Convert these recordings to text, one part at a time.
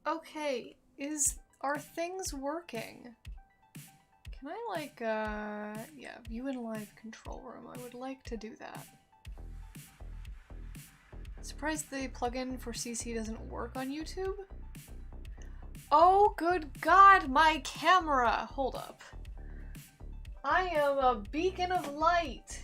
Okay, are things working? Can I like, yeah, view in live control room. I would like to do that. Surprised the plugin for CC doesn't work on YouTube? Oh, good God, my camera! Hold up. I am a beacon of light.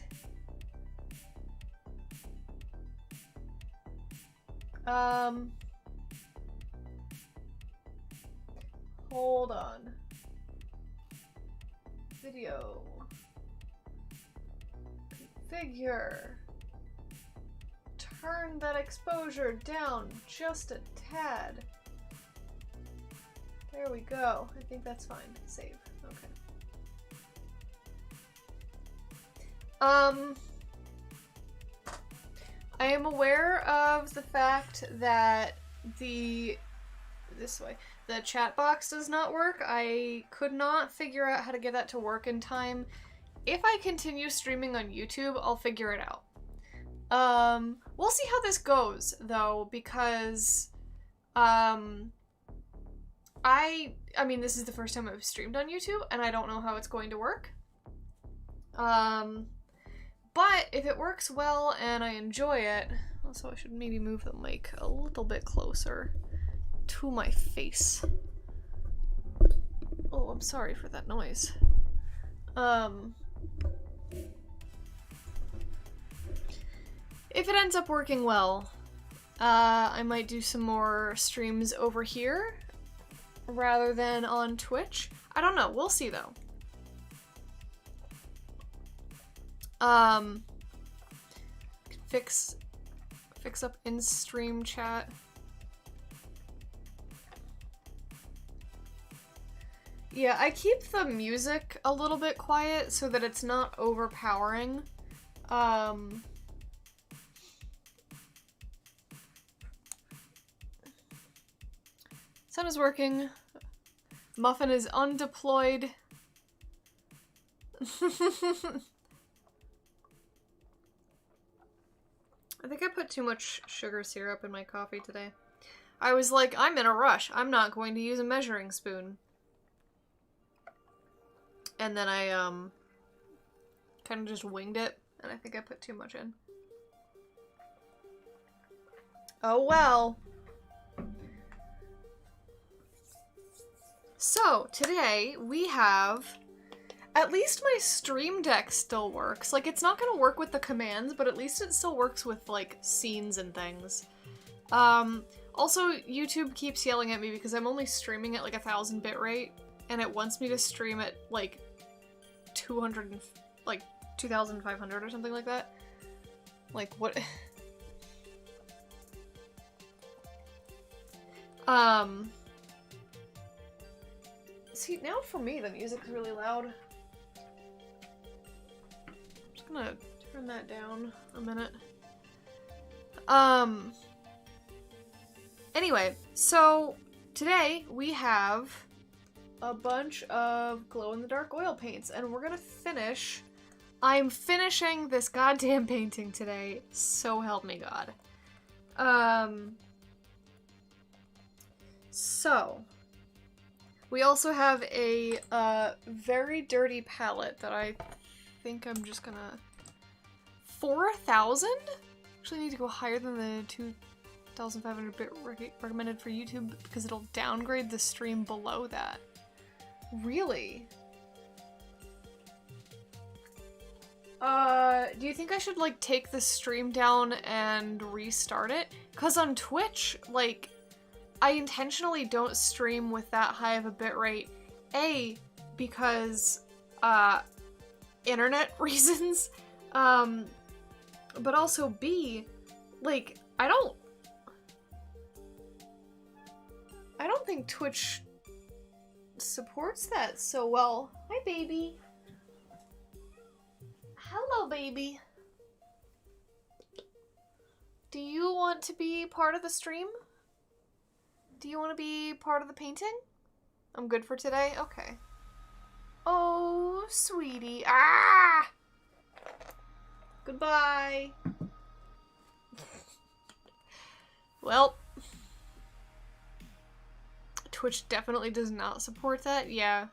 Hold on. Video. Configure. Turn that exposure down just a tad. There we go. I think that's fine. Save. Okay. I am aware of the fact that the chat box does not work. I could not figure out how to get that to work in time. If I continue streaming on YouTube, I'll figure it out. We'll see how this goes though, because I mean, this is the first time I've streamed on YouTube, and I don't know how it's going to work. But if it works well and I enjoy it, also I should maybe move the mic a little bit closer to my face. Oh, I'm sorry for that noise. If it ends up working well, I might do some more streams over here rather than on Twitch. I don't know, we'll see though. Fix up in-stream chat. Yeah, I keep the music a little bit quiet so that it's not overpowering. Sound is working. Muffin is undeployed. I think I put too much sugar syrup in my coffee today. I was like, I'm in a rush. I'm not going to use a measuring spoon. And then I, kind of just winged it, and I think I put too much in. Oh well. So, today we have... At least my Stream Deck still works. Like, it's not gonna work with the commands, but at least it still works with, like, scenes and things. Also, YouTube keeps yelling at me because I'm only streaming at, like, 1000 bitrate, and it wants me to stream at, like, 2500 or something like that. Like, what? See, now for me, the music's really loud. I'm gonna turn that down a minute. Anyway, so today we have a bunch of glow-in-the-dark oil paints, and we're gonna finish... I'm finishing this goddamn painting today, so help me God. So... We also have a, very dirty palette that I think I'm just gonna... 4,000? Actually need to go higher than the 2,500 bit recommended for YouTube because it'll downgrade the stream below that. Really? Do you think I should, like, take the stream down and restart it? Because on Twitch, like, I intentionally don't stream with that high of a bitrate. A, because, internet reasons. But also B, like, I don't think Twitch supports that so well. Hi, baby. Hello, baby. Do you want to be part of the stream? Do you want to be part of the painting? I'm good for today? Okay. Oh, sweetie. Ah! Goodbye. Well. Twitch definitely does not support that, yeah.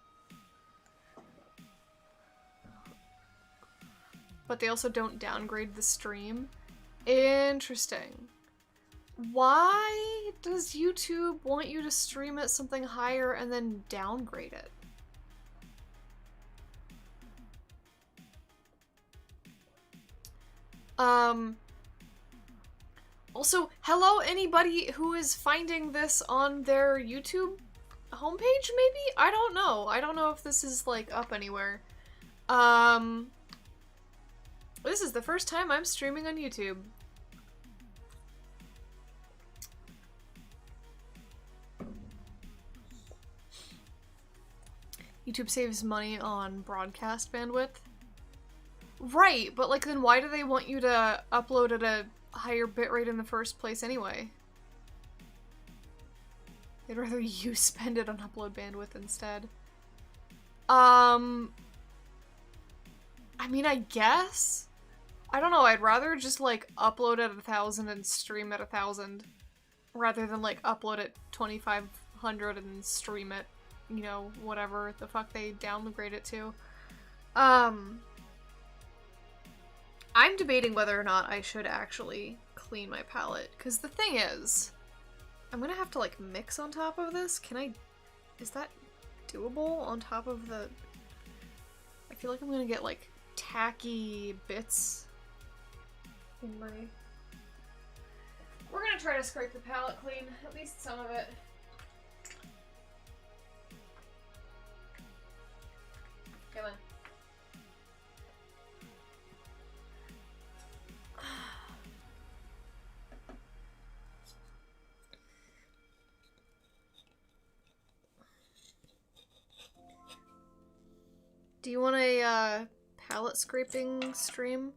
But they also don't downgrade the stream. Interesting. Why does YouTube want you to stream at something higher and then downgrade it? Also, hello anybody who is finding this on their YouTube homepage, maybe? I don't know. I don't know if this is, like, up anywhere. This is the first time I'm streaming on YouTube. YouTube saves money on broadcast bandwidth. Right, but like then why do they want you to upload at a higher bitrate in the first place anyway? They'd rather you spend it on upload bandwidth instead. I mean, I guess? I don't know, I'd rather just like upload at 1,000 and stream at 1,000 rather than like upload at 2,500 and stream it, you know, whatever the fuck they downgrade it to. I'm debating whether or not I should actually clean my palette, because the thing is, I'm gonna have to like mix on top of this. Can I, is that doable on top of the, I feel like I'm gonna get like tacky bits in my, we're gonna try to scrape the palette clean, at least some of it. Come on. Do you want a palette scraping stream?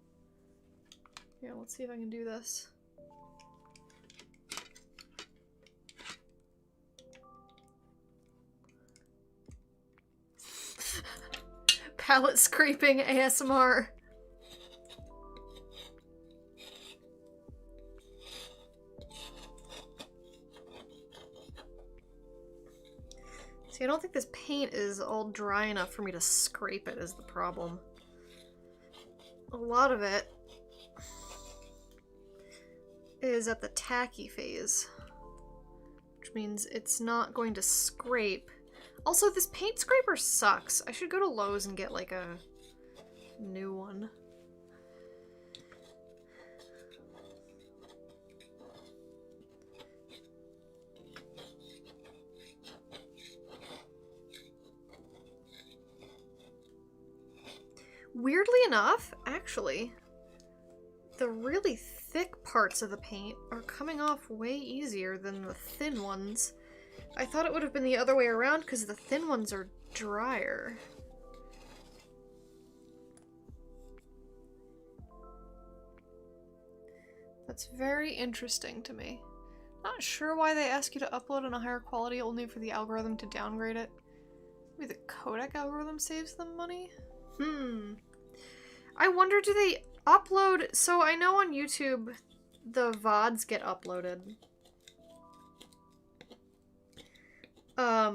Yeah, let's see if I can do this. Palette scraping ASMR. See, I don't think this paint is all dry enough for me to scrape it is the problem. A lot of it is at the tacky phase, which means it's not going to scrape. Also, this paint scraper sucks. I should go to Lowe's and get like a new one. Weirdly enough, actually, the really thick parts of the paint are coming off way easier than the thin ones. I thought it would have been the other way around because the thin ones are drier. That's very interesting to me. Not sure why they ask you to upload on a higher quality only for the algorithm to downgrade it. Maybe the codec algorithm saves them money? I wonder, do they upload... So I know on YouTube the VODs get uploaded. I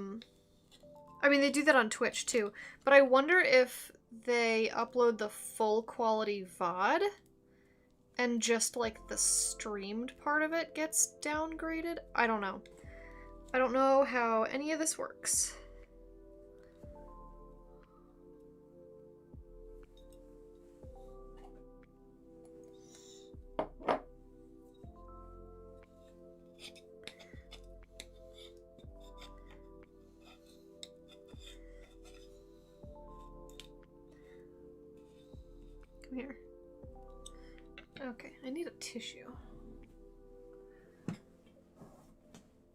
mean, they do that on Twitch too, but I wonder if they upload the full quality VOD and just like the streamed part of it gets downgraded? I don't know. I don't know how any of this works. Here. Okay, I need a tissue.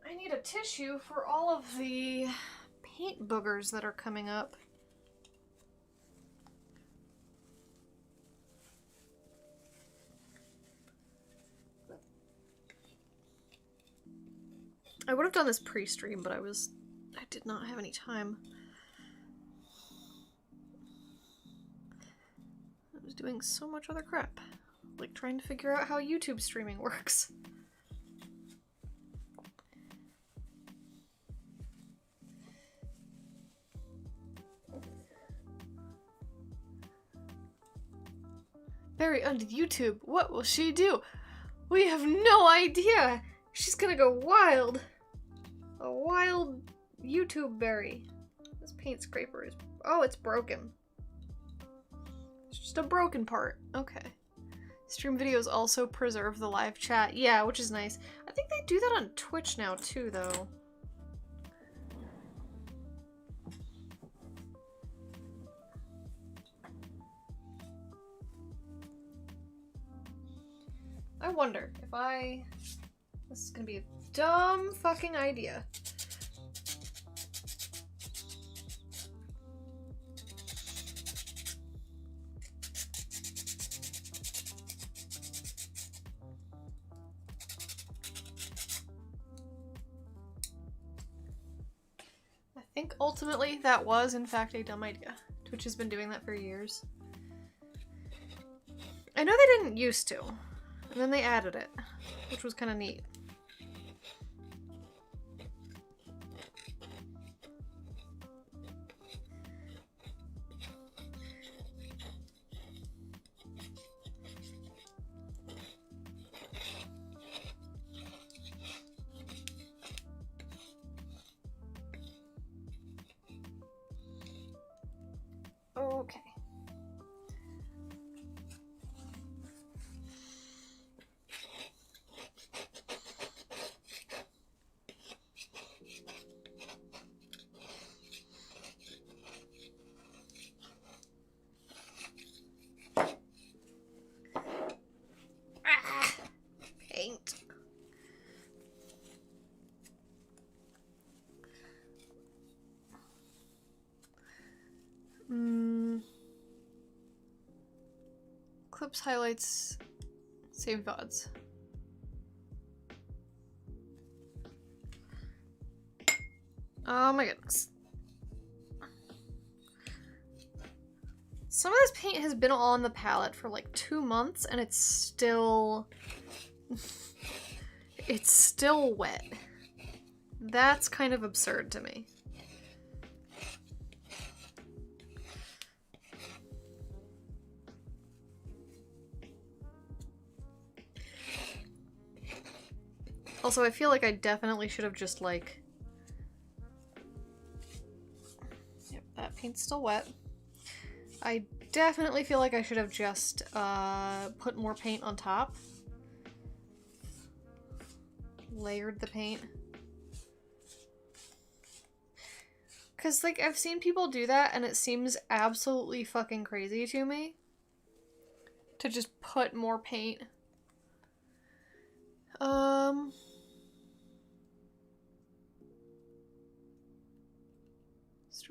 I need a tissue for all of the paint boogers that are coming up. I would have done this pre-stream, but I did not have any time. Doing so much other crap, like trying to figure out how YouTube streaming works. Barry onto YouTube. What will she do? We have no idea. She's gonna go wild. A wild YouTube Barry. This paint scraper is... Oh, it's broken. It's just a broken part. Okay. Stream videos also preserve the live chat. Yeah, which is nice. I think they do that on Twitch now too, though. I wonder if I... This is gonna be a dumb fucking idea. I think ultimately that was in fact a dumb idea. Twitch has been doing that for years. I know they didn't used to. And then they added it, which was kind of neat. Okay. Paint. Clips, highlights, save VODs. Oh my goodness. Some of this paint has been on the palette for like 2 months and it's still... it's still wet. That's kind of absurd to me. Also, I feel like I definitely should have just like... Yep, that paint's still wet. I definitely feel like I should have just put more paint on top. Layered the paint. Because, like, I've seen people do that and it seems absolutely fucking crazy to me. To just put more paint.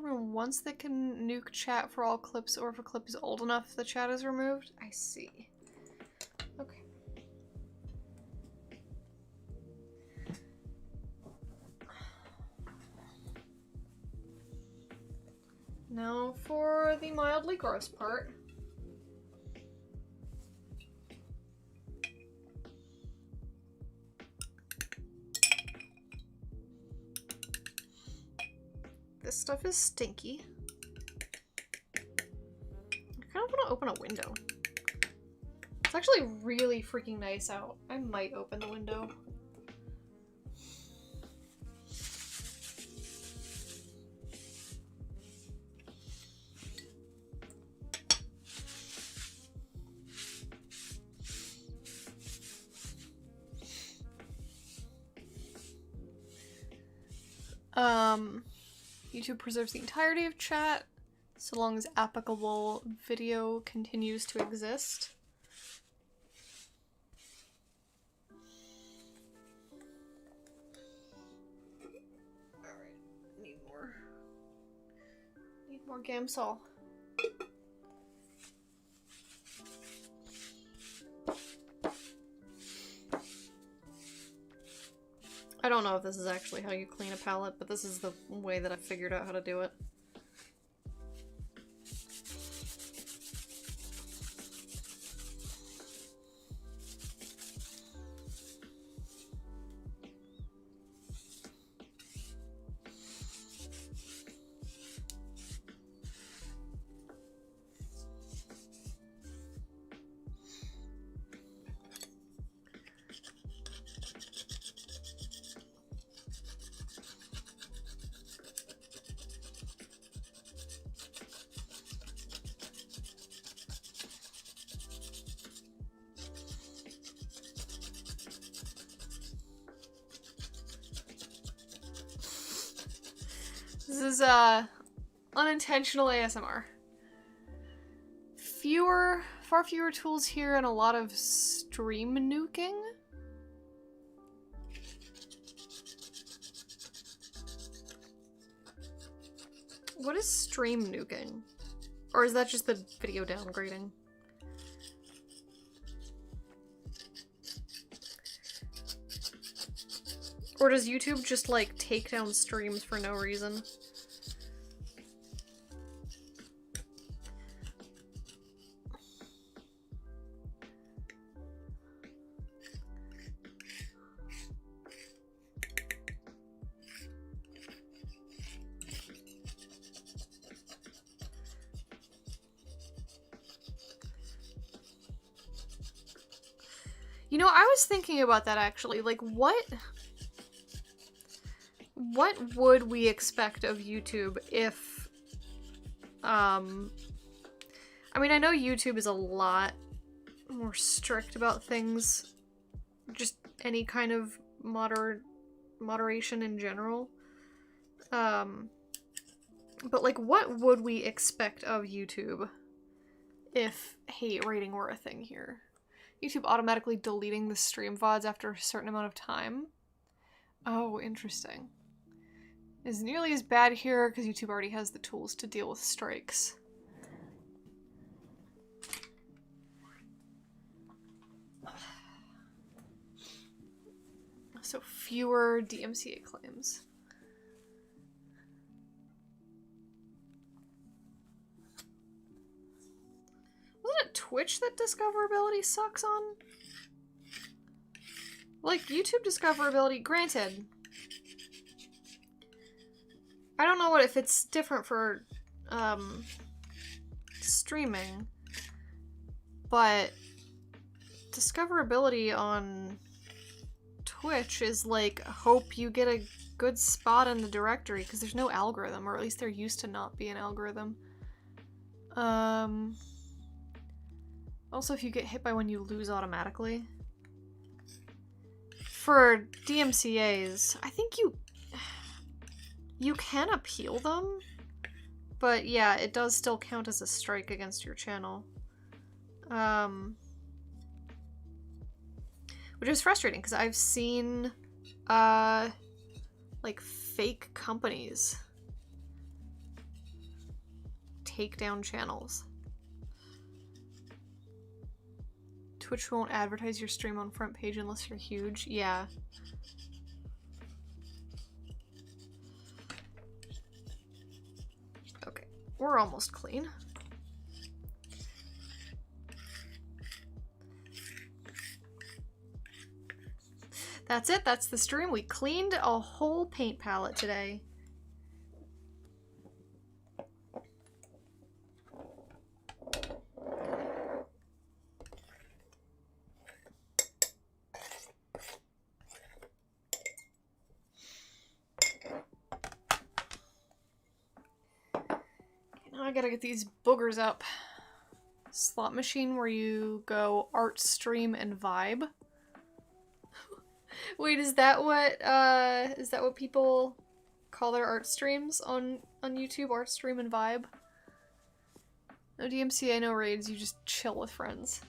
Once they can nuke chat for all clips, or if a clip is old enough the chat is removed. I see. Okay. Now for the mildly gross part. This stuff is stinky. I kind of want to open a window. It's actually really freaking nice out. I might open the window. YouTube preserves the entirety of chat, so long as applicable video continues to exist. Alright, need more Gamsol. I don't know if this is actually how you clean a palette, but this is the way that I figured out how to do it. This is unintentional ASMR. Far fewer tools here and a lot of stream nuking. What is stream nuking? Or is that just the video downgrading? Or does YouTube just, like, take down streams for no reason? You know, I was thinking about that actually. Like, what would we expect of YouTube if, I mean, I know YouTube is a lot more strict about things, just any kind of moderation in general. But, like, what would we expect of YouTube if hate rating were a thing here? YouTube automatically deleting the stream VODs after a certain amount of time? Oh, interesting. Is nearly as bad here because YouTube already has the tools to deal with strikes. So fewer DMCA claims. Wasn't it Twitch that discoverability sucks on? Like, YouTube discoverability, granted. I don't know if it's different for, streaming, but discoverability on Twitch is like, hope you get a good spot in the directory, because there's no algorithm, or at least there used to not be an algorithm. Also, if you get hit by one, you lose automatically. For DMCAs, I think you can appeal them, but yeah, it does still count as a strike against your channel. Which is frustrating, because I've seen, like, fake companies take down channels. Twitch won't advertise your stream on front page unless you're huge. Yeah. Okay, we're almost clean. That's it, that's the stream. We cleaned a whole paint palette today. I gotta get these boogers up. Slot machine where you go art, stream, and vibe. Wait, is that what people call their art streams on YouTube? Art, stream, and vibe? No DMCA, no raids, you just chill with friends.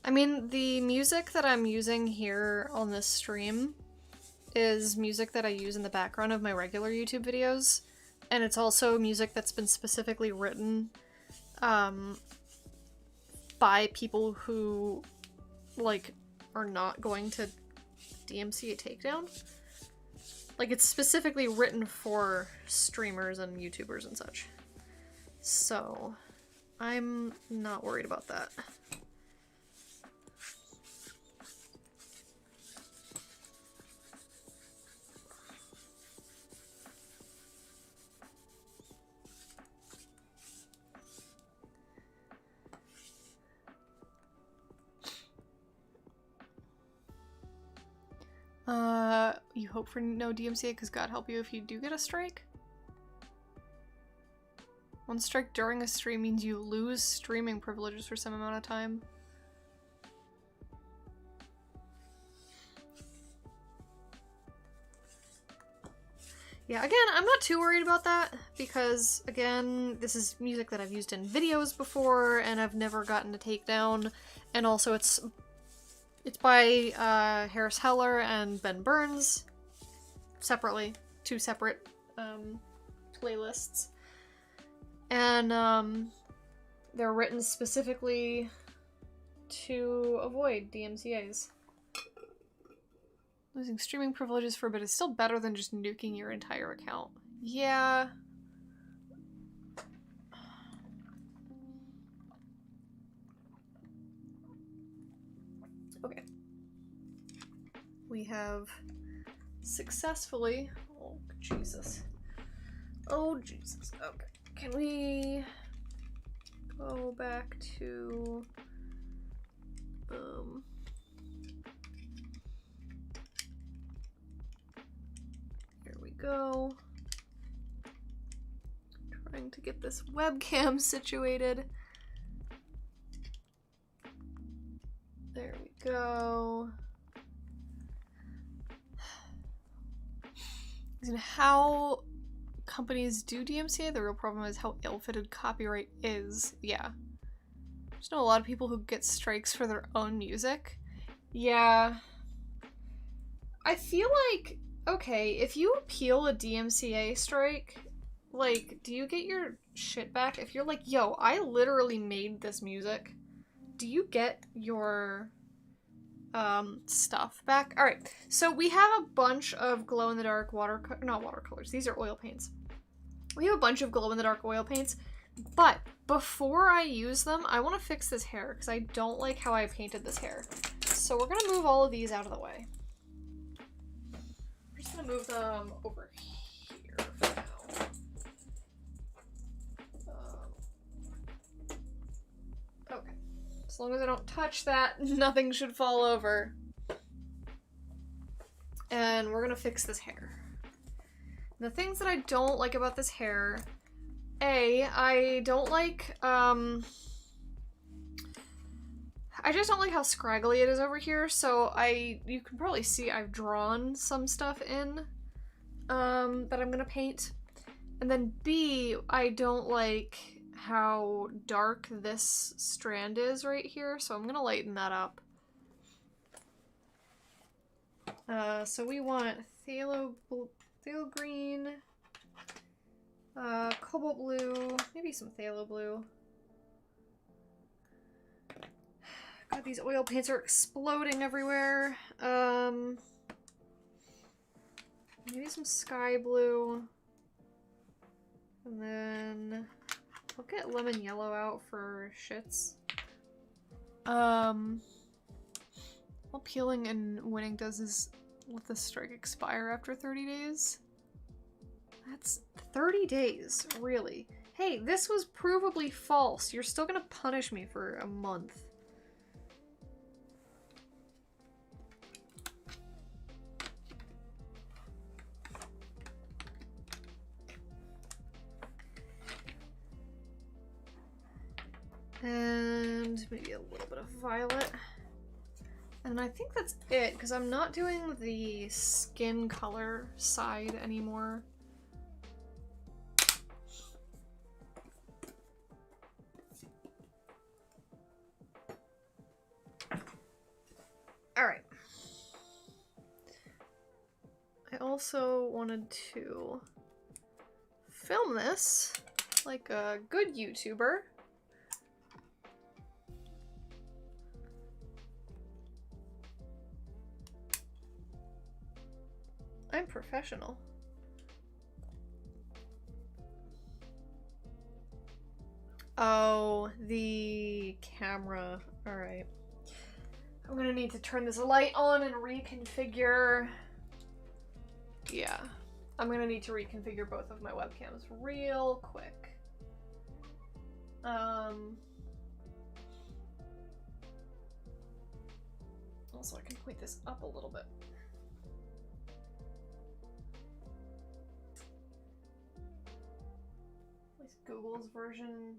I mean, the music that I'm using here on this stream is music that I use in the background of my regular YouTube videos, and it's also music that's been specifically written by people who, like, are not going to DMC a takedown. Like, it's specifically written for streamers and YouTubers and such. So, I'm not worried about that. You hope for no DMCA because God help you if you do get a strike? One strike during a stream means you lose streaming privileges for some amount of time. Yeah, again, I'm not too worried about that because, again, this is music that I've used in videos before and I've never gotten a takedown. And also it's by Harris Heller and Ben Burns separately, 2 separate playlists. And they're written specifically to avoid DMCAs. Losing streaming privileges for a bit is still better than just nuking your entire account. Yeah. Okay. We have successfully... Oh, Jesus. Oh, Jesus. Okay. Can we go back to... Here we go. Trying to get this webcam situated. There we go. And how companies do DMCA, the real problem is how ill-fitted copyright is. Yeah. There's know a lot of people who get strikes for their own music. Yeah. I feel like, okay, if you appeal a DMCA strike, like, do you get your shit back? If you're like, yo, I literally made this music, do you get your stuff back? Alright, so we have a bunch of glow-in-the-dark not watercolors, these are oil paints. We have a bunch of glow-in-the-dark oil paints, but before I use them, I want to fix this hair, because I don't like how I painted this hair. So we're going to move all of these out of the way. We're just going to move them over here for now. Okay. As long as I don't touch that, nothing should fall over. And we're going to fix this hair. The things that I don't like about this hair, I don't like, I just don't like how scraggly it is over here, so you can probably see I've drawn some stuff in, that I'm gonna paint. And then B, I don't like how dark this strand is right here, so I'm gonna lighten that up. So we want phthalo green, cobalt blue, maybe some phthalo blue. God, these oil paints are exploding everywhere. Maybe some sky blue. And then I'll get lemon yellow out for shits. All peeling and winning does is let the strike expire after 30 days. That's 30 days, really. Hey, this was provably false. You're still gonna punish me for a month. And maybe a little bit of violet. And I think that's it, because I'm not doing the skin color side anymore. Alright. I also wanted to film this like a good YouTuber. I'm professional. Oh, the camera. Alright. I'm gonna need to turn this light on and reconfigure. Yeah. I'm gonna need to reconfigure both of my webcams real quick. Also, I can point this up a little bit. Google's version.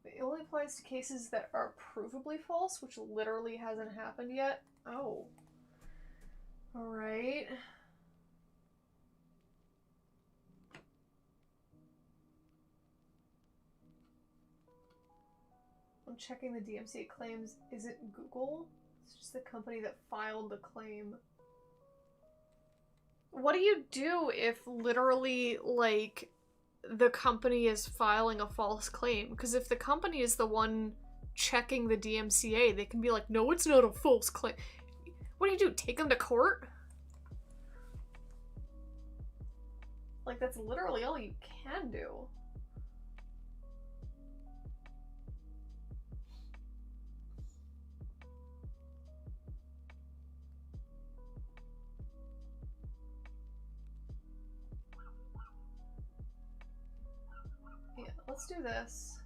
It only applies to cases that are provably false, which literally hasn't happened yet. Oh. Alright. I'm checking the DMCA claims isn't Google. It's just the company that filed the claim. What do you do if literally, like, the company is filing a false claim? Because if the company is the one checking the DMCA, they can be like, no, it's not a false claim. What do? Take them to court? Like, that's literally all you can do. Yeah, let's do this.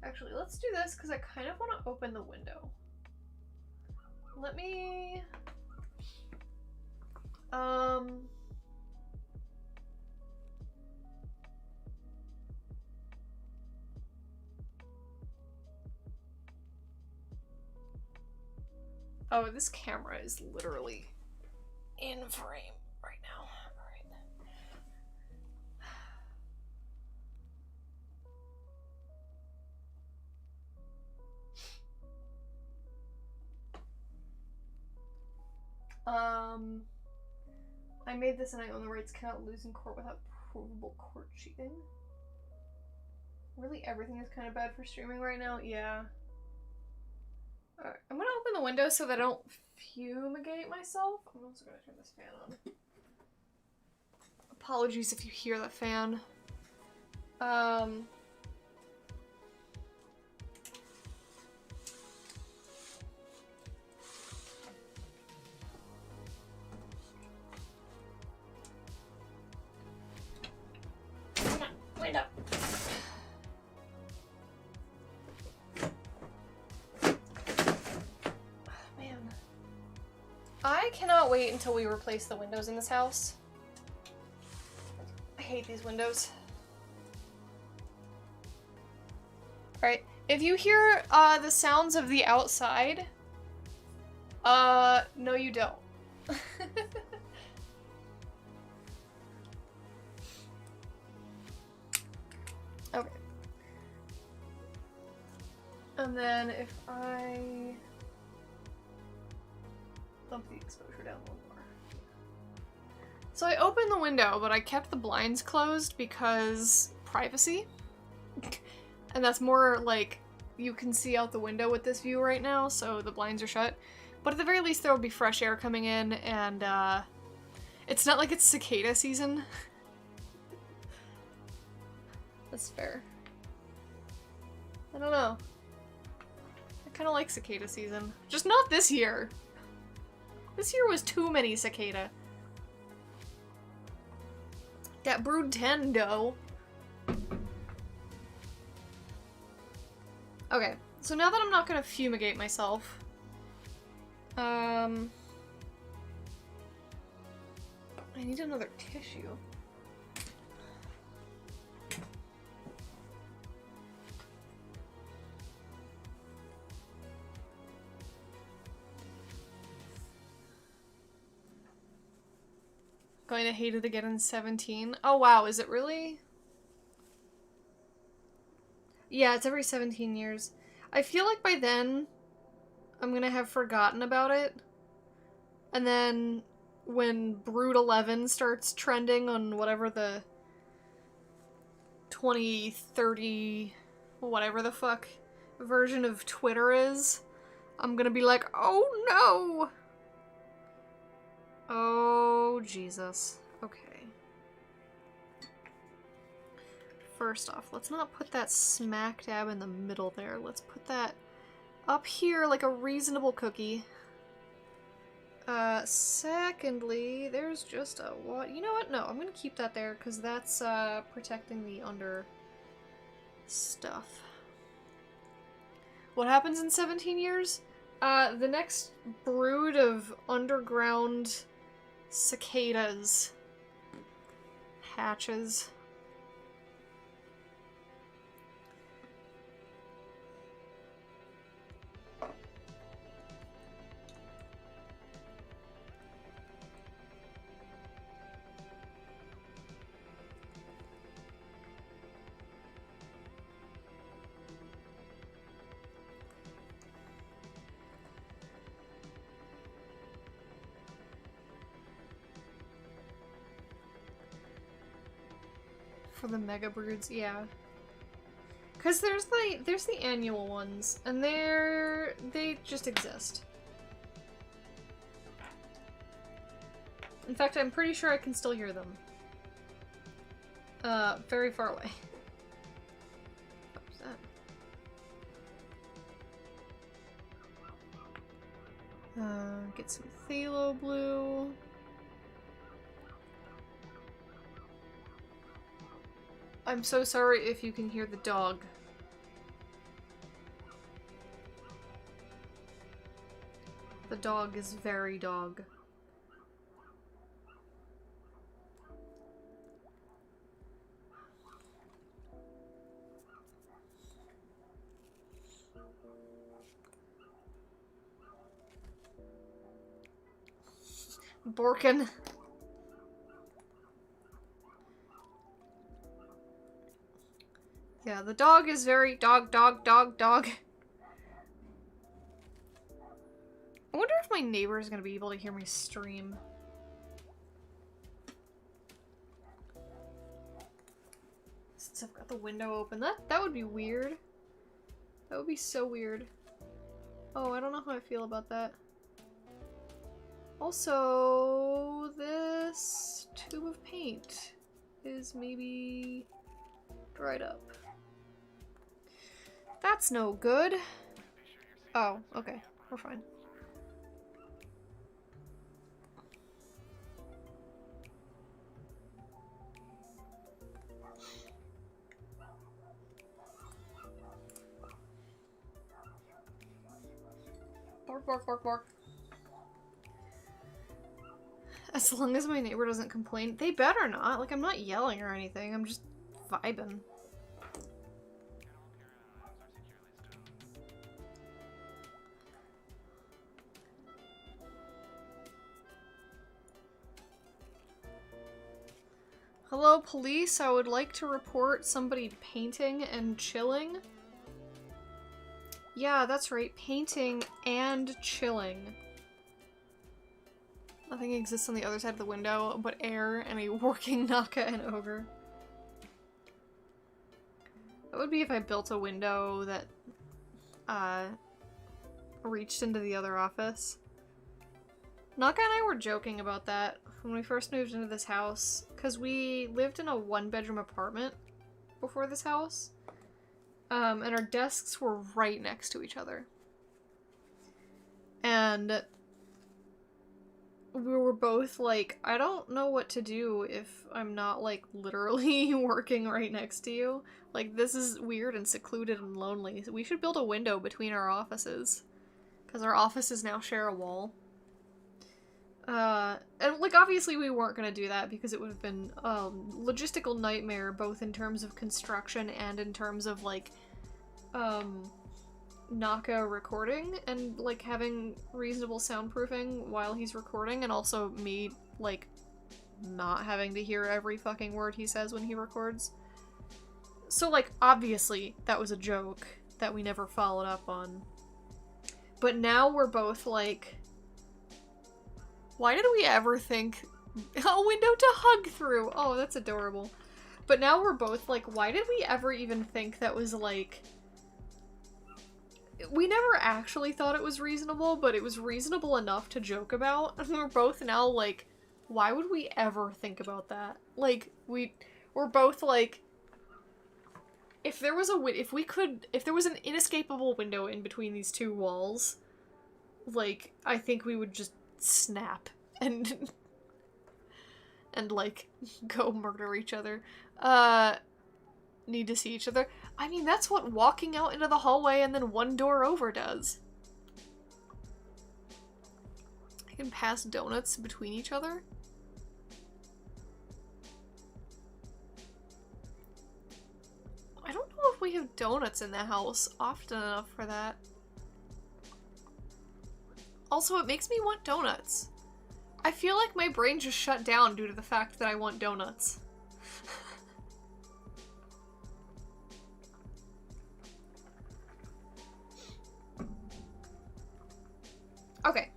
Actually, let's do this because I kind of want to open the window. Let me... Oh, this camera is literally in frame right now. Alright. I made this and I own the rights, cannot lose in court without provable court cheating. Really, everything is kind of bad for streaming right now? Yeah. Alright, I'm gonna open the window so that I don't fumigate myself. I'm also gonna turn this fan on. Apologies if you hear the fan. Window. Man. I cannot wait until we replace the windows in this house. I hate these windows. Alright, if you hear the sounds of the outside, no you don't. Okay. And then if I bump the exposure down a little more. So I opened the window, but I kept the blinds closed because privacy. And that's more like you can see out the window with this view right now, so the blinds are shut. But at the very least there will be fresh air coming in, and it's not like it's cicada season. That's fair. I don't know. I kind of like cicada season. Just not this year. This year was too many cicada. That Brood 10 dough. Okay, so now that I'm not gonna fumigate myself, I need another tissue. Going to hate it again in 17. Oh wow, is it really? Yeah, it's every 17 years. I feel like by then, I'm gonna have forgotten about it. And then, when Brood 11 starts trending on whatever the 2030, whatever the fuck version of Twitter is, I'm gonna be like, oh no! Oh, Jesus. Okay. First off, let's not put that smack dab in the middle there. Let's put that up here like a reasonable cookie. Secondly, there's just a what? You know what? No, I'm gonna keep that there because that's protecting the under stuff. What happens in 17 years? The next brood of underground cicadas hatches. For the mega broods, yeah. Cause there's the annual ones, and they just exist. In fact, I'm pretty sure I can still hear them. Very far away. What was that? Get some phthalo blue. I'm so sorry if you can hear the dog. The dog is very dog. Borkin. Yeah, the dog is very dog. I wonder if my neighbor is gonna be able to hear me stream. Since I've got the window open. That would be weird. That would be so weird. Oh, I don't know how I feel about that. Also, this tube of paint is maybe dried up. That's no good. Oh, okay. We're fine. Bark, bark, bark, bark. As long as my neighbor doesn't complain. They better not. Like, I'm not yelling or anything. I'm just vibing. Hello, police. I would like to report somebody painting and chilling. Yeah, that's right. Painting and chilling. Nothing exists on the other side of the window but air and a working Naka and ogre. That would be if I built a window that reached into the other office. Naka and I were joking about that when we first moved into this house, because we lived in a one-bedroom apartment before this house, and our desks were right next to each other. And we were both like, I don't know what to do if I'm not, like, literally working right next to you. Like, this is weird and secluded and lonely. We should build a window between our offices, because our offices now share a wall. And, like, obviously we weren't gonna do that because it would have been a logistical nightmare, both in terms of construction and in terms of, like, Naka recording and, like, having reasonable soundproofing while he's recording, and also me, like, not having to hear every fucking word he says when he records. So, like, obviously that was a joke that we never followed up on. But now we're both like, why did we ever think a window to hug through? Oh, that's adorable. But now we're both like, why did we ever even think that was, like... We never actually thought it was reasonable, but it was reasonable enough to joke about. And we're both now like, why would we ever think about that? Like, we're both like, if there was an inescapable window in between these two walls, like, I think we would just snap and like go murder each other. Need to see each other. I mean, that's what walking out into the hallway and then one door over does. I can pass donuts between each other. I don't know if we have donuts in the house often enough for that. Also, it makes me want donuts. I feel like my brain just shut down due to the fact that I want donuts. Okay.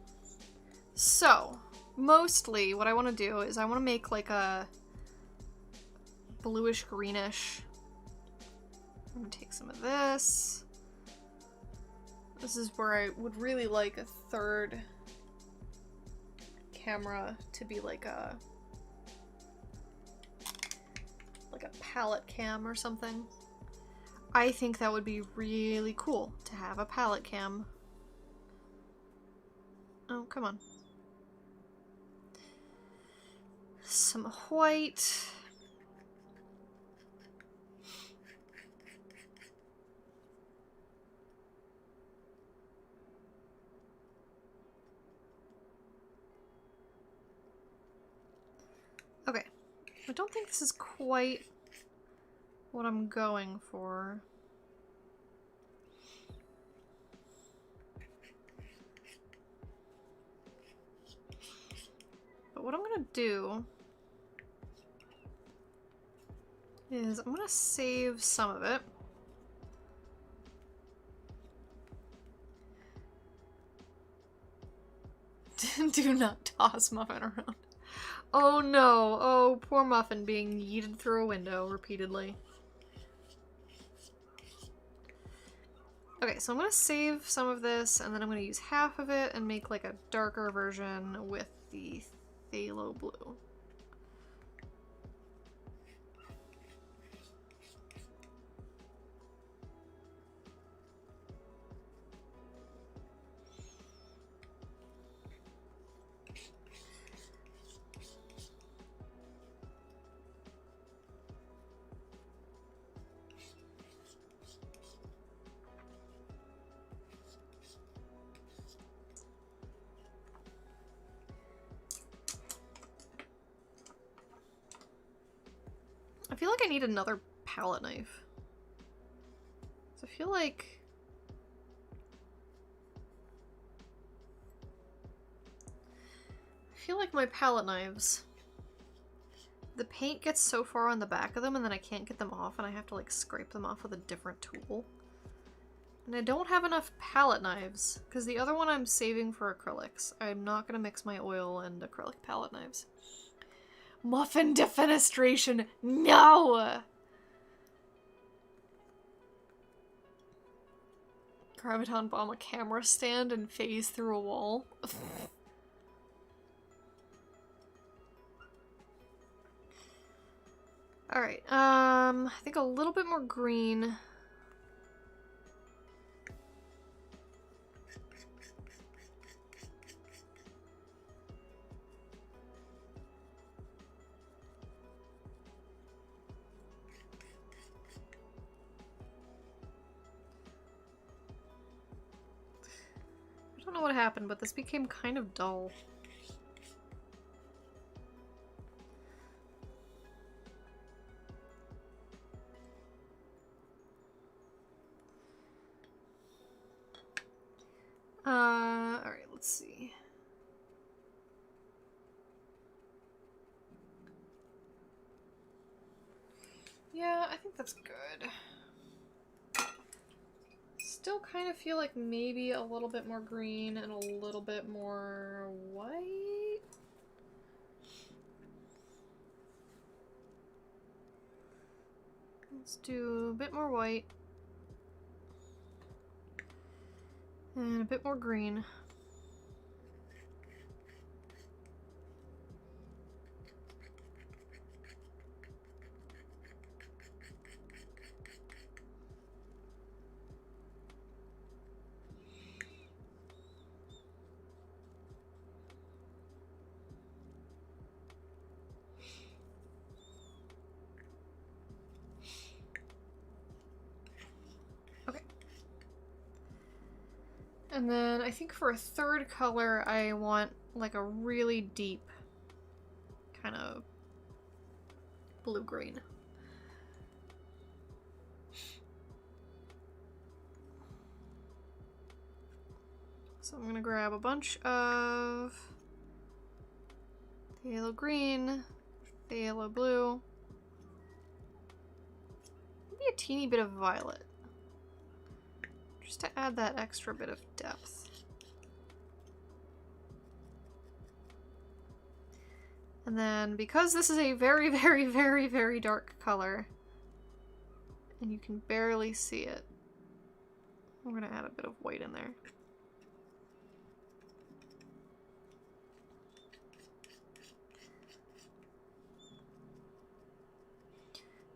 So, mostly what I want to do is I want to make like a bluish greenish. I'm gonna take some of this. This is where I would really like a third camera to be like a palette cam or something. I think that would be really cool to have a palette cam. Oh, come on. Some white. Okay. I don't think this is quite what I'm going for. But what I'm gonna do is I'm gonna save some of it. Do not toss Muffin around. Oh no, oh poor Muffin being yeeted through a window repeatedly. Okay, so I'm gonna save some of this and then I'm gonna use half of it and make like a darker version with the phthalo blue. I feel like I need another palette knife. So I feel like my palette knives, the paint gets so far on the back of them and then I can't get them off and I have to like scrape them off with a different tool. And I don't have enough palette knives because the other one I'm saving for acrylics. I'm not going to mix my oil and acrylic palette knives. Muffin defenestration, no! Graviton bomb a camera stand and phase through a wall. Alright, I think a little bit more green. I don't know what happened, but this became kind of dull. Alright, let's see. Yeah, I think that's good. Still kind of feel like maybe a little bit more green and a little bit more white. Let's do a bit more white. And a bit more green. And then I think for a third color, I want like a really deep kind of blue-green. So I'm gonna grab a bunch of phthalo green, phthalo blue, maybe a teeny bit of violet. Just to add that extra bit of depth. And then, because this is a very, very, very, very dark color, and you can barely see it, I'm gonna add a bit of white in there.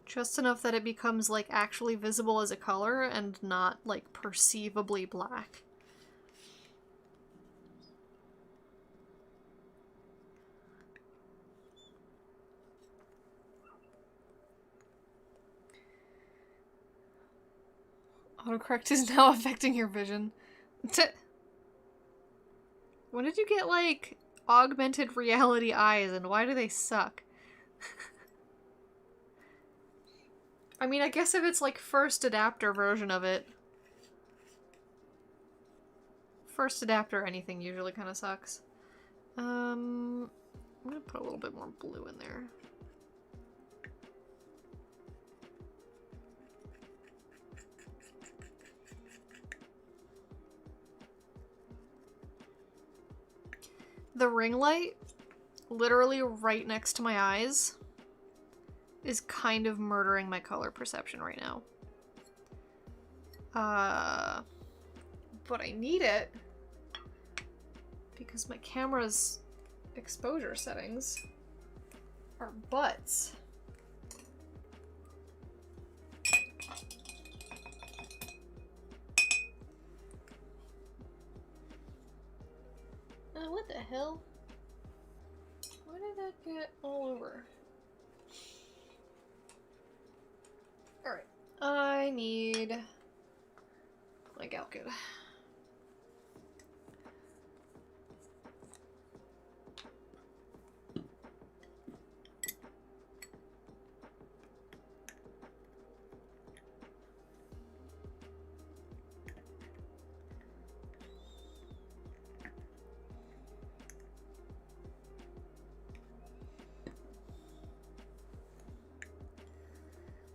Just enough that it becomes, like, actually visible as a color and not, like, perceivably black. Autocorrect is now affecting your vision. When did you get, like, augmented reality eyes, and why do they suck? I mean, I guess if it's, like, first adapter version of it. First adapter anything usually kind of sucks. I'm gonna put a little bit more blue in there. The ring light, literally right next to my eyes, is kind of murdering my color perception right now. But I need it because my camera's exposure settings are butts. What the hell? Why did that get all over? Alright. I need my Galkid.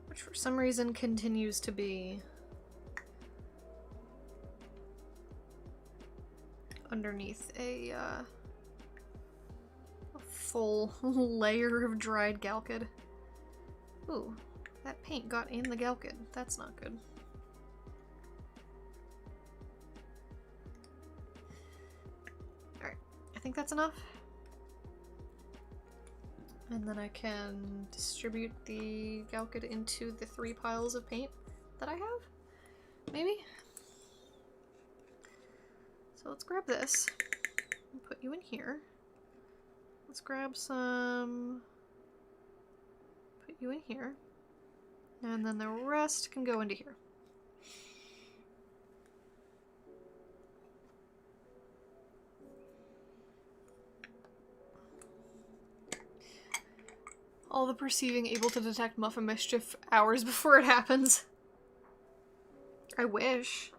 Which for some reason continues to be underneath a full layer of dried Galkid. Ooh, that paint got in the Galkid. That's not good. Alright, I think that's enough. And then I can distribute the Galkid into the 3 piles of paint that I have? Maybe? So let's grab this and put you in here. Let's grab some, put you in here, and then the rest can go into here. All the perceiving able to detect Muffin Mischief hours before it happens. I wish.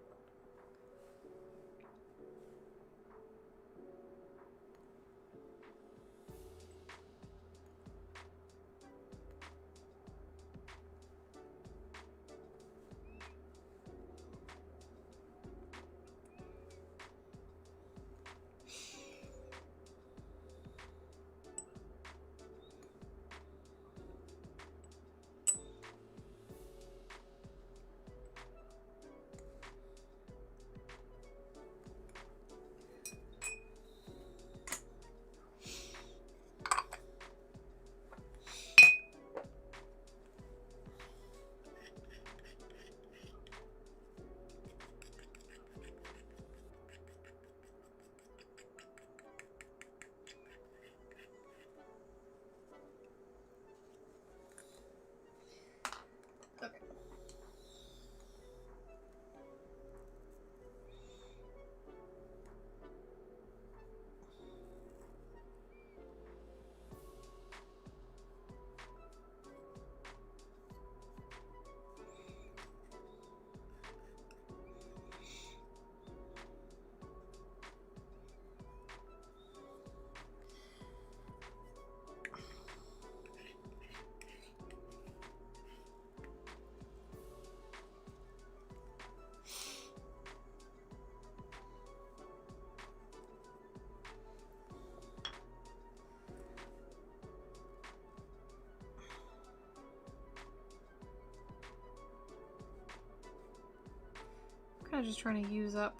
of just trying to use up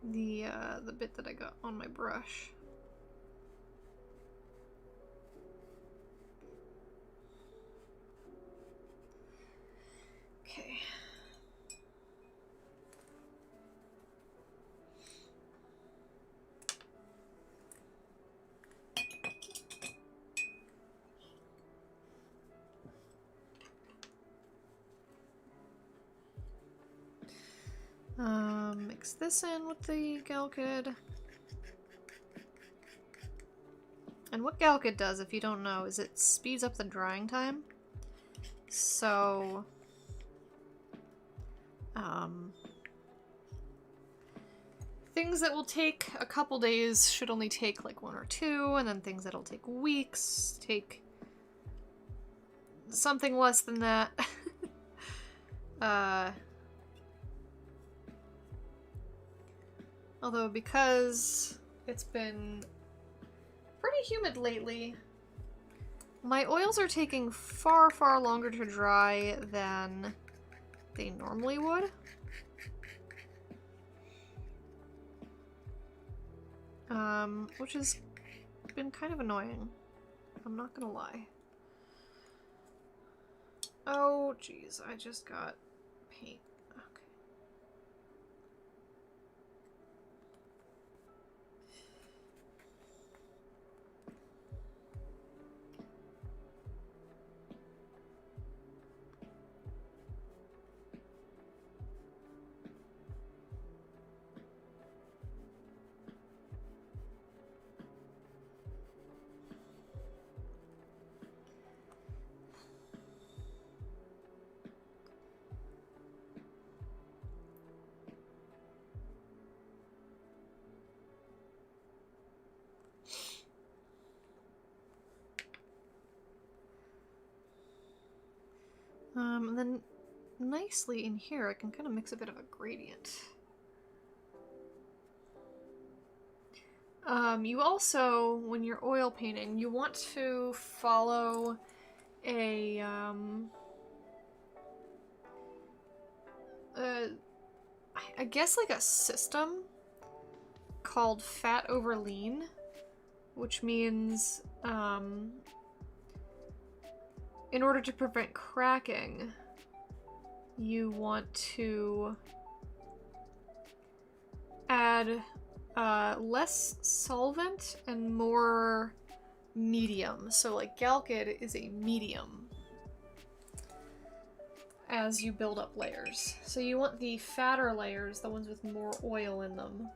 the bit that I got on my brush. Okay. Mix this in with the Galkid. And what Galkid does, if you don't know, is it speeds up the drying time. So, things that will take a couple days should only take like 1 or 2, and then things that'll take weeks take something less than that. Although because it's been pretty humid lately, my oils are taking far, far longer to dry than they normally would. Which has been kind of annoying. I'm not gonna lie. Oh, jeez, I just got paint. And then nicely in here, I can kind of mix a bit of a gradient. You also, when you're oil painting, you want to follow a, I guess like a system called fat over lean, which means, in order to prevent cracking, you want to add less solvent and more medium. So like Galkid is a medium as you build up layers. So you want the fatter layers, the ones with more oil in them,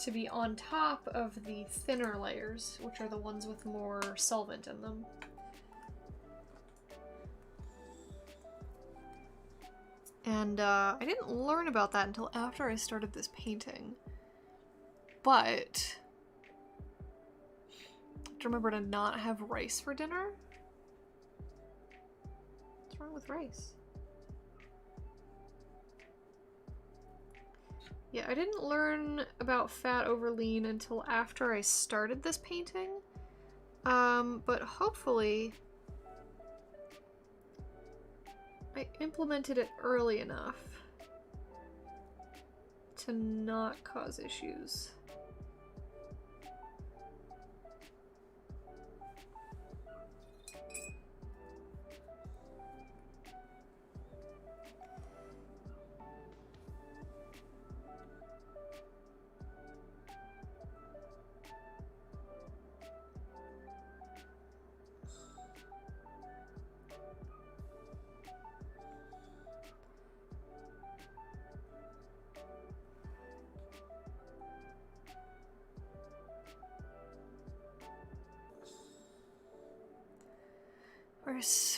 to be on top of the thinner layers, which are the ones with more solvent in them. And I didn't learn about that until after I started this painting. But I have to remember to not have rice for dinner. What's wrong with rice? Yeah, I didn't learn about fat over lean until after I started this painting. But hopefully I implemented it early enough to not cause issues.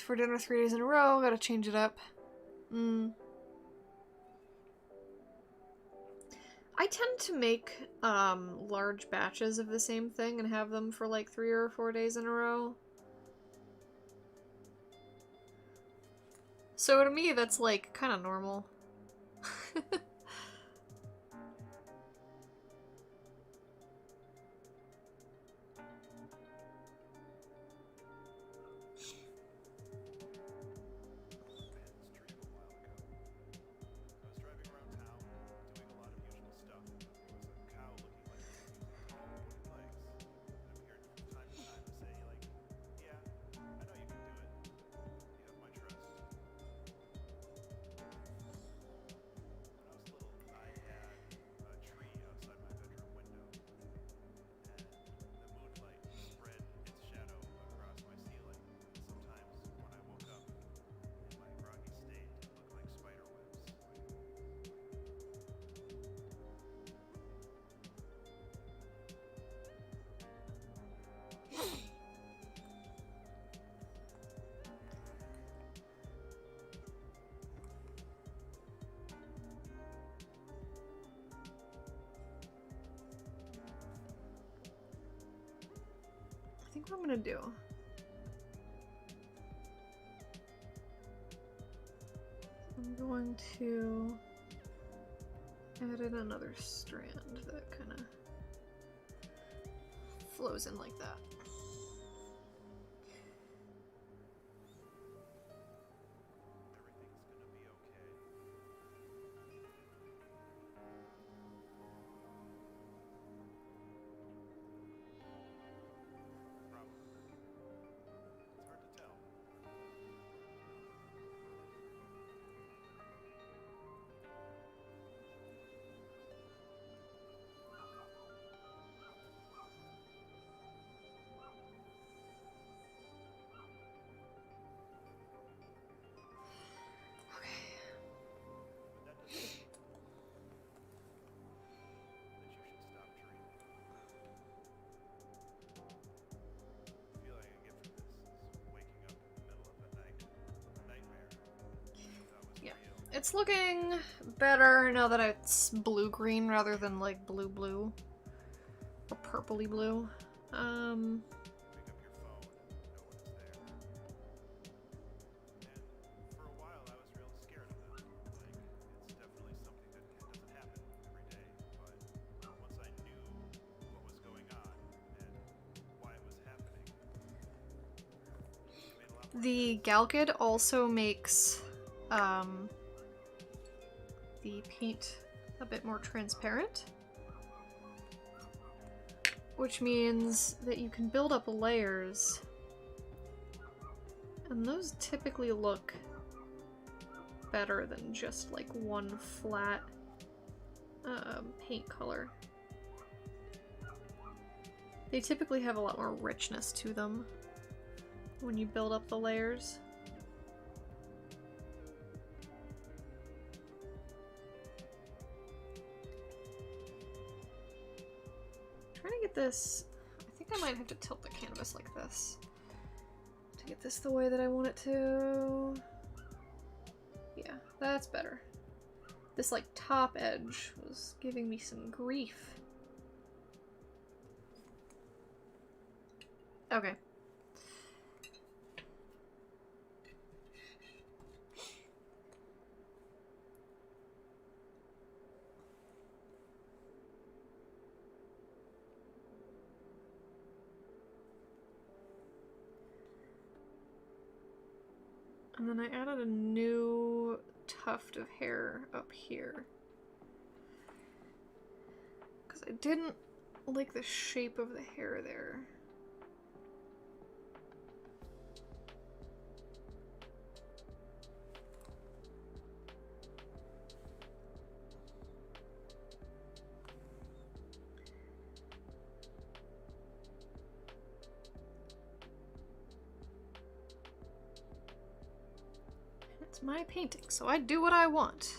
For dinner 3 days in a row, gotta change it up. I tend to make large batches of the same thing and have them for like 3 or 4 days in a row. So to me, that's like kind of normal. think what I'm gonna do. I'm going to add in another strand that kind of flows in like that. It's looking better now that it's blue-green rather than like blue-blue or purpley-blue. The Galkid also makes the paint a bit more transparent, which means that you can build up layers, and those typically look better than just like one flat paint color. They typically have a lot more richness to them when you build up the layers. Trying to get this, I think I might have to tilt the canvas like this to get this the way that I want it to. Yeah, that's better. This like top edge was giving me some grief. Okay. And then I added a new tuft of hair up here, because I didn't like the shape of the hair there. It's my painting, so I do what I want.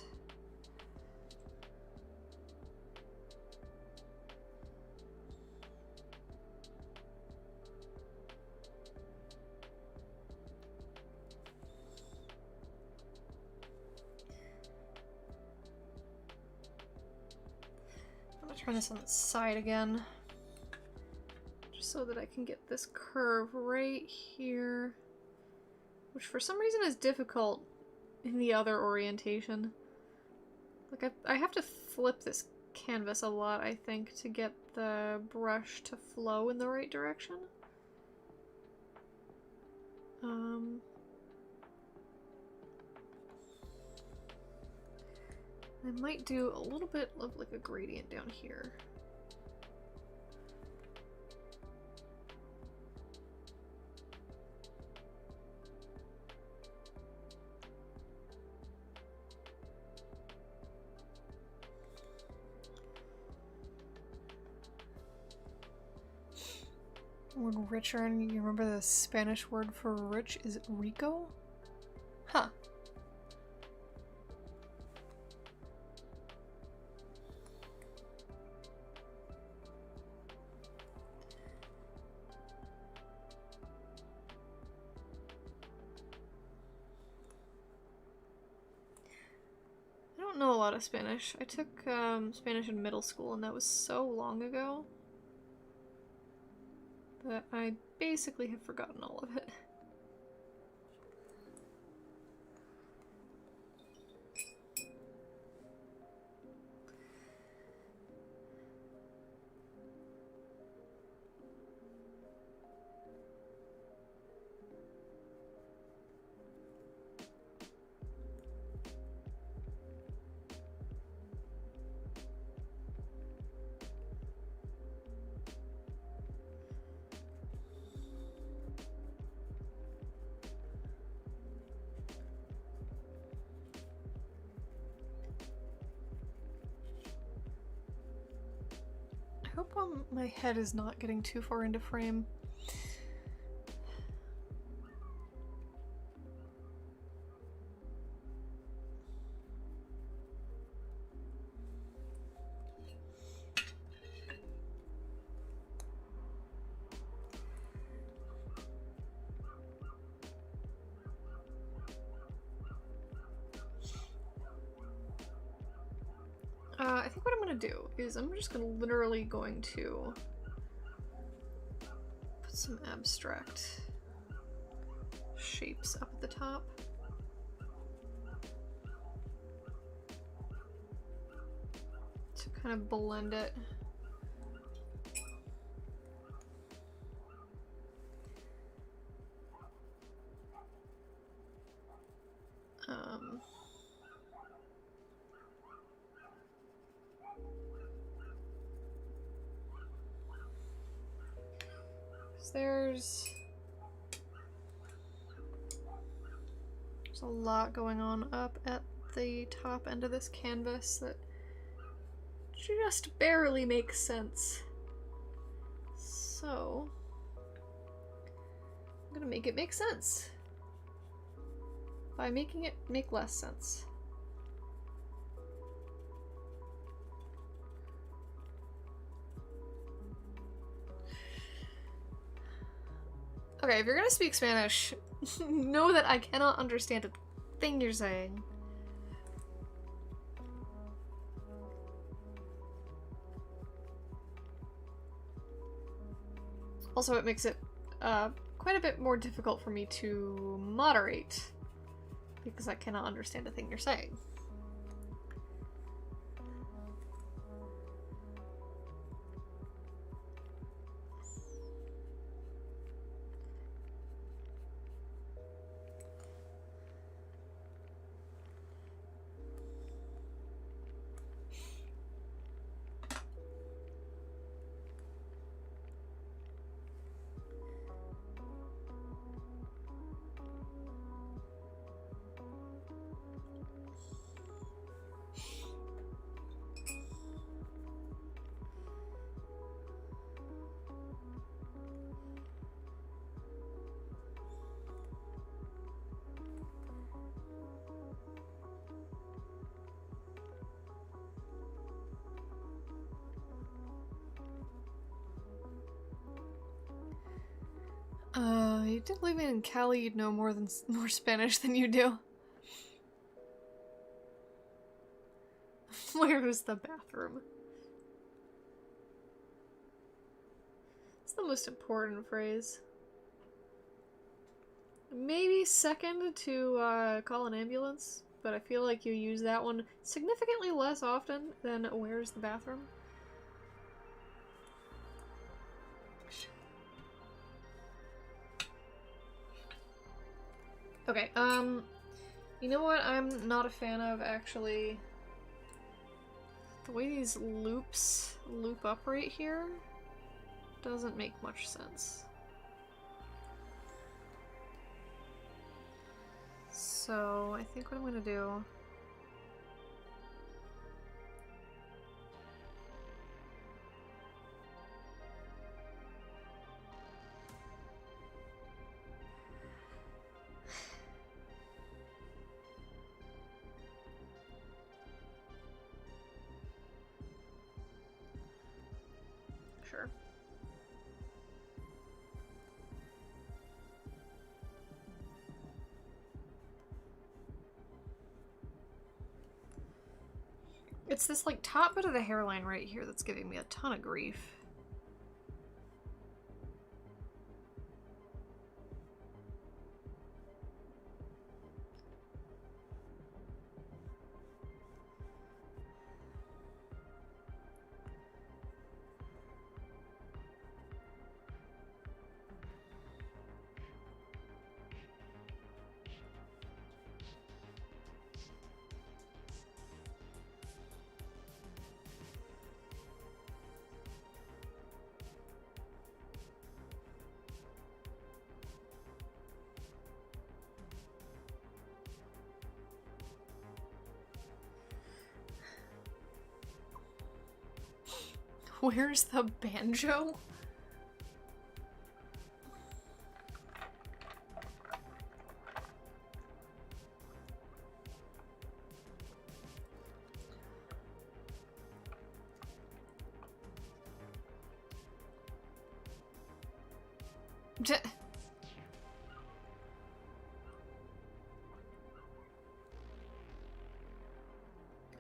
I'm gonna turn this on its side again, just so that I can get this curve right here, which for some reason is difficult in the other orientation. Like, I have to flip this canvas a lot, I think, to get the brush to flow in the right direction. I might do a little bit of like a gradient down here. Word richer, and you remember the Spanish word for rich is rico? Huh. I don't know a lot of Spanish. I took Spanish in middle school, and that was so long ago but I basically have forgotten all of it. I hope my head is not getting too far into frame. I think what I'm gonna do is I'm just literally going to put some abstract shapes up at the top. To kind of blend it. There's a lot going on up at the top end of this canvas that just barely makes sense. So I'm gonna make it make sense by making it make less sense. Okay, if you're gonna speak Spanish, know that I cannot understand a thing you're saying. Also, it makes it quite a bit more difficult for me to moderate because I cannot understand a thing you're saying. You did live in Cali, you'd know more Spanish than you do. Where is the bathroom? It's the most important phrase. Maybe second to call an ambulance, but I feel like you use that one significantly less often than where's the bathroom? Okay, you know what I'm not a fan of, actually? The way these loops loop up right here doesn't make much sense. So, I think what I'm gonna do... Sure. It's this, like, top bit of the hairline right here that's giving me a ton of grief. Where's the banjo?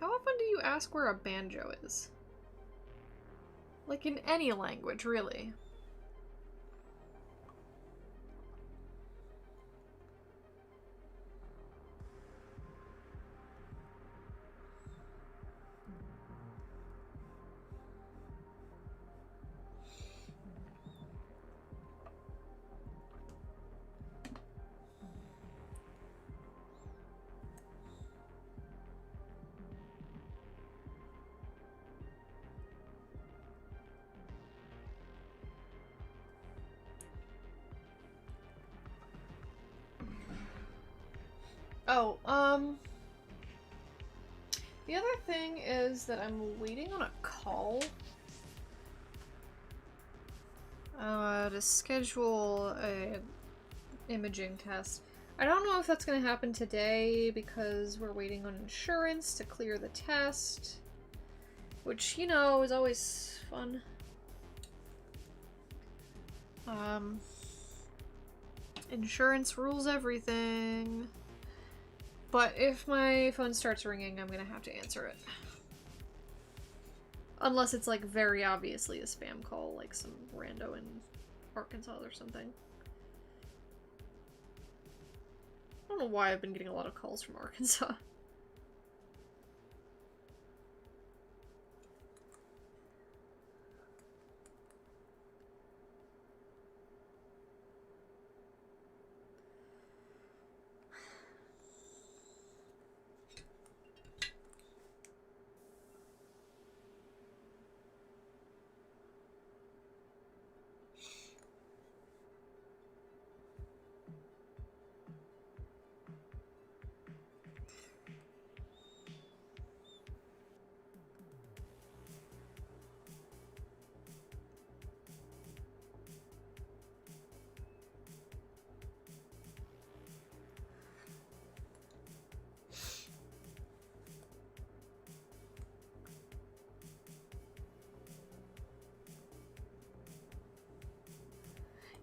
How often do you ask where a banjo is? Like in any language, really. Oh, the other thing is that I'm waiting on a call to schedule a imaging test. I don't know if that's gonna happen today because we're waiting on insurance to clear the test, which, you know, is always fun. Insurance rules everything. But if my phone starts ringing, I'm gonna have to answer it. Unless it's, like, very obviously a spam call, like some rando in Arkansas or something. I don't know why I've been getting a lot of calls from Arkansas.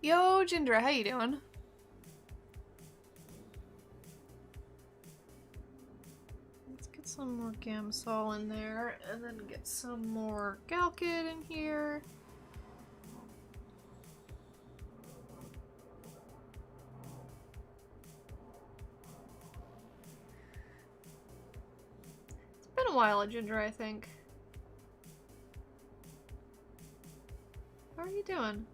Yo, Jindra, how you doing? Let's get some more Gamsol in there, and then get some more Galkid in here. It's been a while, Jindra, I think. How are you doing?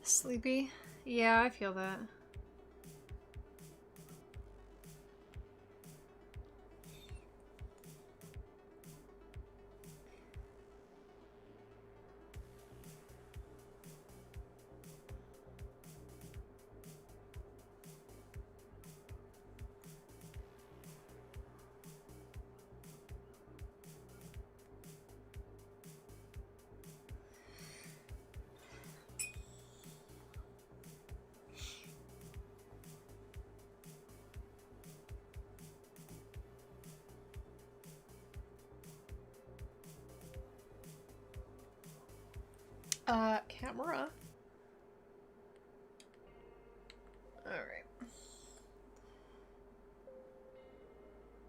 Sleepy? Yeah, I feel that. Camera. Alright.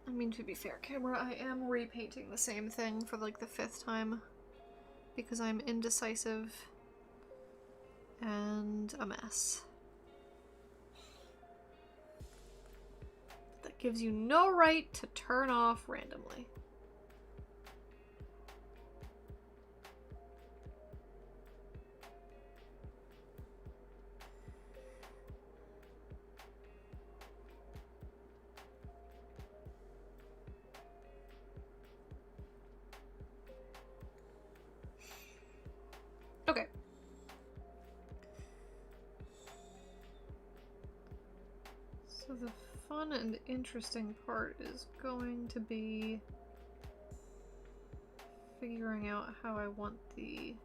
I mean, to be fair, camera, I am repainting the same thing for like the 5th time because I'm indecisive and a mess. That gives you no right to turn off randomly. So the fun and interesting part is going to be figuring out how I want the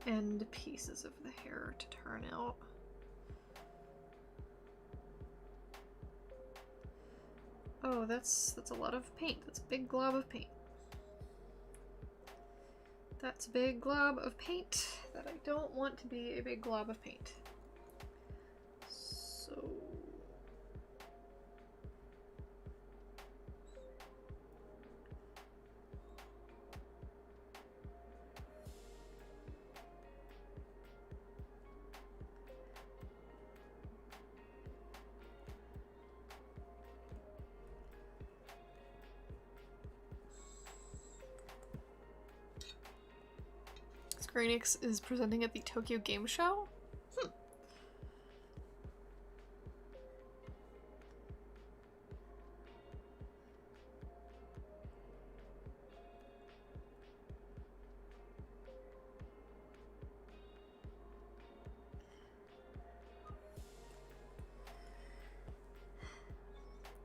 end pieces of the hair to turn out. Oh, that's a lot of paint. That's a big glob of paint. That's a big glob of paint that I don't want to be a big glob of paint. So... Square Enix is presenting at the Tokyo Game Show?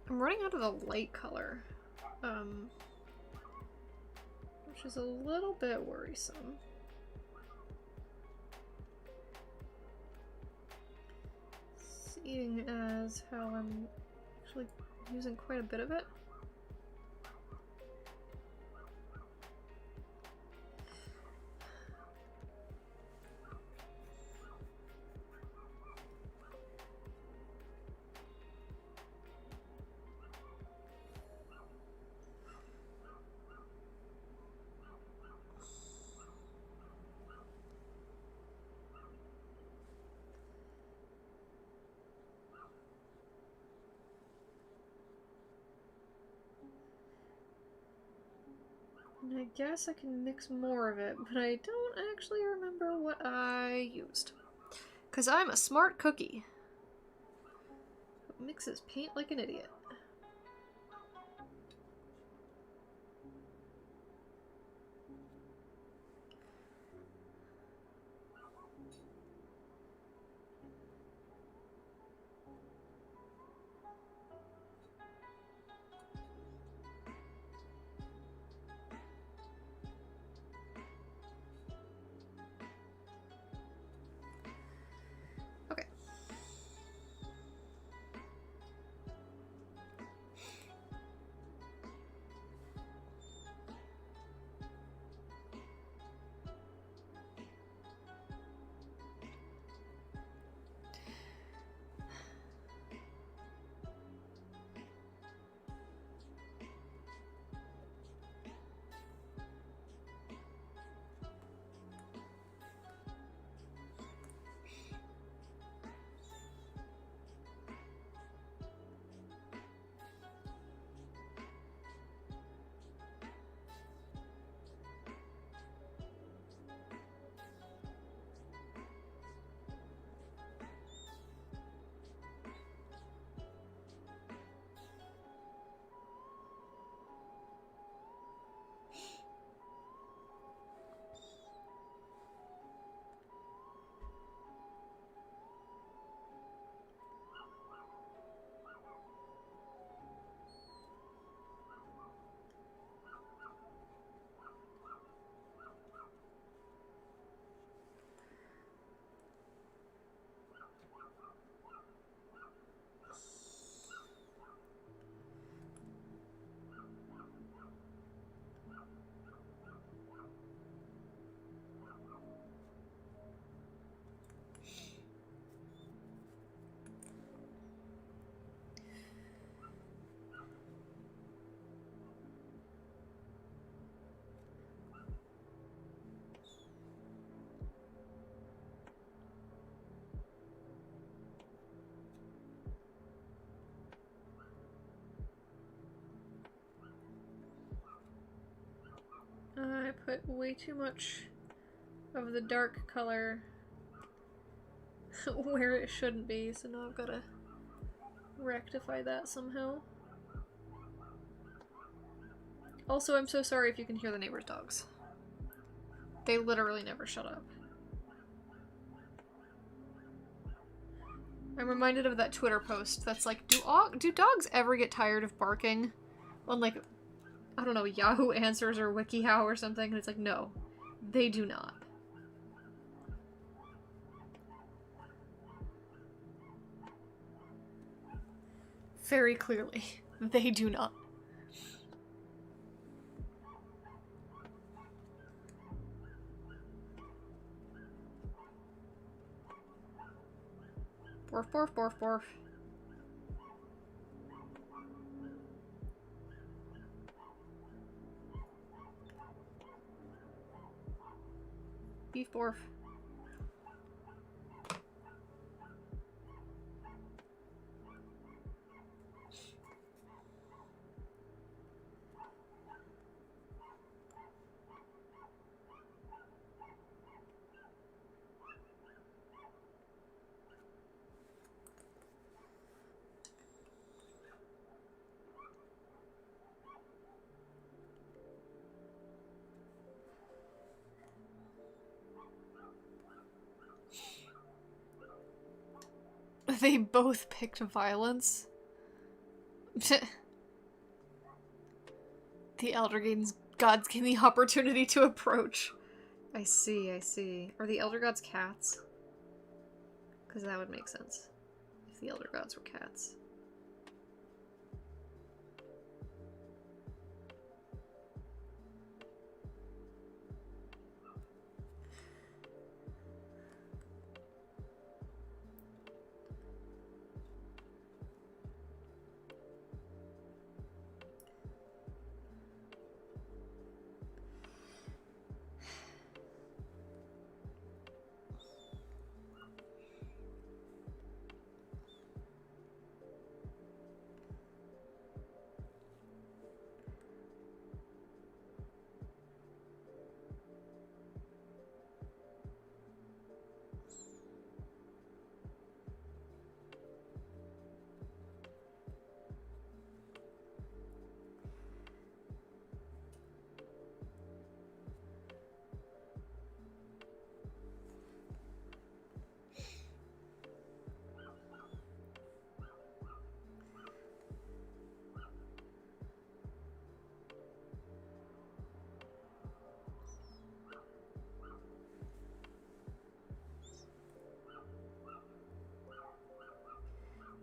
I'm running out of the light color, which is a little bit worrisome. Seeing as how I'm actually using quite a bit of it. And I guess I can mix more of it, but I don't actually remember what I used. 'Cause I'm a smart cookie. Mixes paint like an idiot. I put way too much of the dark color where it shouldn't be, so now I've got to rectify that somehow. Also, I'm so sorry if you can hear the neighbor's dogs. They literally never shut up. I'm reminded of that Twitter post that's like, do dogs ever get tired of barking? On like, I don't know, Yahoo Answers or WikiHow or something, and it's like, no, they do not. Very clearly, they do not. Borf, borf, borf, borf. Beef borf. They both picked violence. The Elder Gods gain the opportunity to approach. I see, I see. Are the Elder Gods cats? Because that would make sense. If the Elder Gods were cats.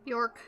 York.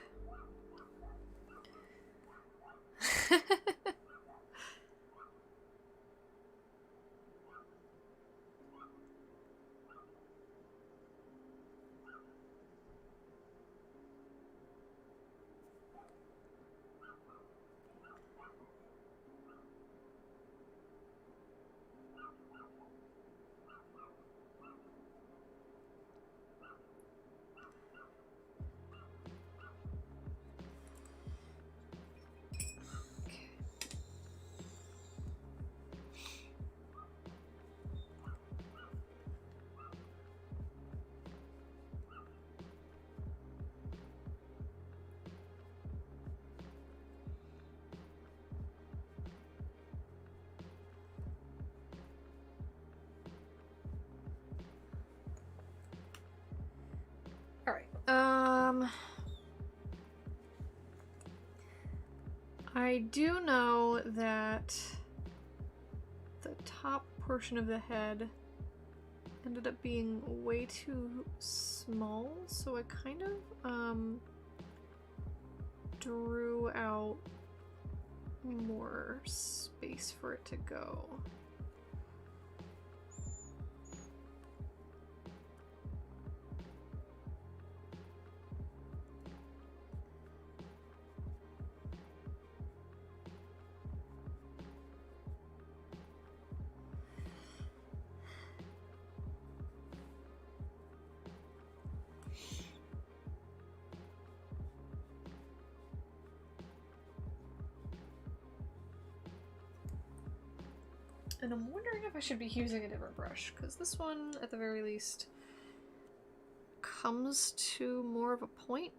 I do know that the top portion of the head ended up being way too small, so I kind of drew out more space for it to go. And I'm wondering if I should be using a different brush, because this one, at the very least, comes to more of a point.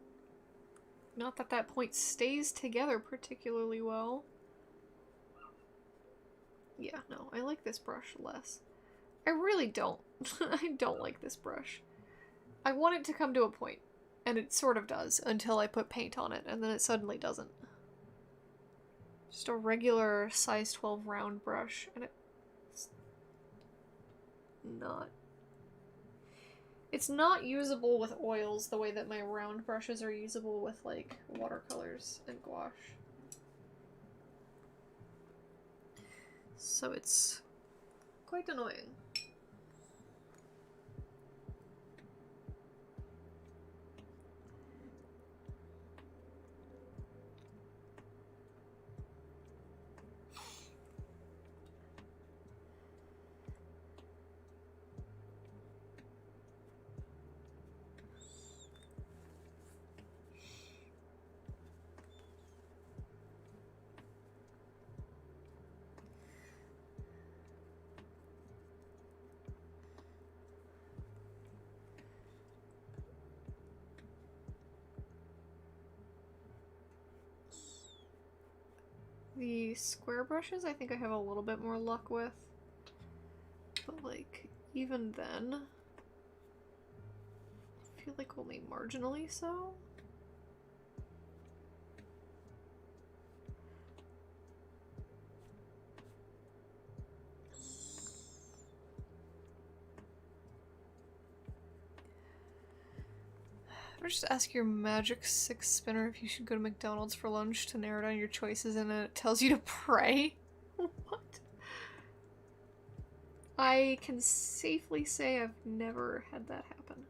Not that that point stays together particularly well. Yeah, no, I like this brush less. I really don't. I don't like this brush. I want it to come to a point, And it sort of does until I put paint on it, and then it suddenly doesn't. Just a regular size 12 round brush, and it's not... It's not usable with oils the way that my round brushes are usable with, like, watercolors and gouache. So it's quite annoying. The square brushes I think I have a little bit more luck with, but like, even then, I feel like only marginally so. Or just ask your Magic 6 spinner if you should go to McDonald's for lunch to narrow down your choices, and then it tells you to pray? What? I can safely say I've never had that happen.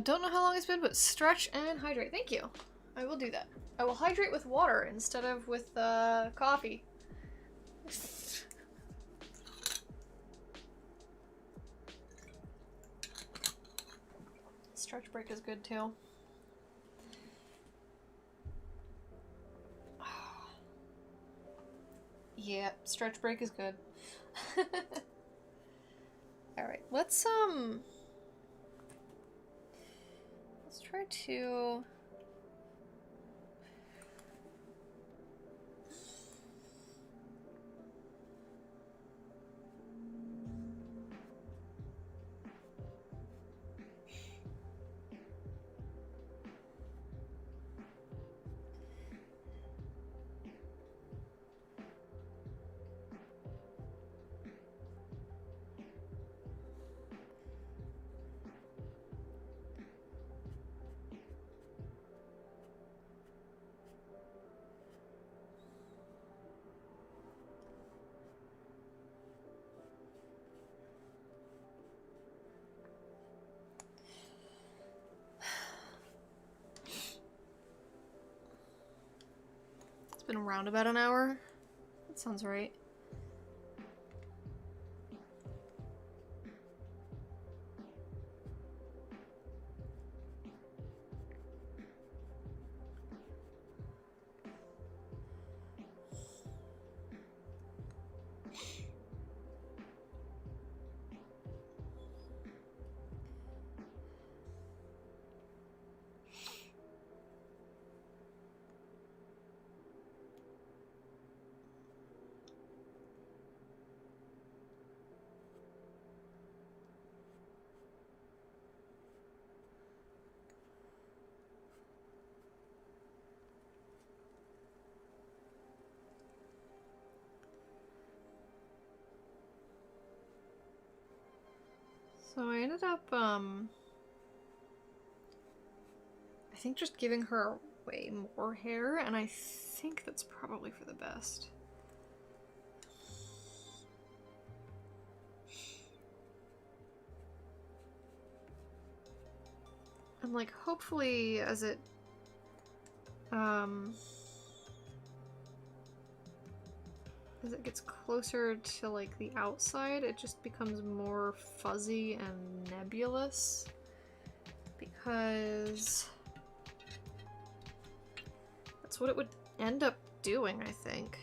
Don't know how long it's been, but stretch and hydrate. Thank you. I will do that. I will hydrate with water instead of with coffee. Stretch break is good too. Yeah, stretch break is good. Alright, let's try to... It's been around about an hour. That sounds right. So I ended up, I think just giving her way more hair, and I think that's probably for the best. And like, hopefully as it, as it gets closer to like the outside, it just becomes more fuzzy and nebulous, because that's what it would end up doing, I think.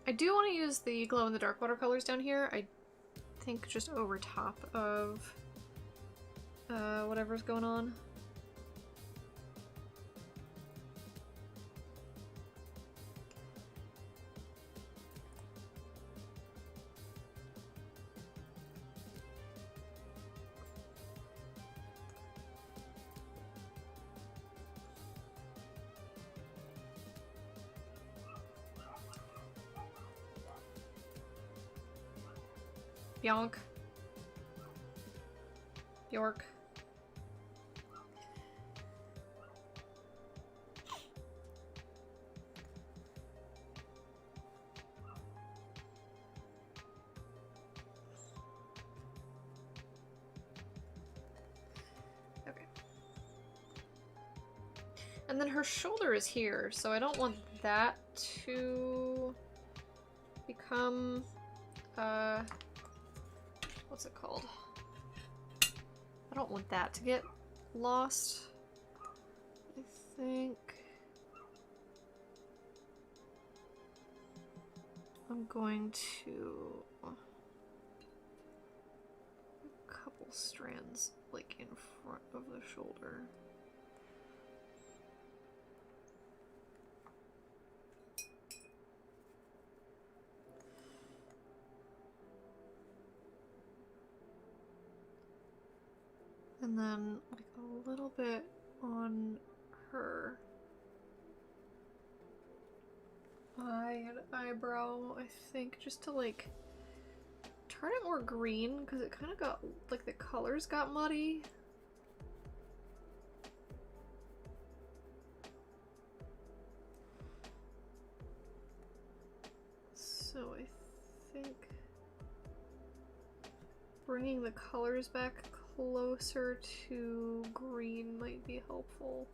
I do want to use the glow-in-the-dark watercolors down here, I think just over top of whatever's going on. Yonk. York. Okay. And then her shoulder is here, so I don't want that to become, what's it called? I don't want that to get lost. I think I'm going to a couple strands like in front of the shoulder. And then like a little bit on her eye and eyebrow, I think, just to like turn it more green, because it kind of got, like, the colors got muddy. So I think bringing the colors back closer to green might be helpful.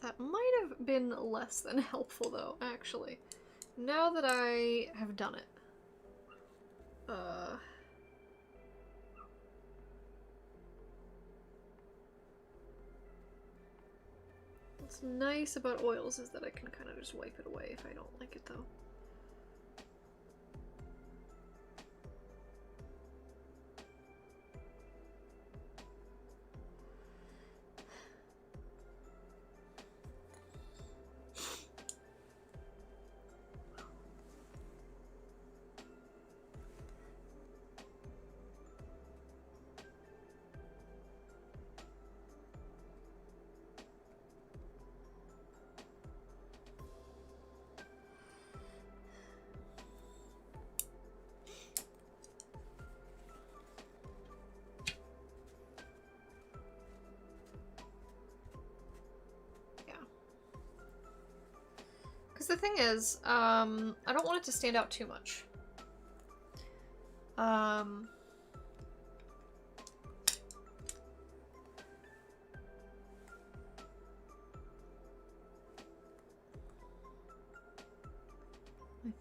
That might have been less than helpful though, actually. Now that I have done it. What's nice about oils is that I can kind of just wipe it away if I don't like it though. Because the thing is, I don't want it to stand out too much. I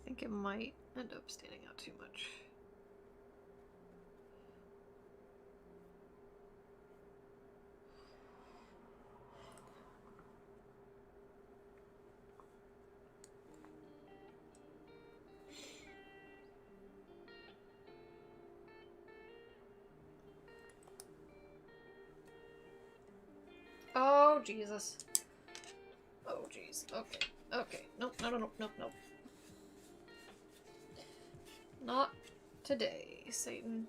think it might end up standing out too much. Oh, Jesus. Oh, jeez. Okay. Okay. Nope, no, no, no, nope, nope. Not today, Satan.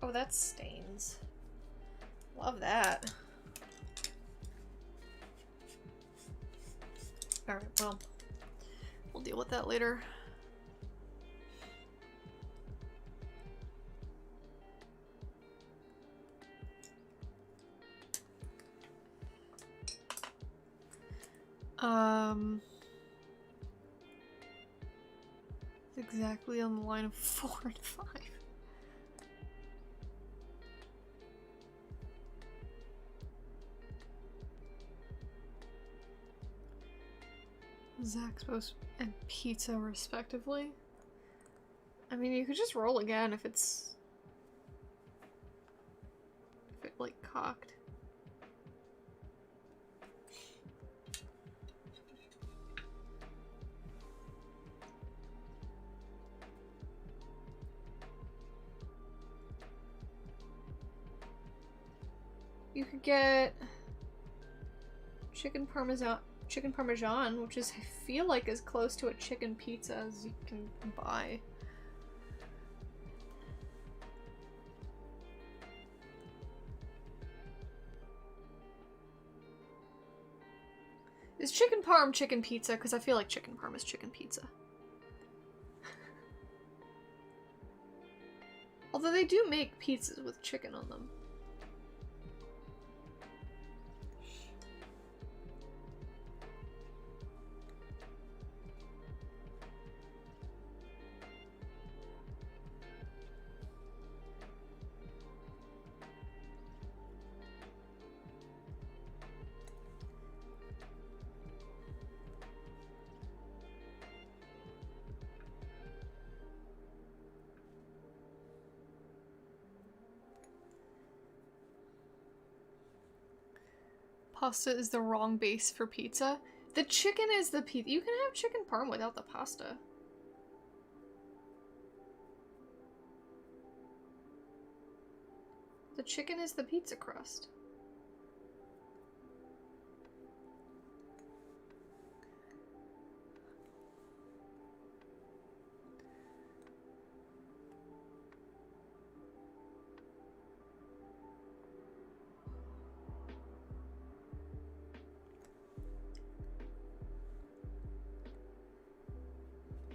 Oh, that's stains. Love that. Alright, well, we'll deal with that later. It's exactly on the line of 4 and 5. Zaxpos and pizza, respectively. I mean, you could just roll again if it's... if it, like, cocked. You could get... chicken parmesan, which is, I feel like, as close to a chicken pizza as you can buy. Is chicken parm chicken pizza? Because I feel like chicken parm is chicken pizza. Although they do make pizzas with chicken on them. Pasta is the wrong base for pizza. The chicken is the pizza. You can have chicken parm without the pasta. The chicken is the pizza crust.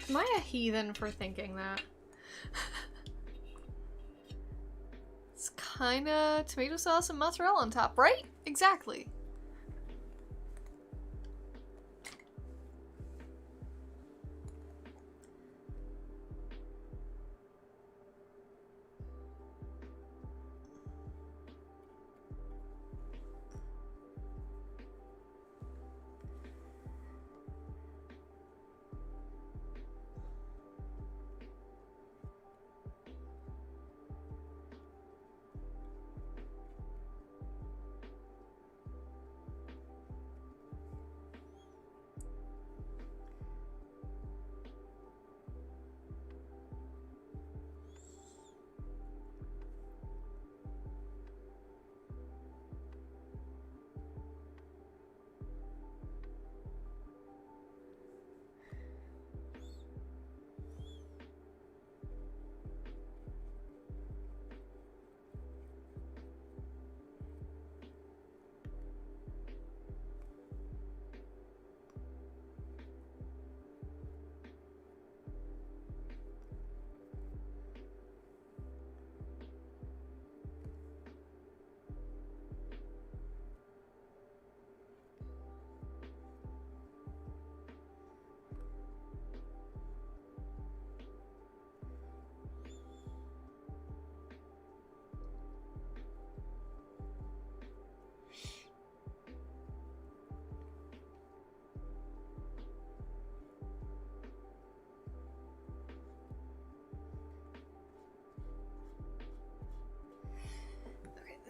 Am I a heathen for thinking that? It's kinda tomato sauce and mozzarella on top, right? Exactly.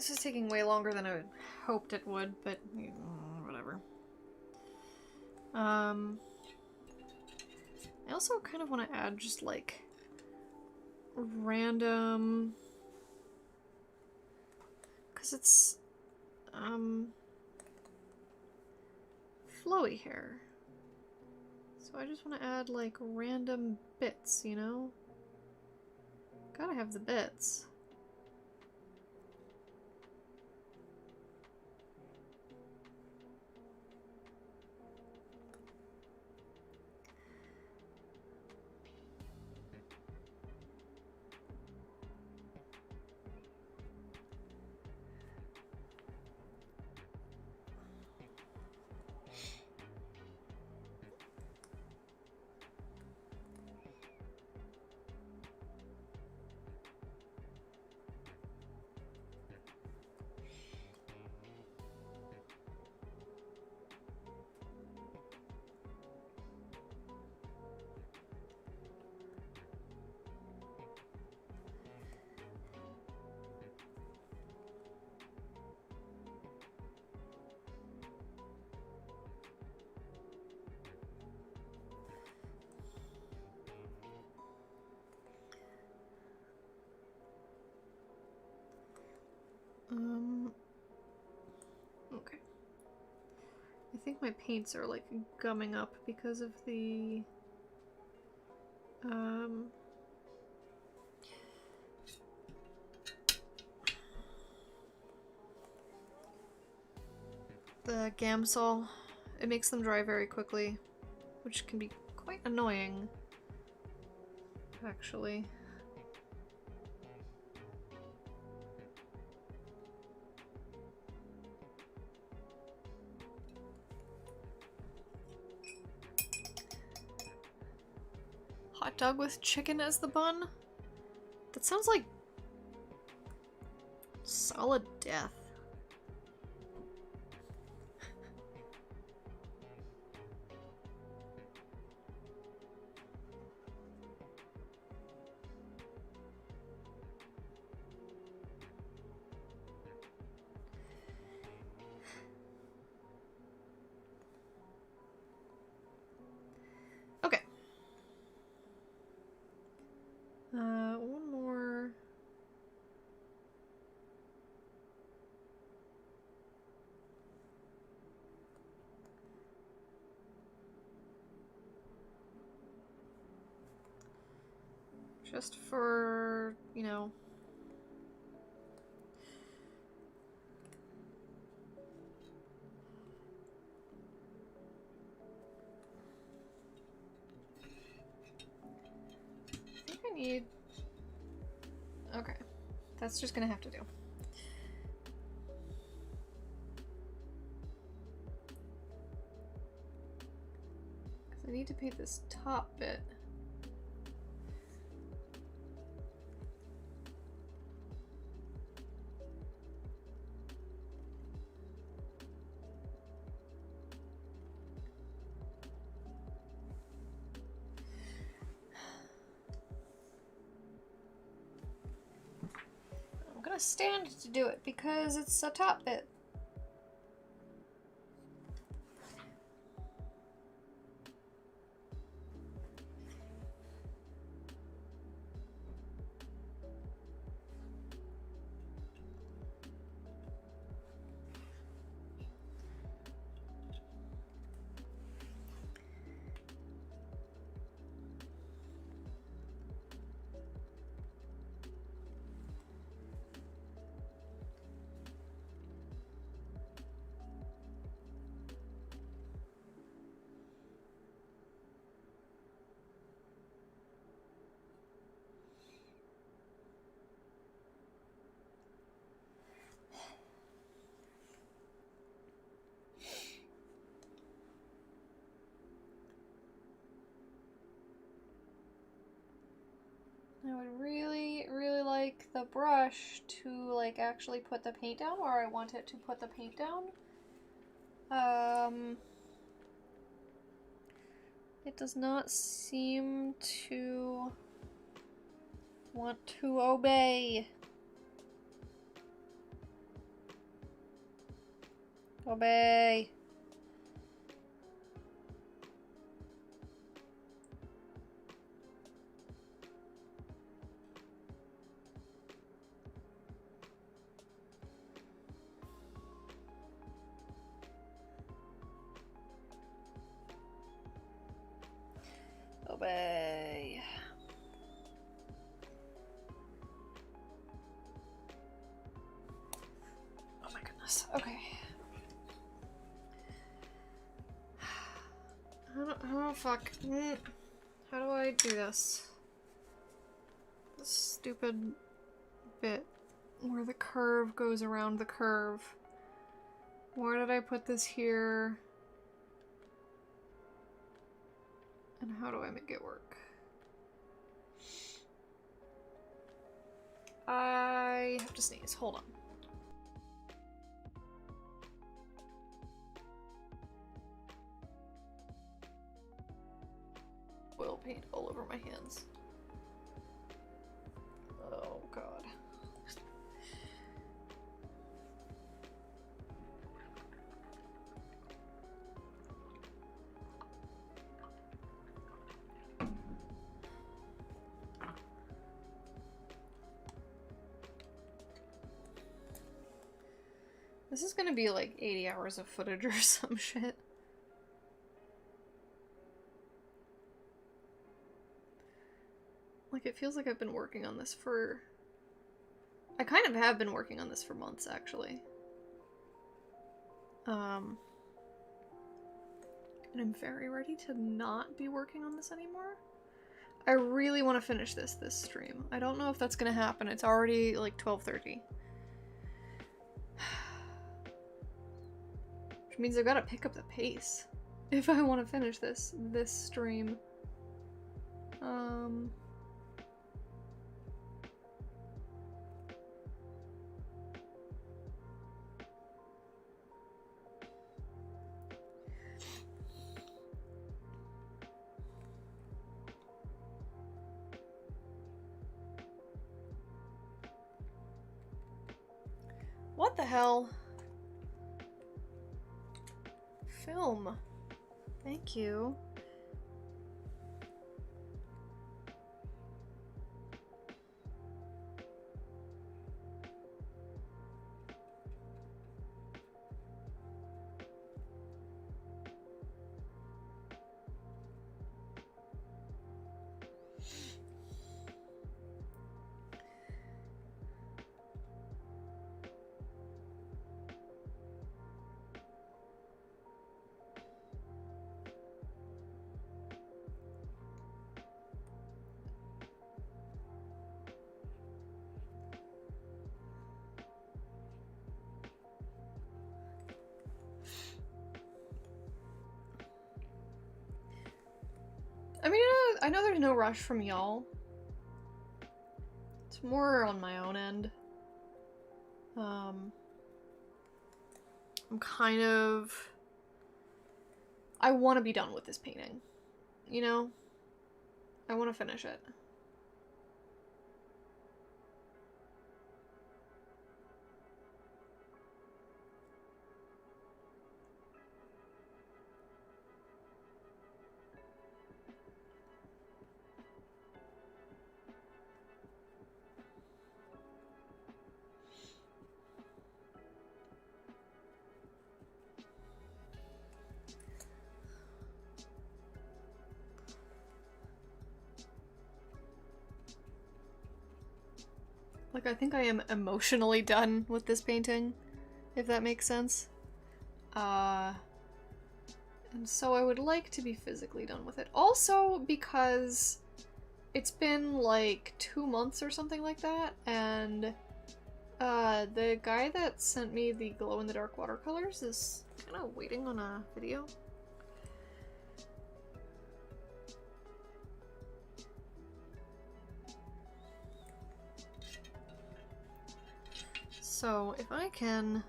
This is taking way longer than I hoped it would, but whatever. I also kind of want to add just like random, because it's flowy hair. So I just want to add like random bits, you know? Gotta have the bits. Okay. I think my paints are like gumming up because of the Gamsol. It makes them dry very quickly, which can be quite annoying, actually. Hot dog with chicken as the bun? That sounds like solid death. Okay. One more. Just for, you know. I think I need... Okay. That's just gonna have to do. Because I need to paint this top bit. Stand to do it because it's a top bit. I would really, really like the brush to like actually put the paint down where I want it to put the paint down. It does not seem to want to obey. Obey. Obey. Oh my goodness. Okay. Oh fuck. How do I do this? This stupid bit where the curve goes around the curve. Where did I put this here? And how do I make it work? I have to sneeze. Hold on. Oil paint all over my hands. Oh god. This is gonna be like 80 hours of footage or some shit. Like, it feels like I've been working on this for... I kind of have been working on this for months, actually. And I'm very ready to not be working on this anymore. I really want to finish this stream. I don't know if that's gonna happen. It's already like 12:30. Which means I've got to pick up the pace if I want to finish this stream. What the hell? Film. Thank you. I mean, I know there's no rush from y'all. It's more on my own end. I'm kind of... I want to be done with this painting. You know? I want to finish it. Like, I think I am emotionally done with this painting, if that makes sense. And so I would like to be physically done with it. Also because it's been like 2 months or something like that, and the guy that sent me the glow-in-the-dark watercolors is kind of waiting on a video. So if I can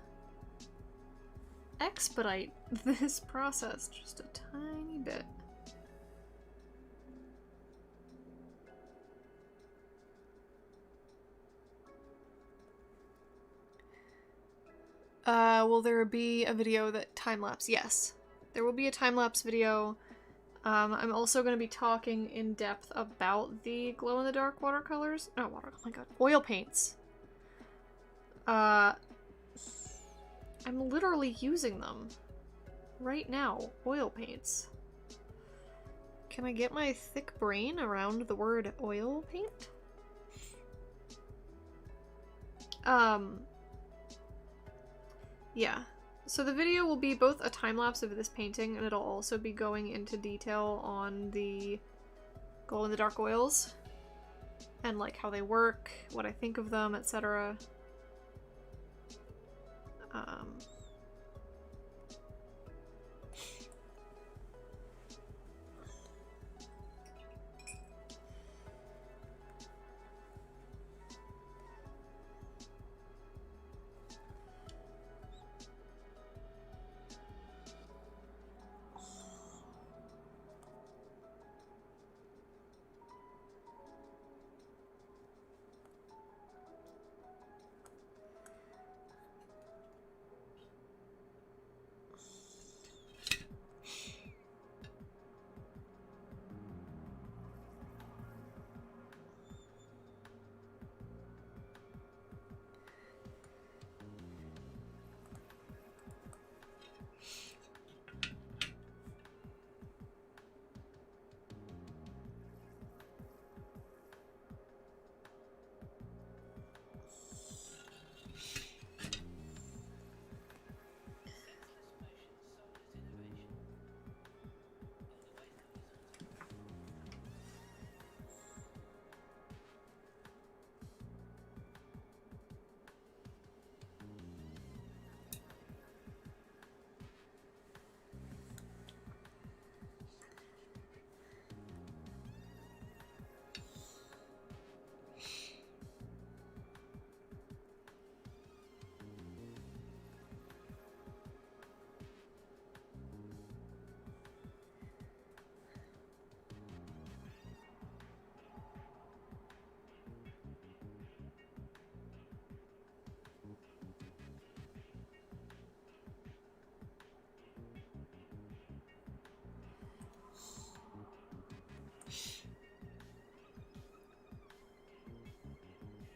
expedite this process just a tiny bit. Will there be a video that time-lapse? Yes. There will be a time-lapse video. I'm also going to be talking in depth about the glow-in-the-dark watercolors. Oh my god. Oil paints. I'm literally using them right now. Oil paints. Can I get my thick brain around the word oil paint? Yeah. So the video will be both a time-lapse of this painting, and it'll also be going into detail on the glow-in-the-dark oils, and like how they work, what I think of them, etc.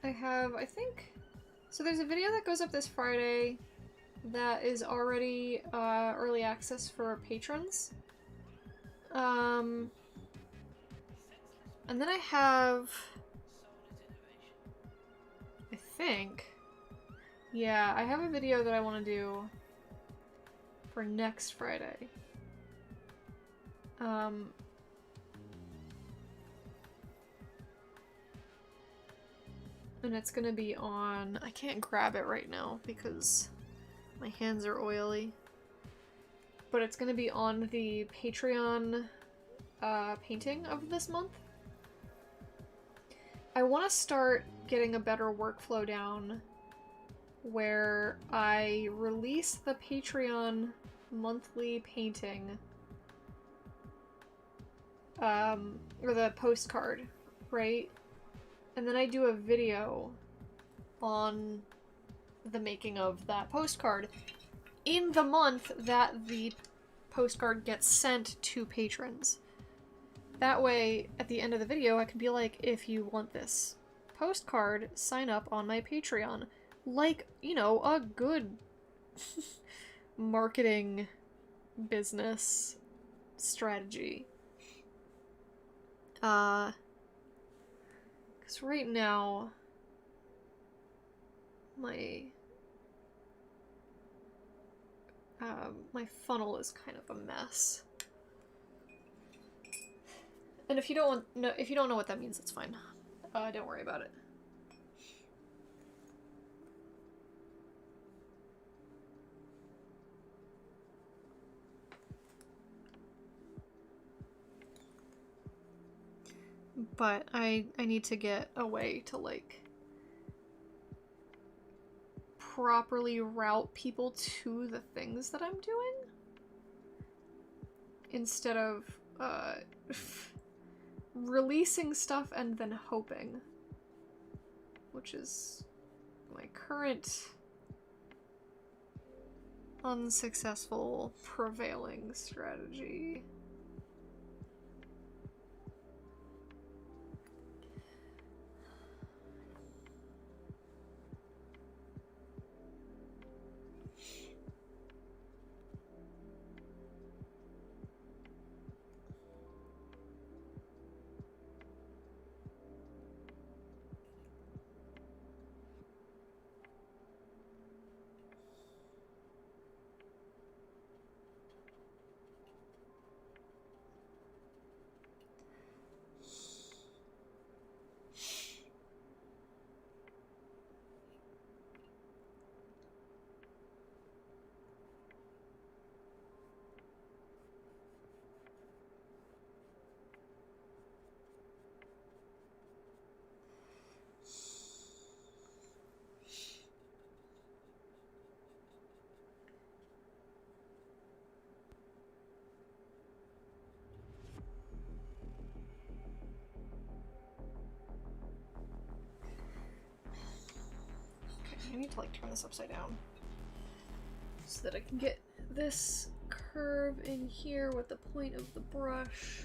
I think... So there's a video that goes up this Friday that is already early access for patrons. And then I have... I think... Yeah, I have a video that I want to do for next Friday. And it's gonna be on... I can't grab it right now because my hands are oily. But it's gonna be on the Patreon painting of this month. I want to start getting a better workflow down where I release the Patreon monthly painting, or the postcard, right? And then I do a video on the making of that postcard in the month that the postcard gets sent to patrons. That way, at the end of the video, I can be like, if you want this postcard, sign up on my Patreon. Like, you know, a good marketing business strategy. Because right now, my funnel is kind of a mess. And if you don't know what that means, it's fine. Don't worry about it. But I need to get a way to, like, properly route people to the things that I'm doing instead of releasing stuff and then hoping, which is my current unsuccessful prevailing strategy. I need to like turn this upside down so that I can get this curve in here with the point of the brush.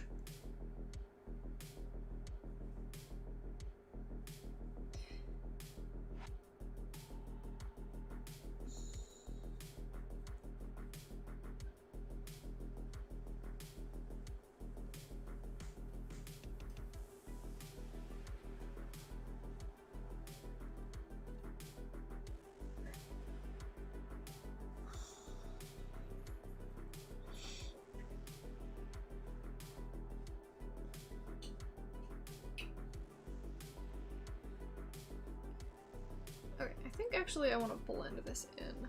Okay, I think actually I want to blend this in.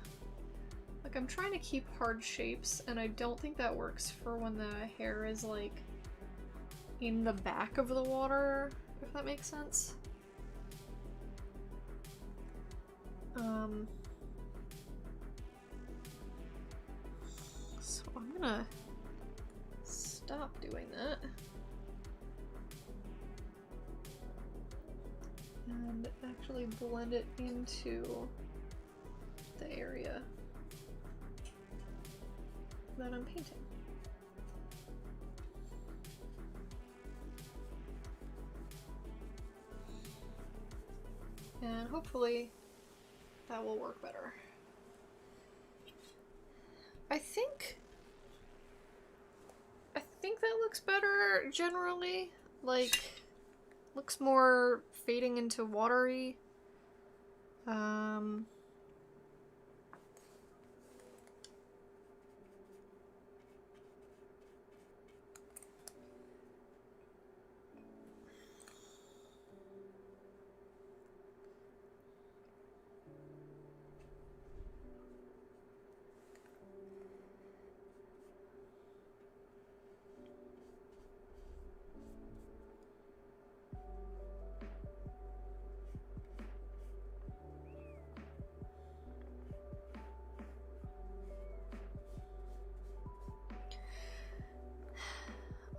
Like, I'm trying to keep hard shapes, and I don't think that works for when the hair is, like, in the back of the water, if that makes sense. So I'm gonna stop doing that. And actually blend it into the area that I'm painting. And hopefully that will work better. I think that looks better generally. Like, looks more fading into watery.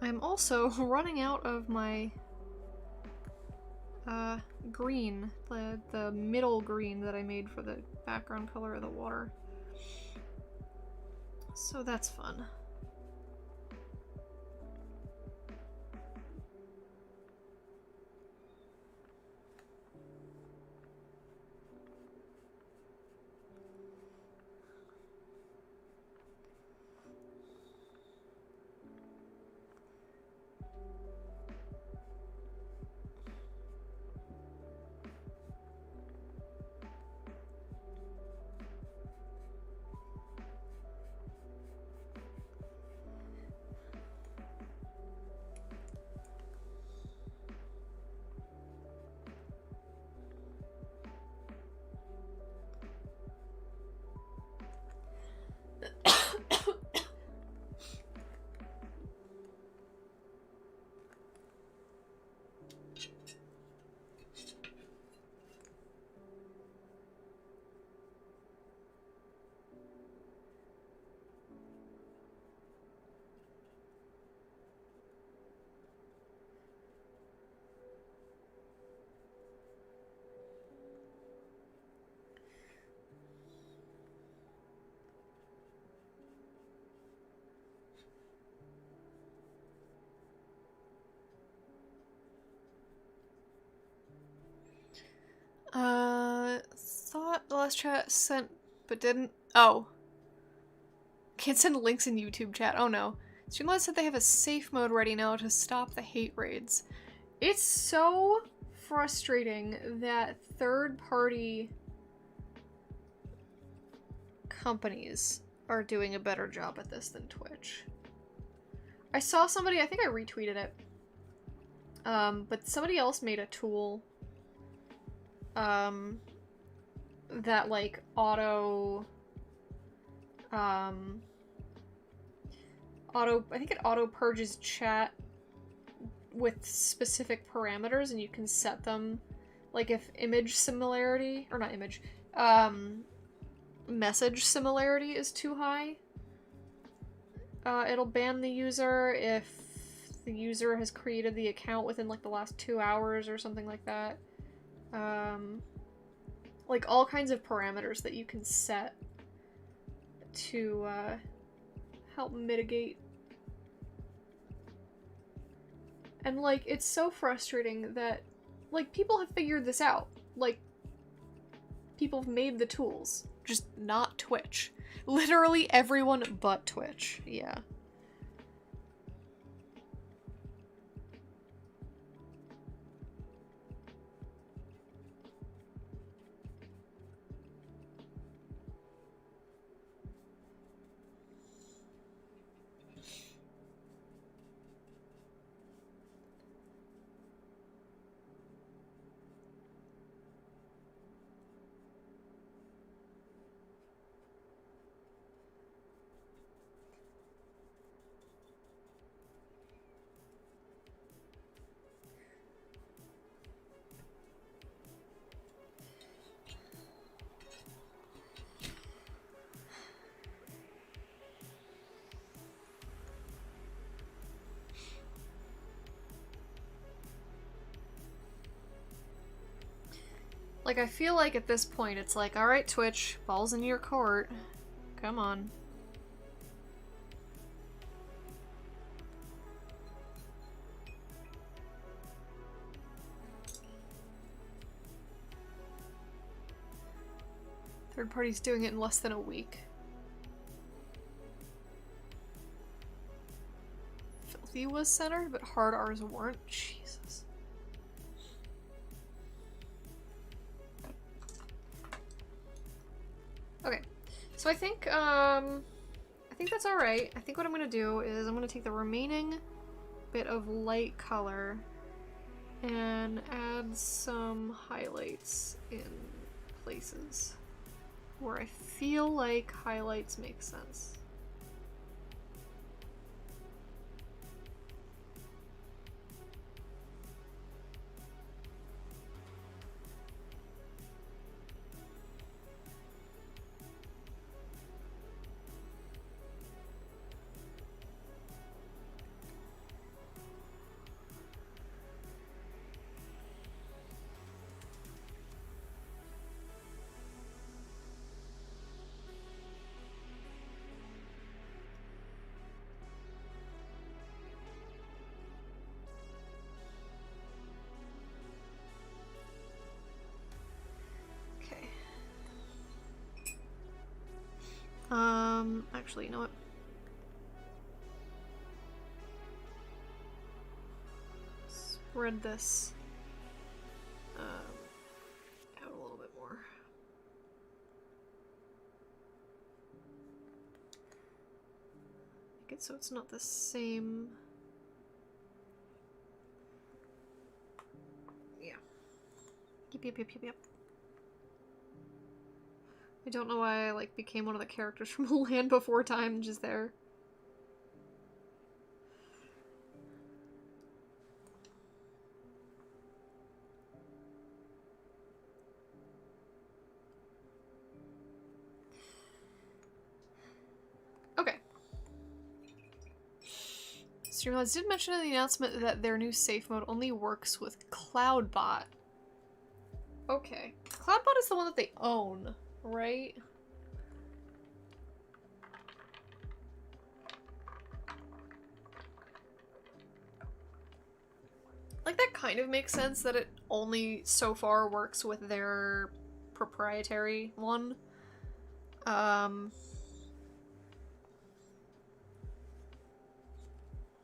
I'm also running out of my green, the middle green that I made for the background color of the water. So that's fun. Thought the last chat sent, but didn't. Oh. Can't send links in YouTube chat. Oh no. Streamlabs said they have a safe mode ready now to stop the hate raids. It's so frustrating that third-party companies are doing a better job at this than Twitch. I saw somebody, I think I retweeted it, but somebody else made a tool that like I think it auto purges chat with specific parameters, and you can set them, like if image similarity, or not image, message similarity is too high, it'll ban the user. If the user has created the account within like the last 2 hours or something like that. Like all kinds of parameters that you can set to help mitigate. And like it's so frustrating that like people have figured this out. Like people have made the tools, just not Twitch. Literally everyone but Twitch. Yeah. Like, I feel like at this point, it's like, alright, Twitch, ball's in your court. Come on. Third party's doing it in less than a week. Filthy was centered, but hard R's weren't? Jesus. Okay, so I think that's alright. I think what I'm gonna do is I'm gonna take the remaining bit of light color and add some highlights in places where I feel like highlights make sense. Actually, you know what? Spread this out a little bit more. Make it so it's not the same. Yeah. Yep. I don't know why I, like, became one of the characters from Land Before Time just there. Okay. Streamlabs did mention in the announcement that their new safe mode only works with Cloudbot. Okay. Cloudbot is the one that they own, right? Like, that kind of makes sense that it only so far works with their proprietary one. I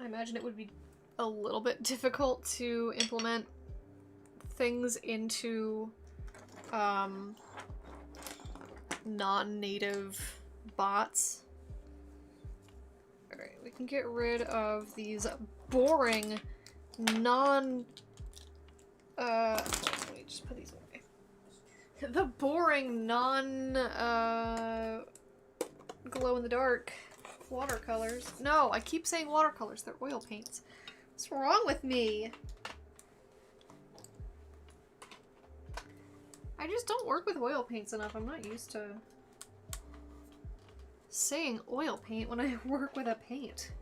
imagine it would be a little bit difficult to implement things into non-native bots. Alright, we can get rid of these boring wait, just put these away. The boring glow-in-the-dark watercolors. No, I keep saying watercolors, they're oil paints. What's wrong with me? I just don't work with oil paints enough. I'm not used to saying oil paint when I work with a paint.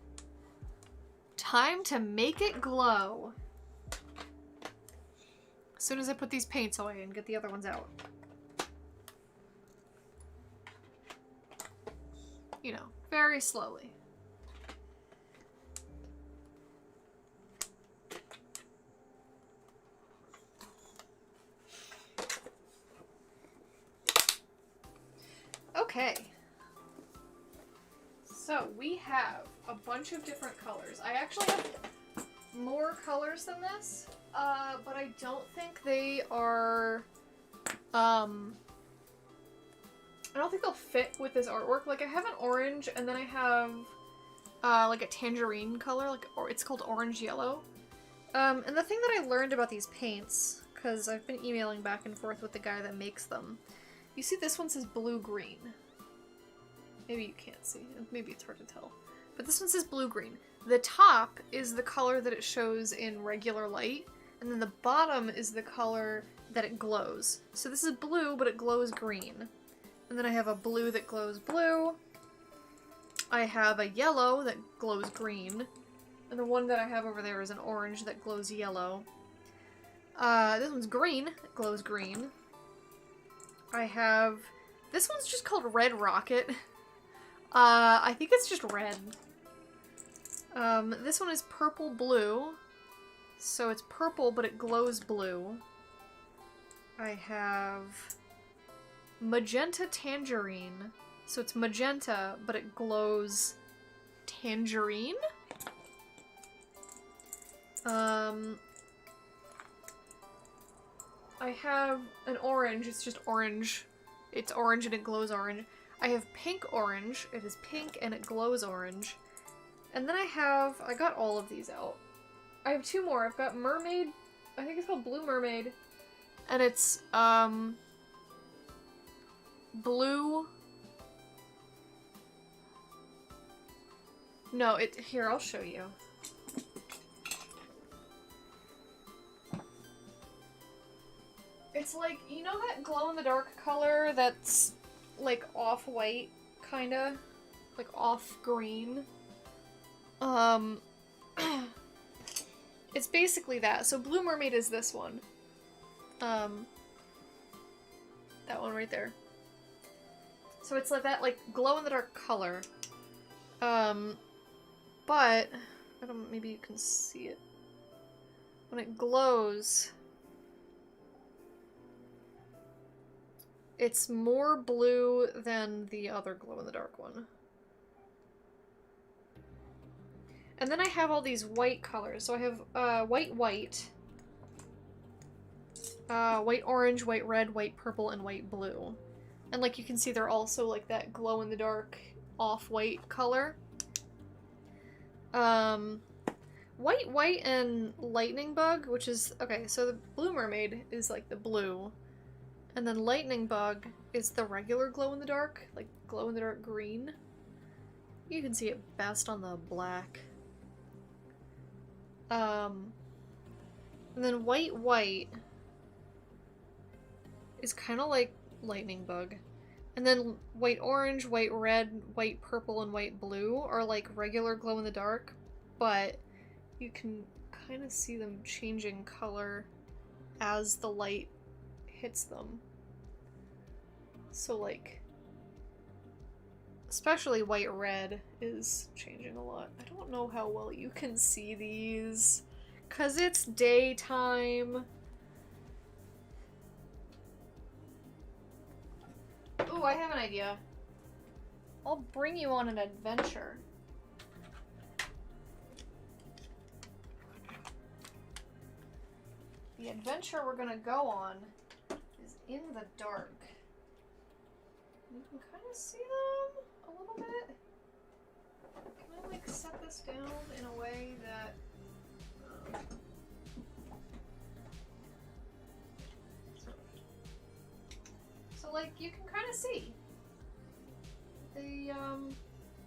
Time to make it glow. As soon as I put these paints away and get the other ones out. You know, very slowly. Okay. So we have a bunch of different colors. I actually have more colors than this, but I don't think they are, I don't think they'll fit with this artwork. Like, I have an orange, and then I have, like a tangerine color, like, or it's called orange yellow. And the thing that I learned about these paints, because I've been emailing back and forth with the guy that makes them, you see this one says blue-green. Maybe you can't see, maybe it's hard to tell. But this one says blue-green. The top is the color that it shows in regular light, and then the bottom is the color that it glows. So this is blue, but it glows green. And then I have a blue that glows blue. I have a yellow that glows green. And the one that I have over there is an orange that glows yellow. This one's green, it glows green. I have... This one's just called Red Rocket. I think it's just red. This one is purple blue. So it's purple, but it glows blue. I have magenta tangerine. So it's magenta, but it glows tangerine? I have an orange, it's just orange. It's orange and it glows orange. I have pink orange, it is pink and it glows orange. And then I got all of these out. I have two more. I've got mermaid, I think it's called Blue Mermaid. And it's, blue. No, here, I'll show you. It's like, you know that glow-in-the-dark color that's, like, off-white, kinda? Like, off-green? It's basically that. So Blue Mermaid is this one. That one right there. So it's like that, like, glow-in-the-dark color. But, maybe you can see it. When it glows... It's more blue than the other glow-in-the-dark one. And then I have all these white colors. So I have white, white orange, white red, white purple, and white blue. And like you can see, they're also like that glow-in-the-dark off-white color. White, white, and lightning bug, which is... Okay, so the Blue Mermaid is like the blue. And then Lightning Bug is the regular glow-in-the-dark, like glow-in-the-dark green. You can see it best on the black. And then White White is kind of like Lightning Bug. And then White Orange, White Red, White Purple, and White Blue are like regular glow-in-the-dark, but you can kind of see them changing color as the light hits them. So like, especially white red is changing a lot. I don't know how well you can see these 'Cause it's daytime. Ooh, I have an idea. I'll bring you on an adventure. The adventure we're gonna go on is in the dark. You can kind of see them a little bit. Can I like set this down in a way that so like you can kind of see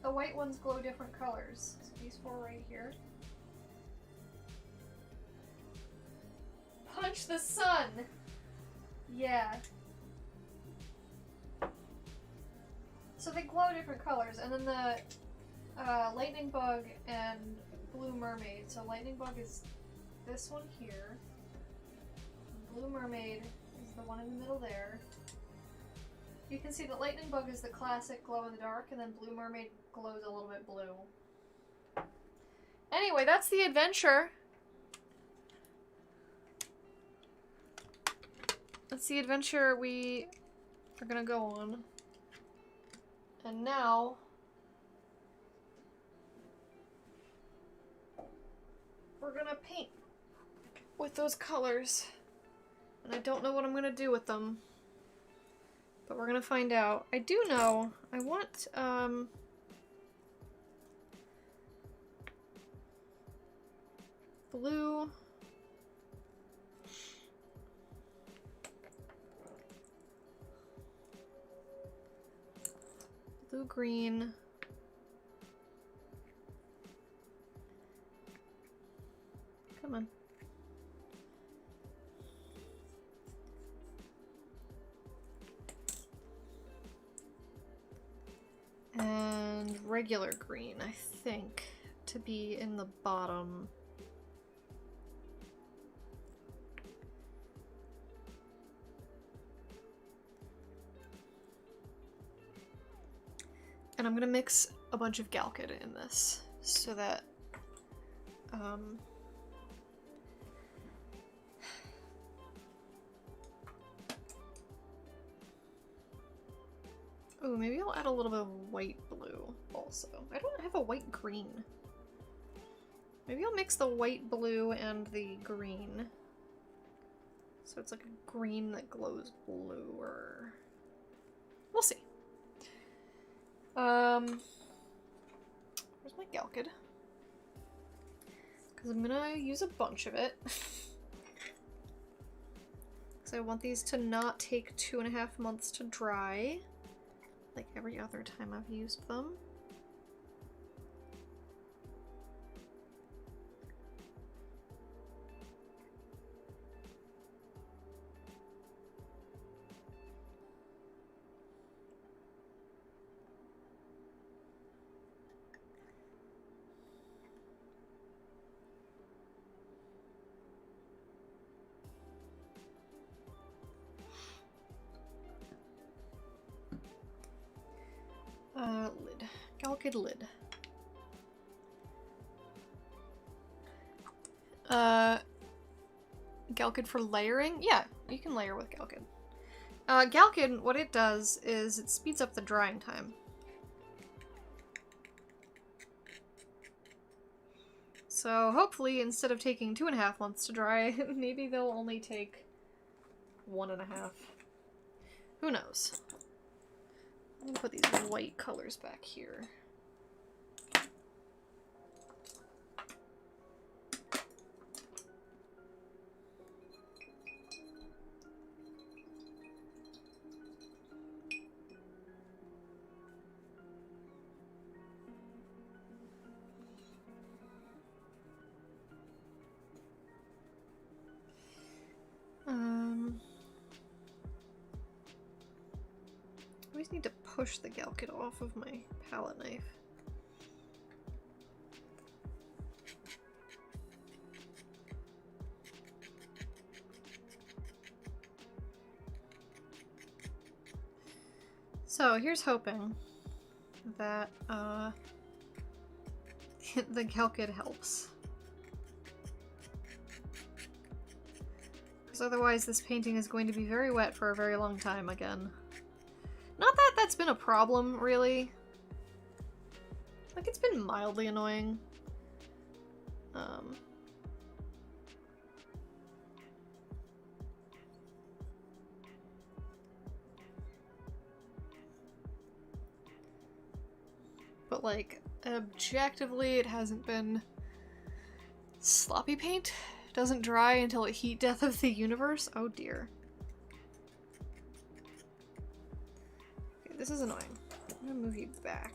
the white ones glow different colors. So these four right here. Punch the sun! Yeah. So they glow different colors, and then the lightning bug and blue mermaid. So lightning bug is this one here. Blue mermaid is the one in the middle there. You can see that lightning bug is the classic glow in the dark, and then blue mermaid glows a little bit blue. Anyway, that's the adventure. That's the adventure we are gonna go on. And now we're gonna paint with those colors. And I don't know what I'm gonna do with them. But we're gonna find out. I do know I want blue. Blue, green. Come on. And regular green, I think, to be in the bottom. And I'm gonna mix a bunch of Galkid in this so that oh, maybe I'll add a little bit of white blue also. I don't have a white green. Maybe I'll mix the white blue and the green. So it's like a green that glows blue, or we'll see. Where's my Galkid? Because I'm gonna use a bunch of it. Because I want these to not take 2.5 months to dry, like every other time I've used them. Lid. Galkid lid. Galkid for layering? Yeah, you can layer with Galkid. Galkid, what it does is it speeds up the drying time. So hopefully, instead of taking 2.5 months to dry, maybe they'll only take 1.5. Who knows? I'm gonna put these white colors back here. I always need to push the Galkid off of my palette knife. So here's hoping that the Galkid helps. Because otherwise this painting is going to be very wet for a very long time again. Not that that's been a problem, really. Like, it's been mildly annoying. But, like, objectively, it hasn't been sloppy paint. It doesn't dry until a heat death of the universe. Oh dear. Okay, this is annoying. I'm gonna move you back.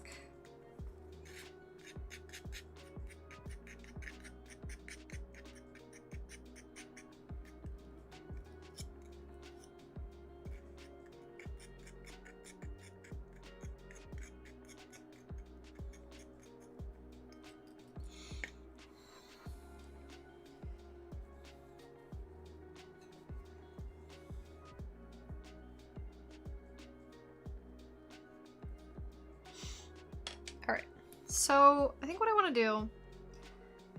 Alright, so I think what I want to do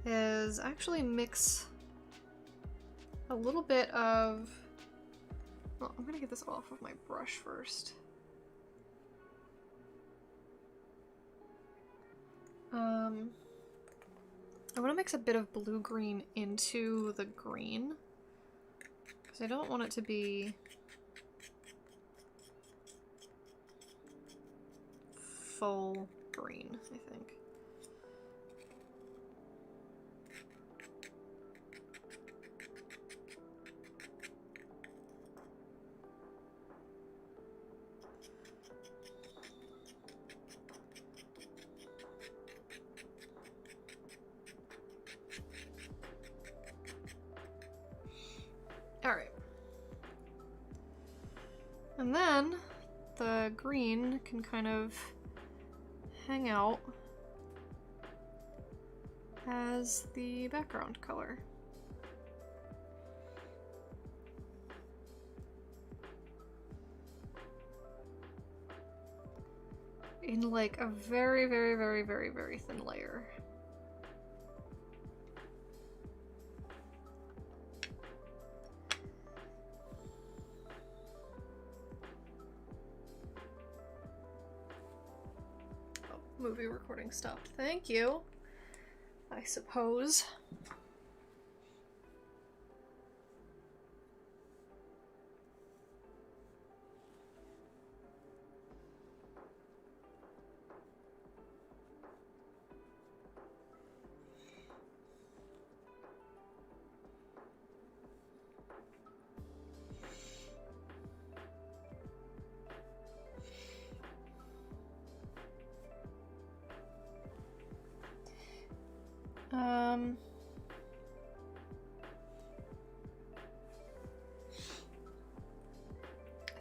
is actually mix a little bit of... Well, I'm going to get this off of my brush first. I want to mix a bit of blue-green into the green, because I don't want it to be full green, I think. Alright. And then the green can kind of hang out as the background color. In like a very, very, very, very, very thin layer. Movie recording stopped. Thank you, I suppose.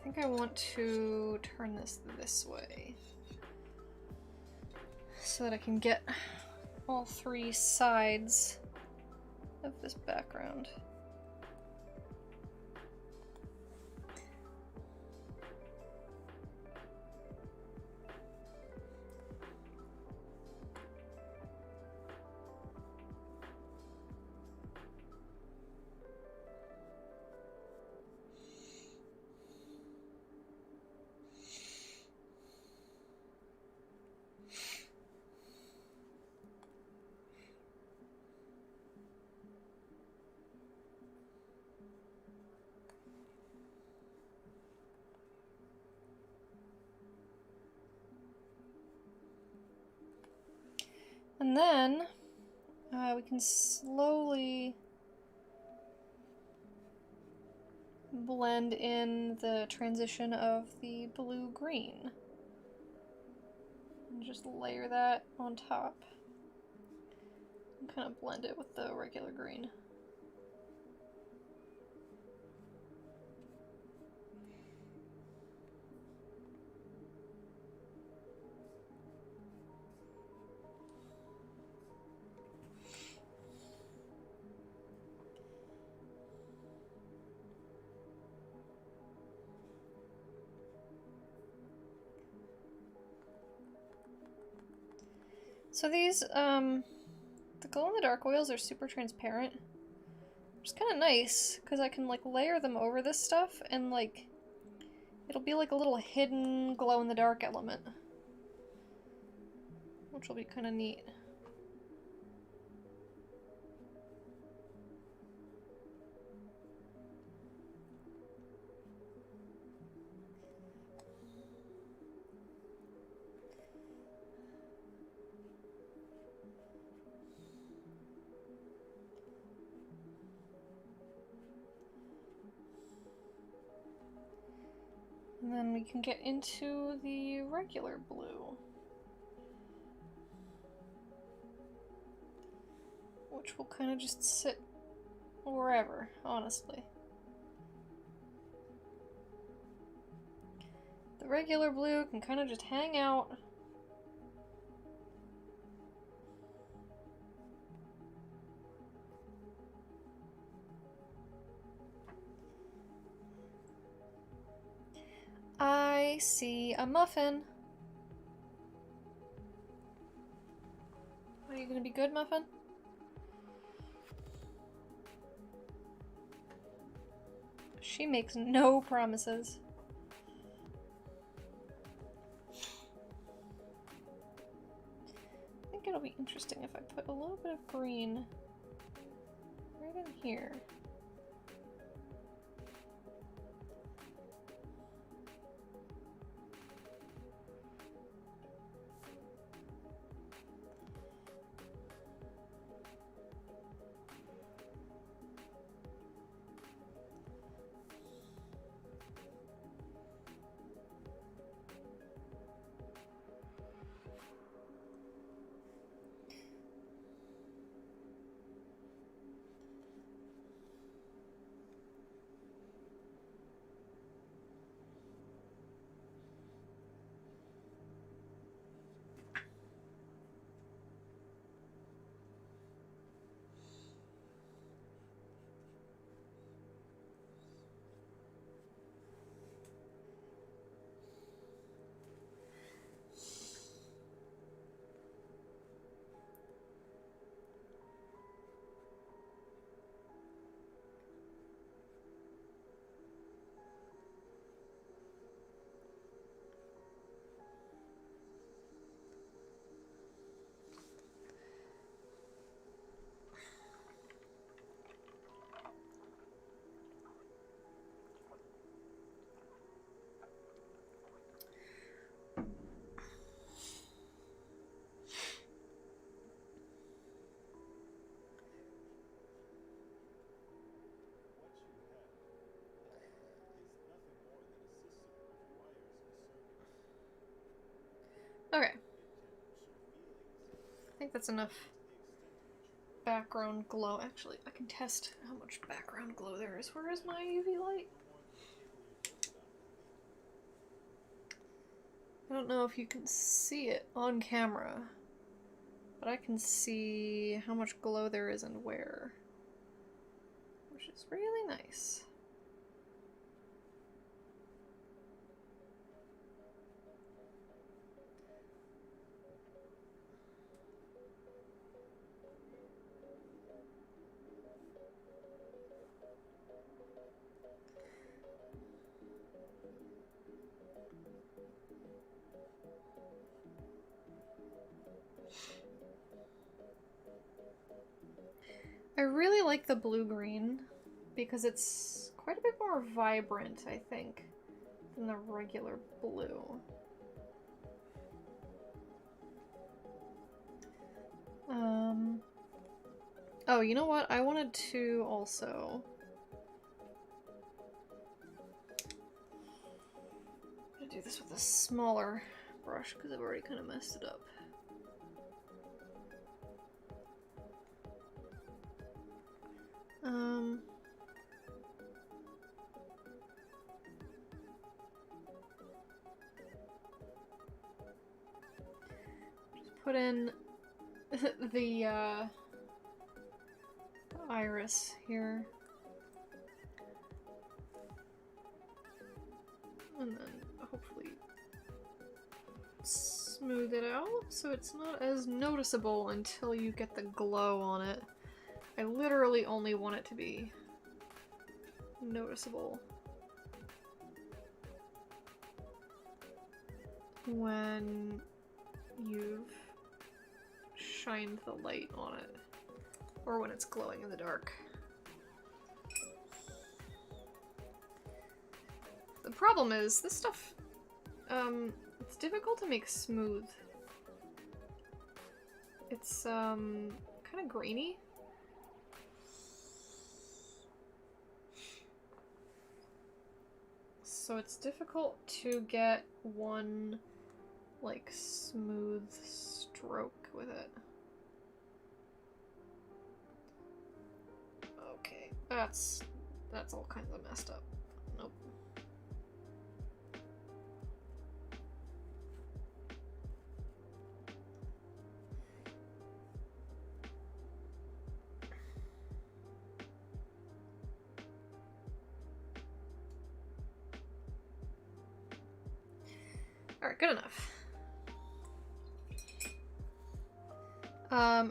I think I want to turn this way so that I can get all three sides of this background. And then we can slowly blend in the transition of the blue-green. And just layer that on top. And kind of blend it with the regular green. So these, the glow-in-the-dark oils are super transparent. Which is kind of nice, because I can like layer them over this stuff and like it'll be like a little hidden glow-in-the-dark element. Which will be kind of neat. And then we can get into the regular blue. Which will kind of just sit wherever, honestly. The regular blue can kind of just hang out. I see a muffin. Are you gonna be good, muffin? She makes no promises. I think it'll be interesting if I put a little bit of green right in here. Okay. I think that's enough background glow. Actually, I can test how much background glow there is. Where is my UV light? I don't know if you can see it on camera, but I can see how much glow there is and where, which is really nice. I really like the blue-green because it's quite a bit more vibrant, I think, than the regular blue. Oh, you know what? I wanted to also... I'm gonna do this with a smaller brush because I've already kind of messed it up. Just put in the iris here. And then hopefully smooth it out so it's not as noticeable until you get the glow on it. I literally only want it to be noticeable when you've shined the light on it, or when it's glowing in the dark. The problem is, this stuff, it's difficult to make smooth. It's, kind of grainy. So it's difficult to get one, like, smooth stroke with it. Okay, that's all kinds of messed up. Nope. Alright, good enough.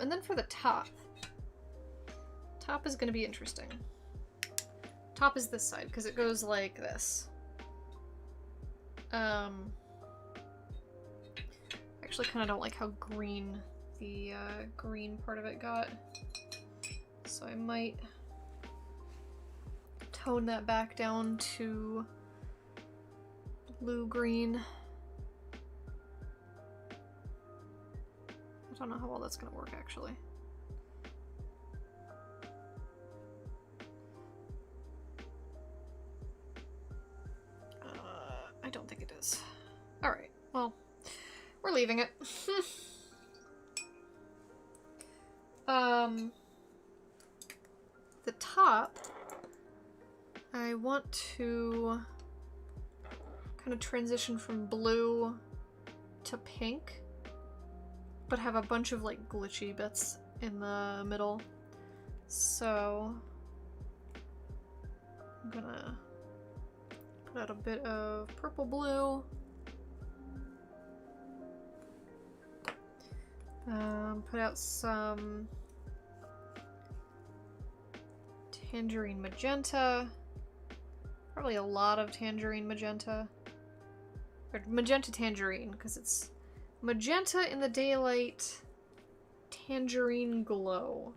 And then for the top. Top is gonna be interesting. Top is this side, because it goes like this. Actually kind of don't like how green the green part of it got. So I might tone that back down to blue green. I don't know how well that's gonna work actually. I don't think it is. Alright, well, we're leaving it. The top, I want to kind of transition from blue to pink, but have a bunch of like glitchy bits in the middle. So I'm gonna put out a bit of purple blue. Put out some tangerine magenta. Probably a lot of tangerine magenta. Or magenta tangerine, because it's magenta in the daylight, tangerine glow.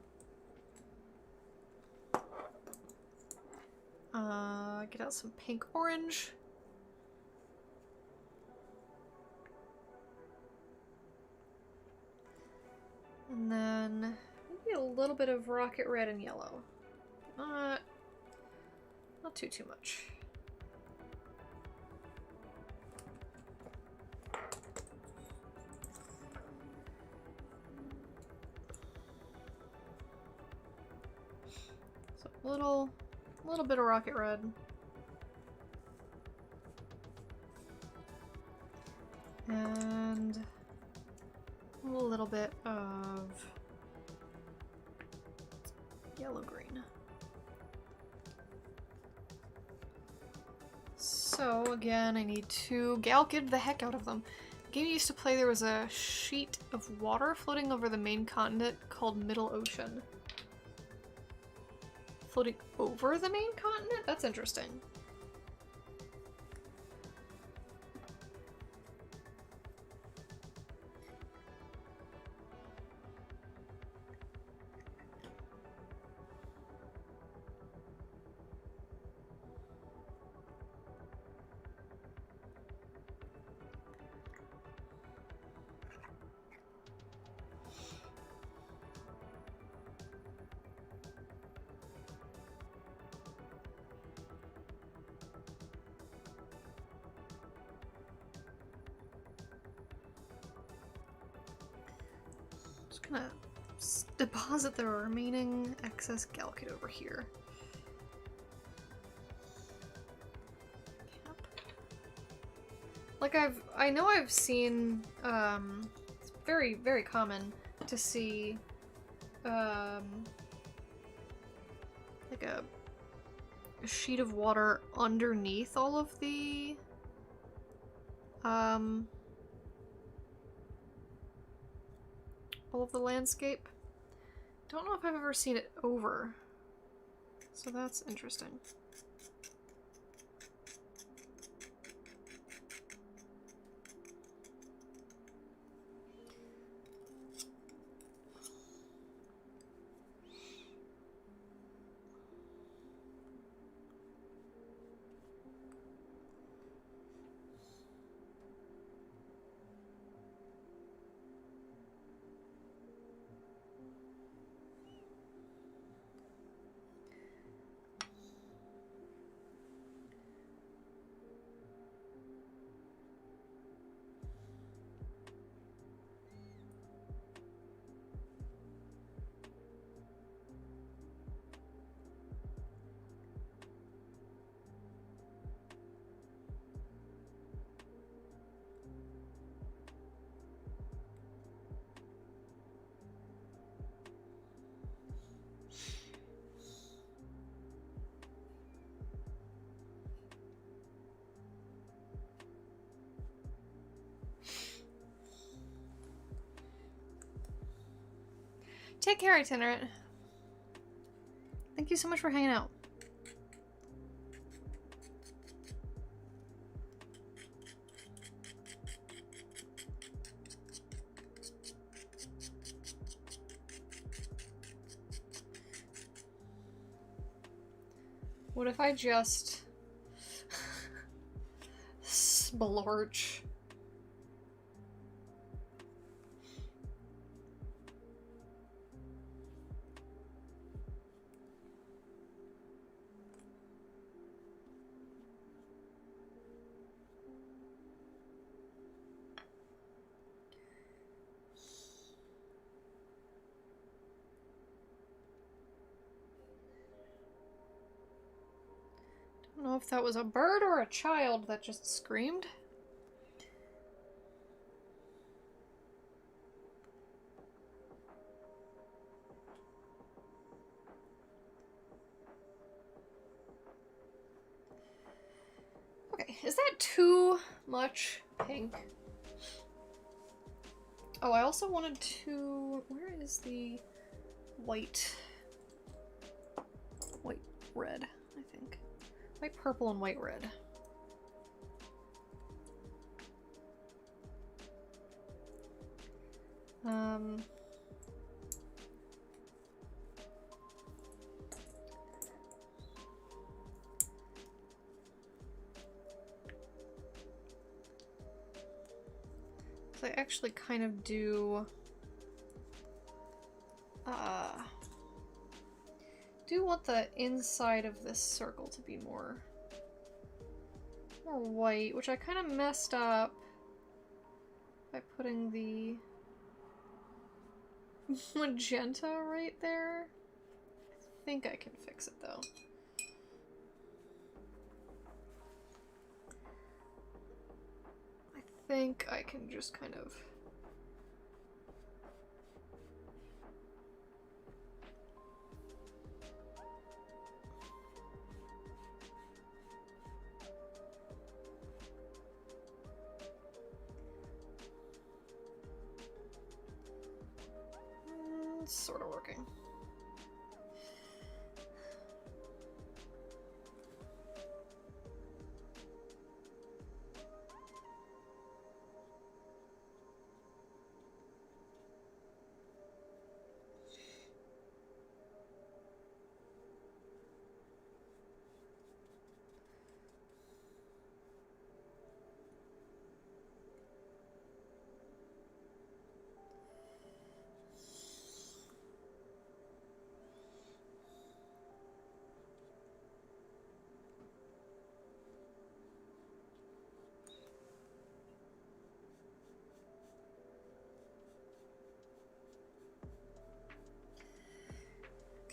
Get out some pink orange. And then maybe a little bit of rocket red and yellow. Not too much. So a little bit of rocket red. And a little bit of yellow-green. So again, I need to Galkid the heck out of them. The game I used to play, there was a sheet of water floating over the main continent called Middle Ocean. Floating over the main continent? That's interesting. Just gonna deposit the remaining excess Galkid over here. Like I know I've seen, it's very, very common to see, like a sheet of water underneath all of the, all of the landscape. don't know if I've ever seen it over. So that's interesting. Take care, Itinerant. Thank you so much for hanging out. What if I just splorch? I don't know if that was a bird or a child that just screamed. Okay, is that too much pink? Oh, I also wanted to... Where is the white? White red, I think. White purple and white red. So I actually kind of do want the inside of this circle to be more white, which I kind of messed up by putting the magenta right there. I think I can fix it though. I think I can just kind of... It's sort of working.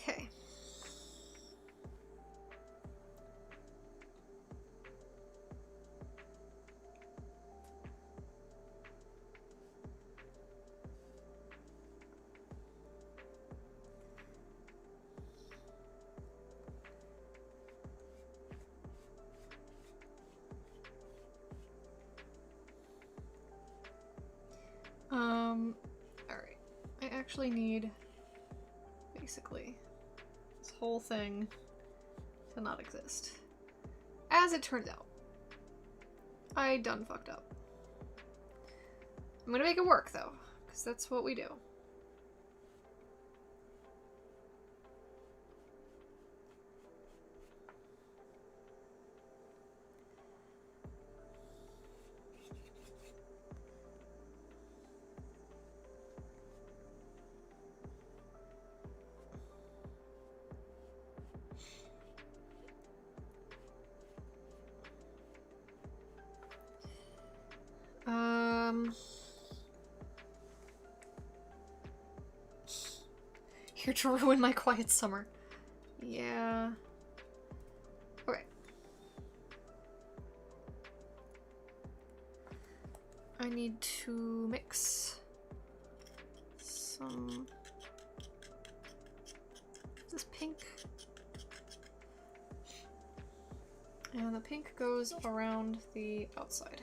Okay. Alright. I actually need basically. This whole thing to not exist. As it turns out. I done fucked up. I'm gonna make it work, though, because that's what we do. Here to ruin my quiet summer. Yeah. Okay. I need to mix some... Is this pink? And the pink goes around the outside.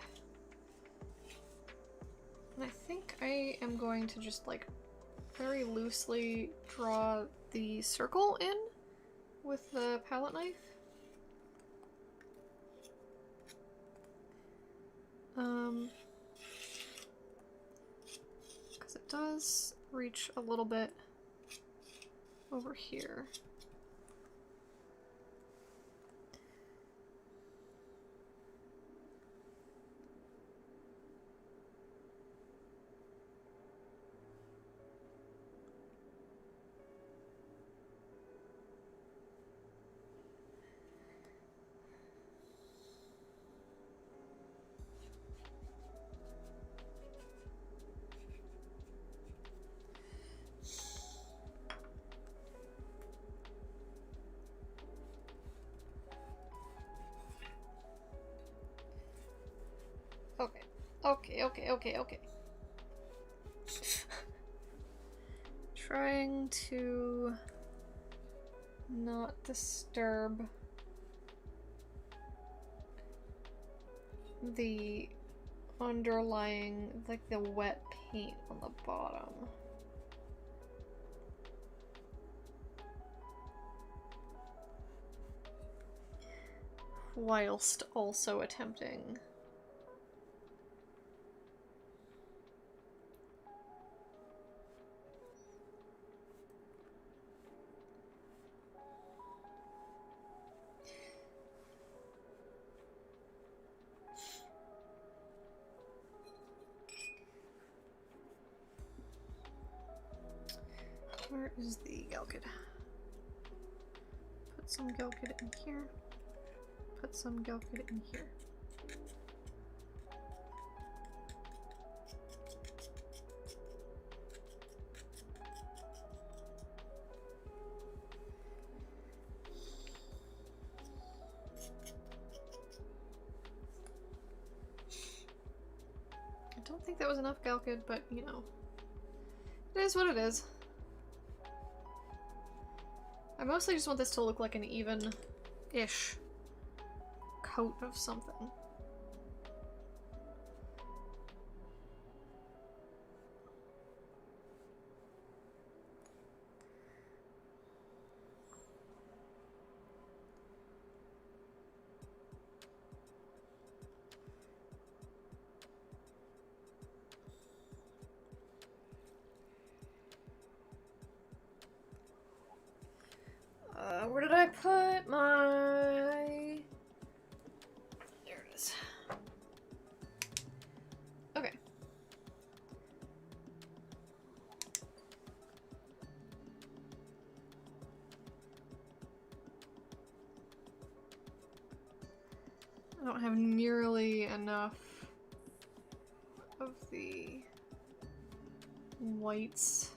And I think I am going to just like very loosely draw the circle in with the palette knife. Because it does reach a little bit over here. Okay. Trying to not disturb the underlying, like the wet paint on the bottom. Whilst also attempting Where is the Galkid? Put some Galkid in here. Put some Galkid in here. I don't think that was enough Galkid, but you know, it is what it is. I mostly just want this to look like an even-ish coat of something. Where did I put my... There it is. Okay. I don't have nearly enough of the whites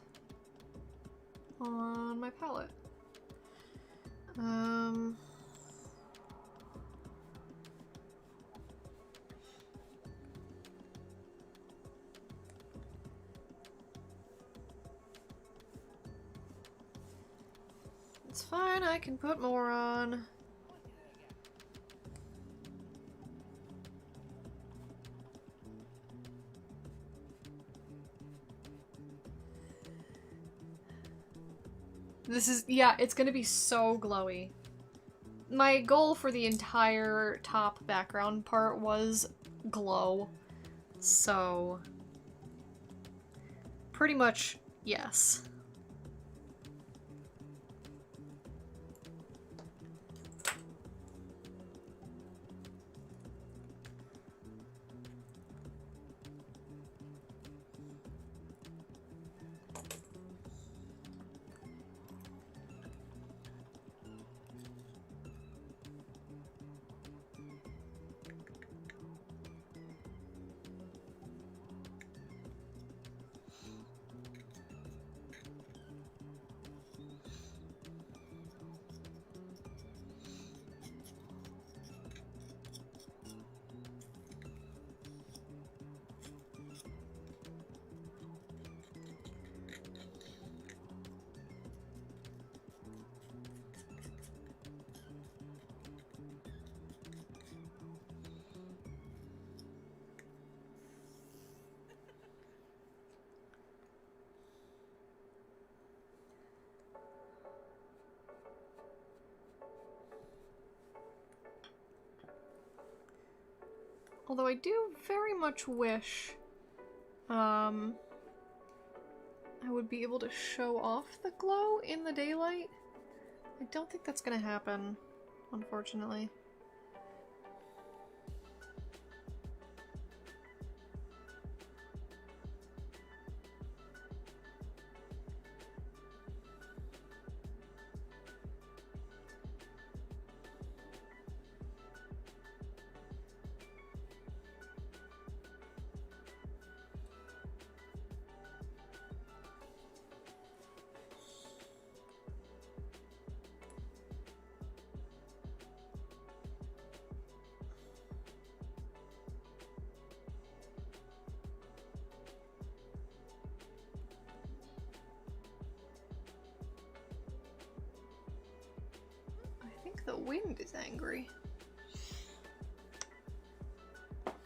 on my palette. It's fine, I can put more on. This is, yeah, it's gonna be so glowy. My goal for the entire top background part was glow. So, pretty much, yes. Although I do very much wish I would be able to show off the glow in the daylight. I don't think that's gonna happen, unfortunately. I think the wind is angry. Okay,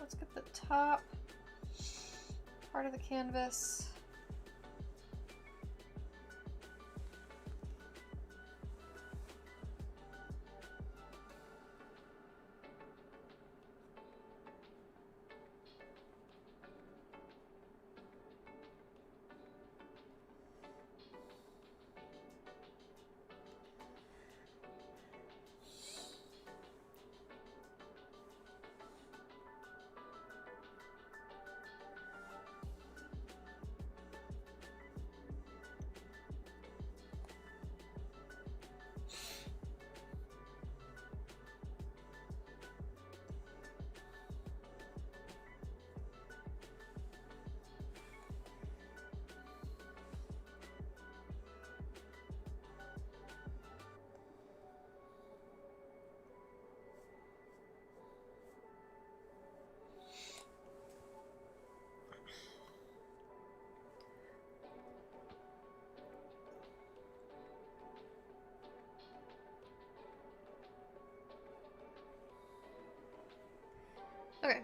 let's get the top part of the canvas. Okay.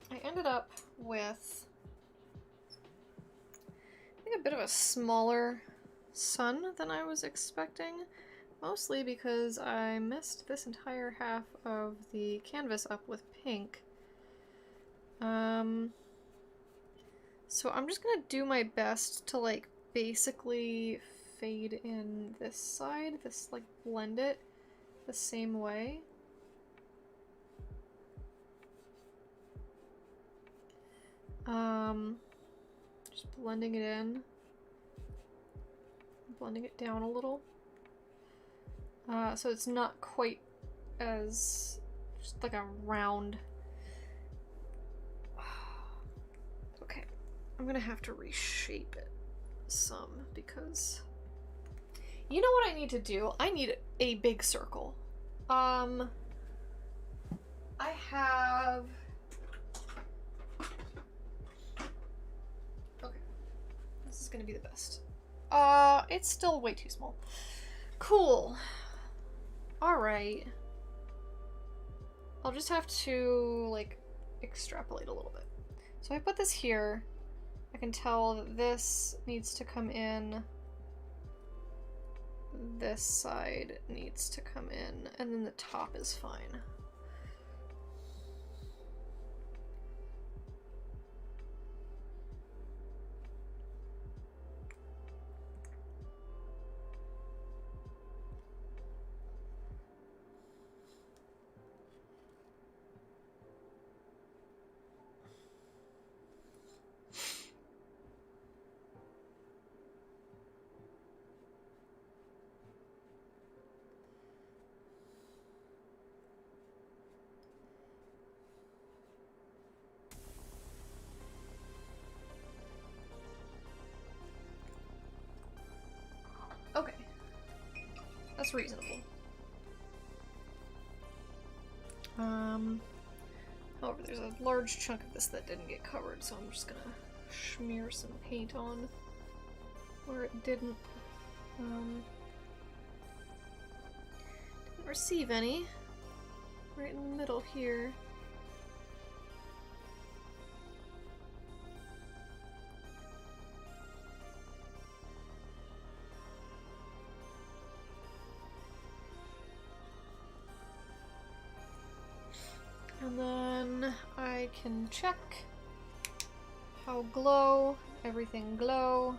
I ended up with, I think, a bit of a smaller sun than I was expecting, mostly because I messed this entire half of the canvas up with pink. So I'm just gonna do my best to, like, basically fade in this side, like, blend it the same way. Just blending it in, blending it down a little, so it's not quite as just like a round. Okay, I'm gonna have to reshape it some because you know what I need to do? I need a big circle. I have, okay, this is gonna be the best. It's still way too small. Cool. Alright. I'll just have to, like, extrapolate a little bit. So I put this here. I can tell that this needs to come in. This side needs to come in, and then the top is fine. Okay. That's reasonable. However, there's a large chunk of this that didn't get covered, so I'm just gonna smear some paint on where it didn't. Didn't receive any. Right in the middle here. And then I can check how glow, everything glow.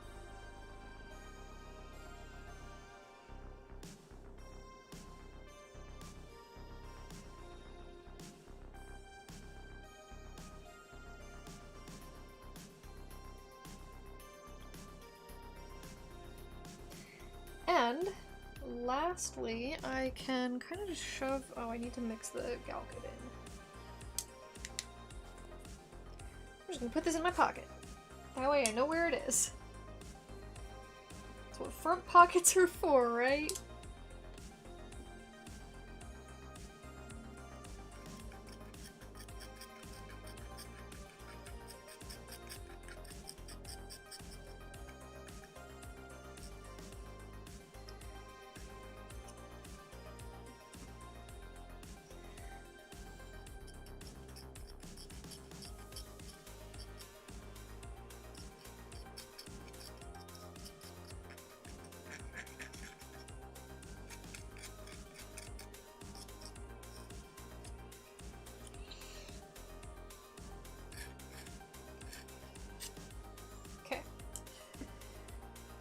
And lastly, I can kind of just shove, oh, I need to mix the Galkid in. I'm just gonna put this in my pocket. That way I know where it is. That's what front pockets are for, right?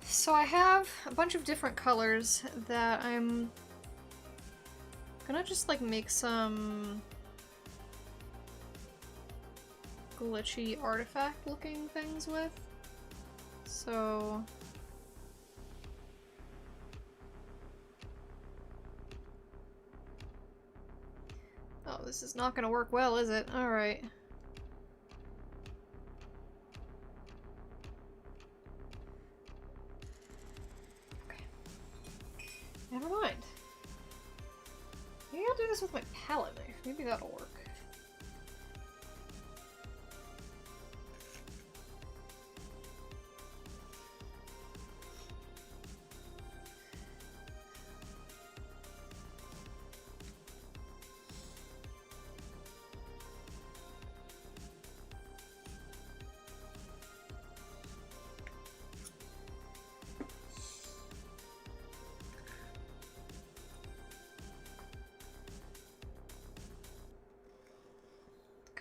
So I have a bunch of different colors that I'm gonna just like make some glitchy artifact looking things with. So oh, this is not gonna work well, is it? Alright. Never mind. Maybe I'll do this with my palette knife. Maybe that'll work.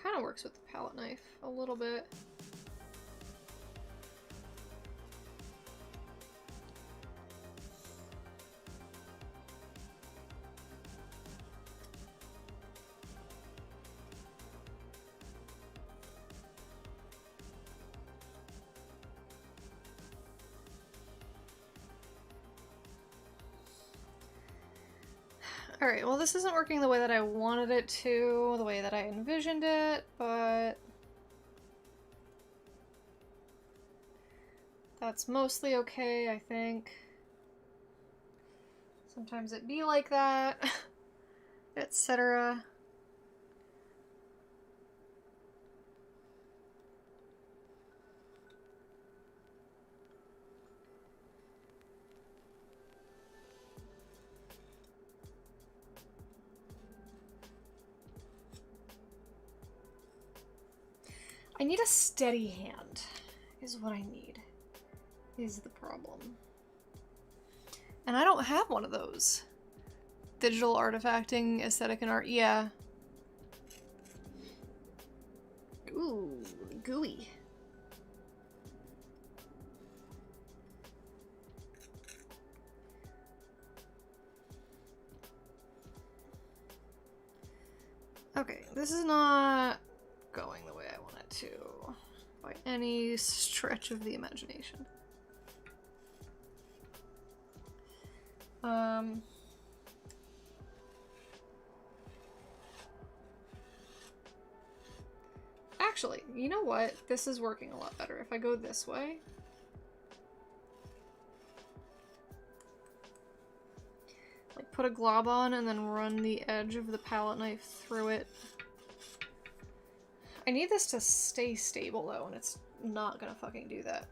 Kind of works with the palette knife a little bit. Alright, well this isn't working the way that I wanted it to, the way that I envisioned it, but that's mostly okay, I think. Sometimes it be like that, etc. I need a steady hand, is what I need, is the problem. And I don't have one of those. Digital artifacting, aesthetic, and art, yeah. Ooh, gooey. Okay, this is not going the way I want it to, by any stretch of the imagination. Actually, you know what? This is working a lot better. If I go this way. Like, put a glob on and then run the edge of the palette knife through it. I need this to stay stable, though, and it's not gonna fucking do that.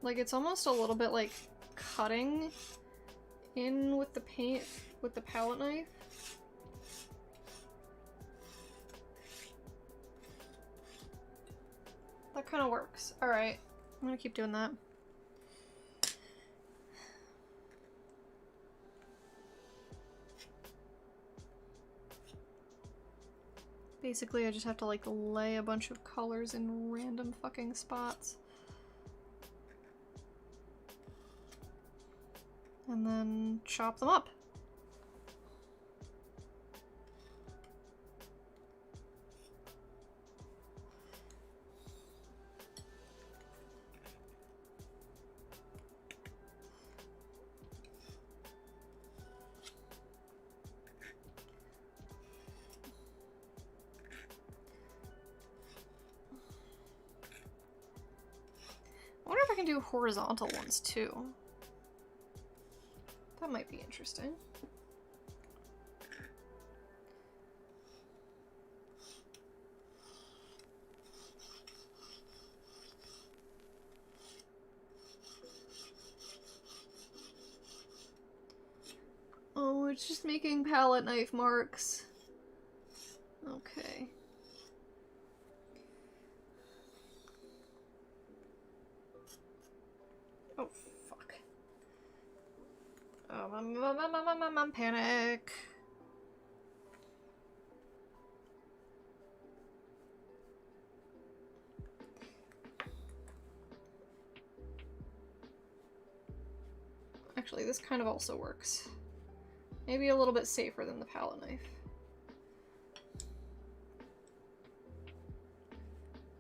Like, it's almost a little bit like cutting in with the paint with the palette knife. That kind of works. Alright, I'm gonna keep doing that. Basically, I just have to, like, lay a bunch of colors in random fucking spots. And then chop them up. I wonder if I can do horizontal ones too. That might be interesting. Oh, it's just making palette knife marks. Okay. Oh, fuck. Oh, I'm panic. Actually, this kind of also works. Maybe a little bit safer than the palette knife.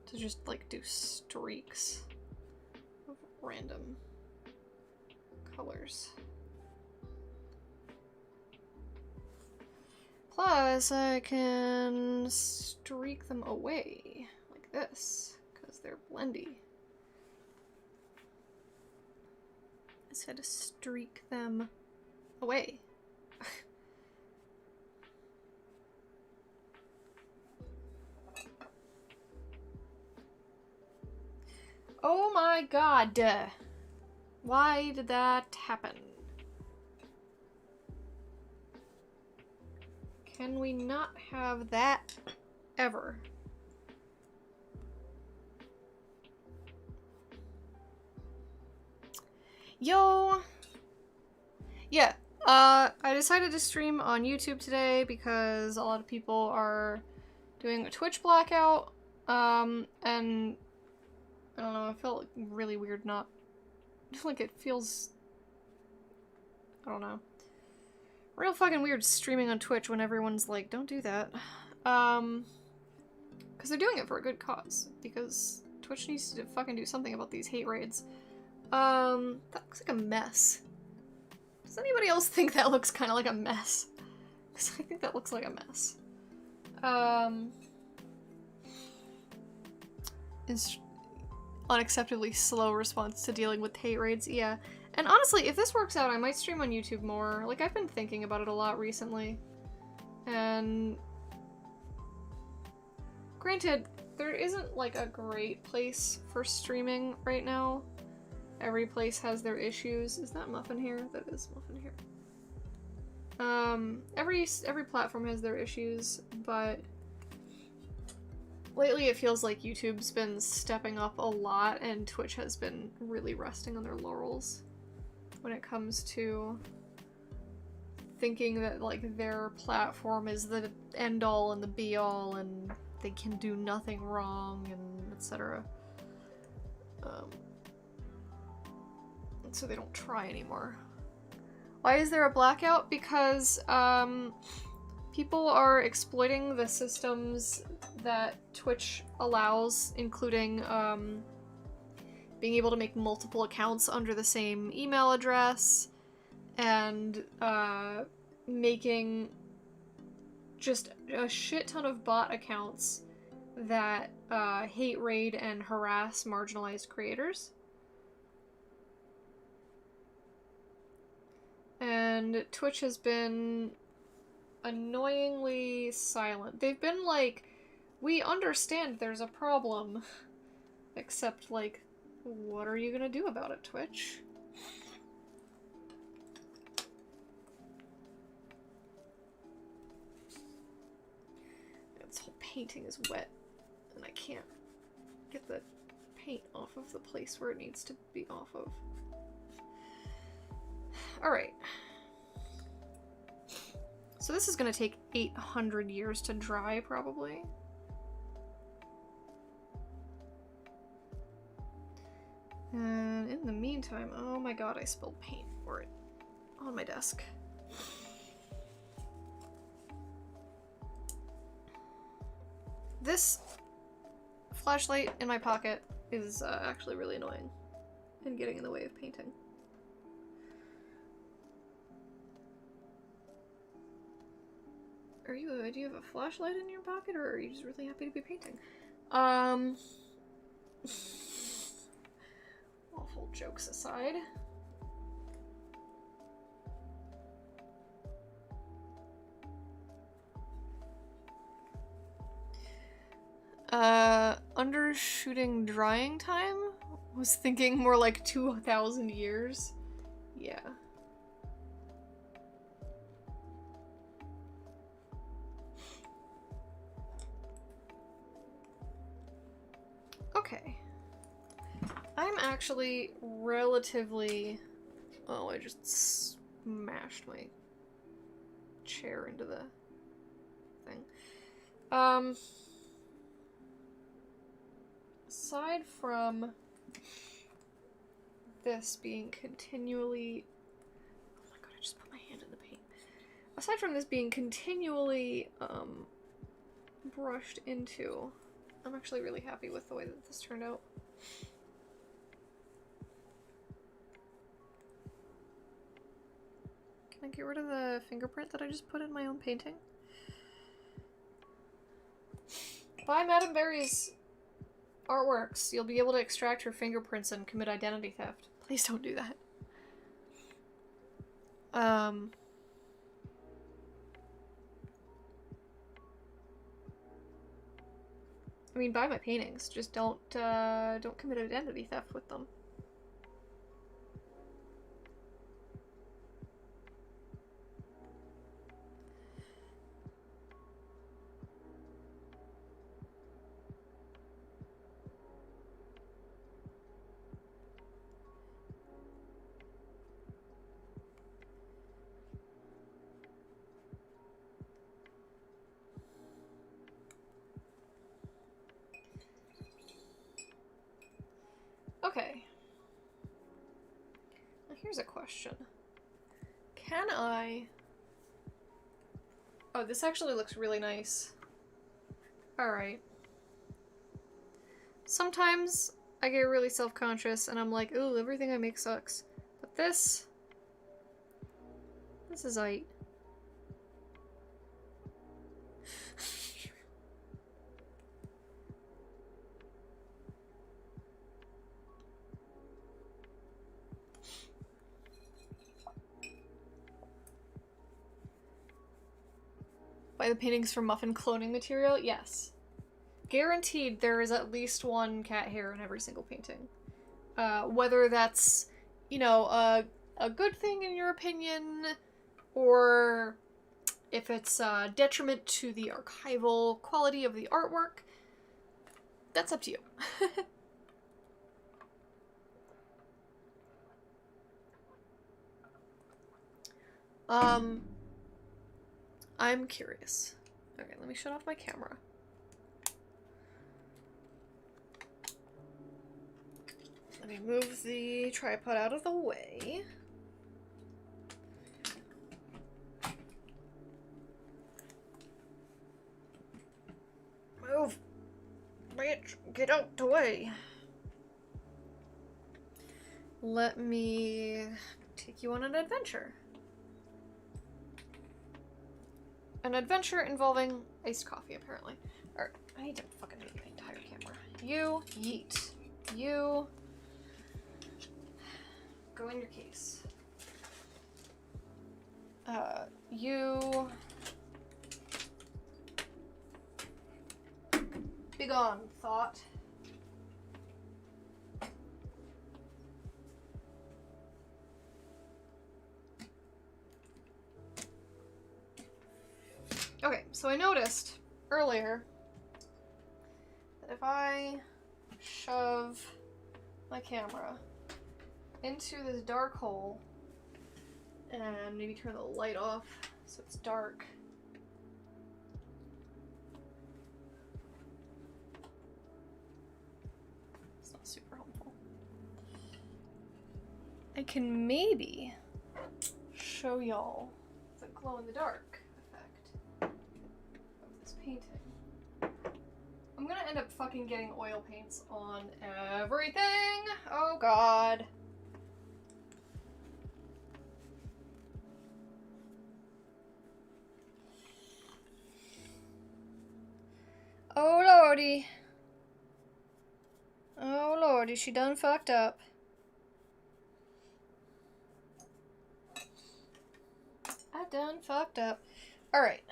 To just, like, do streaks of random colors. Plus, I can streak them away, like this, because they're blendy. I just had to streak them away. Oh my god! Why did that happen? Can we not have that ever? Yo! Yeah, I decided to stream on YouTube today because a lot of people are doing a Twitch blackout, and I don't know, it felt really weird not... like, it feels... I don't know. Real fucking weird streaming on Twitch when everyone's like, don't do that. Because they're doing it for a good cause. Because Twitch needs to fucking do something about these hate raids. That looks like a mess. Does anybody else think that looks kind of like a mess? Because I think that looks like a mess. Is unacceptably slow response to dealing with hate raids, yeah. And honestly, if this works out, I might stream on YouTube more. Like, I've been thinking about it a lot recently. And... granted, there isn't, like, a great place for streaming right now. Every place has their issues. Is that Muffin here? That is Muffin here. Every platform has their issues, but lately it feels like YouTube's been stepping up a lot and Twitch has been really resting on their laurels when it comes to thinking that like their platform is the end all and the be all and they can do nothing wrong and etc. So they don't try anymore. Why is there a blackout? Because people are exploiting the systems that Twitch allows, including being able to make multiple accounts under the same email address, and making just a shit ton of bot accounts that hate raid and harass marginalized creators. And Twitch has been annoyingly silent. They've been like, we understand there's a problem, except like, what are you gonna do about it, Twitch? This whole painting is wet, and I can't get the paint off of the place where it needs to be off of. Alright. So this is gonna take 800 years to dry, probably. And in the meantime, oh my god, I spilled paint for it on my desk. This flashlight in my pocket is actually really annoying and getting in the way of painting. Do you have a flashlight in your pocket, or are you just really happy to be painting? Awful jokes aside. Undershooting drying time? Was thinking more like 2,000 years. Yeah. Okay. I'm actually relatively... Oh, I just smashed my chair into the thing. Aside from this being continually... Oh my god, I just put my hand in the paint. Aside from this being continually, brushed into, I'm actually really happy with the way that this turned out. Can I get rid of the fingerprint that I just put in my own painting? Buy Madame Berry's artworks. You'll be able to extract her fingerprints and commit identity theft. Please don't do that. I mean, buy my paintings. Just don't commit identity theft with them. Okay. Now here's a question. Can I... Oh, this actually looks really nice. Alright. Sometimes I get really self-conscious and I'm like, ooh, everything I make sucks. But this is aight. Buy the paintings from Muffin cloning material? Yes. Guaranteed there is at least one cat hair in every single painting. Whether that's, you know, a good thing in your opinion, or if it's a detriment to the archival quality of the artwork, that's up to you. I'm curious. Okay, let me shut off my camera. Let me move the tripod out of the way. Move! Bitch, get out the way. Let me take you on an adventure. An adventure involving iced coffee, apparently. Alright, I need to fucking move my entire camera. You, yeet. You, go in your case. You... Begone, thought. Okay, so I noticed earlier that if I shove my camera into this dark hole and maybe turn the light off so it's dark, it's not super helpful. I can maybe show y'all the glow in the dark effect of this painting. I'm gonna end up fucking getting oil paints on everything! Oh god. Oh lordy. Oh lordy, she done fucked up. I done fucked up. Alright.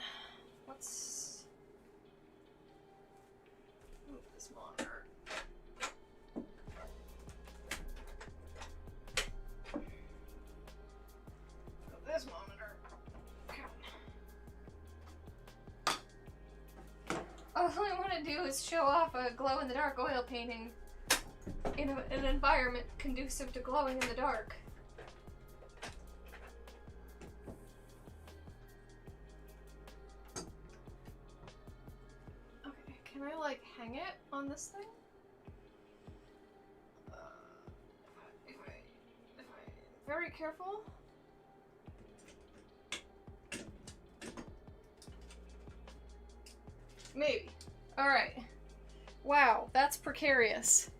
Let's move this monitor. Move this monitor. All I want to do is show off a glow-in-the-dark oil painting in an environment conducive to glowing in the dark. Okay, can I like hang it on this thing? If I very careful. Maybe. Alright. Wow, that's precarious.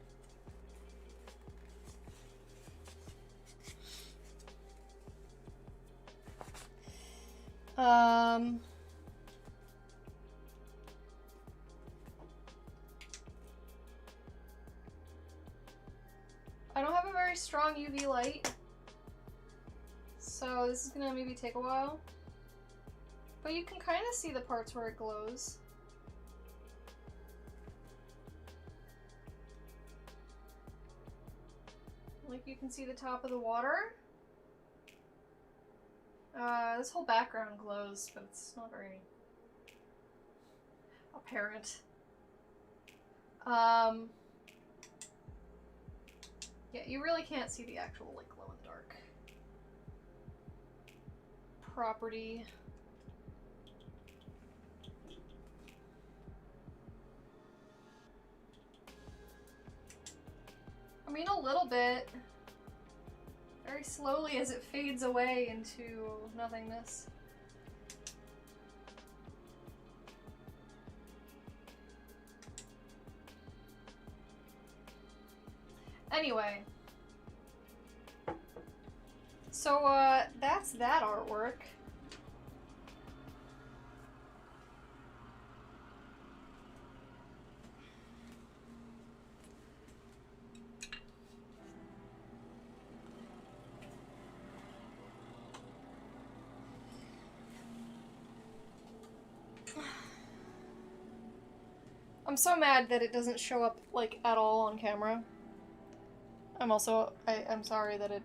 I don't have a very strong UV light, so this is gonna maybe take a while. But you can kind of see the parts where it glows. Like you can see the top of the water. This whole background glows, but it's not very apparent. Yeah, you really can't see the actual like glow in the dark property. I mean, a little bit. Very slowly as it fades away into nothingness. Anyway. So, that's that artwork. I'm so mad that it doesn't show up, like, at all on camera. I'm sorry that it,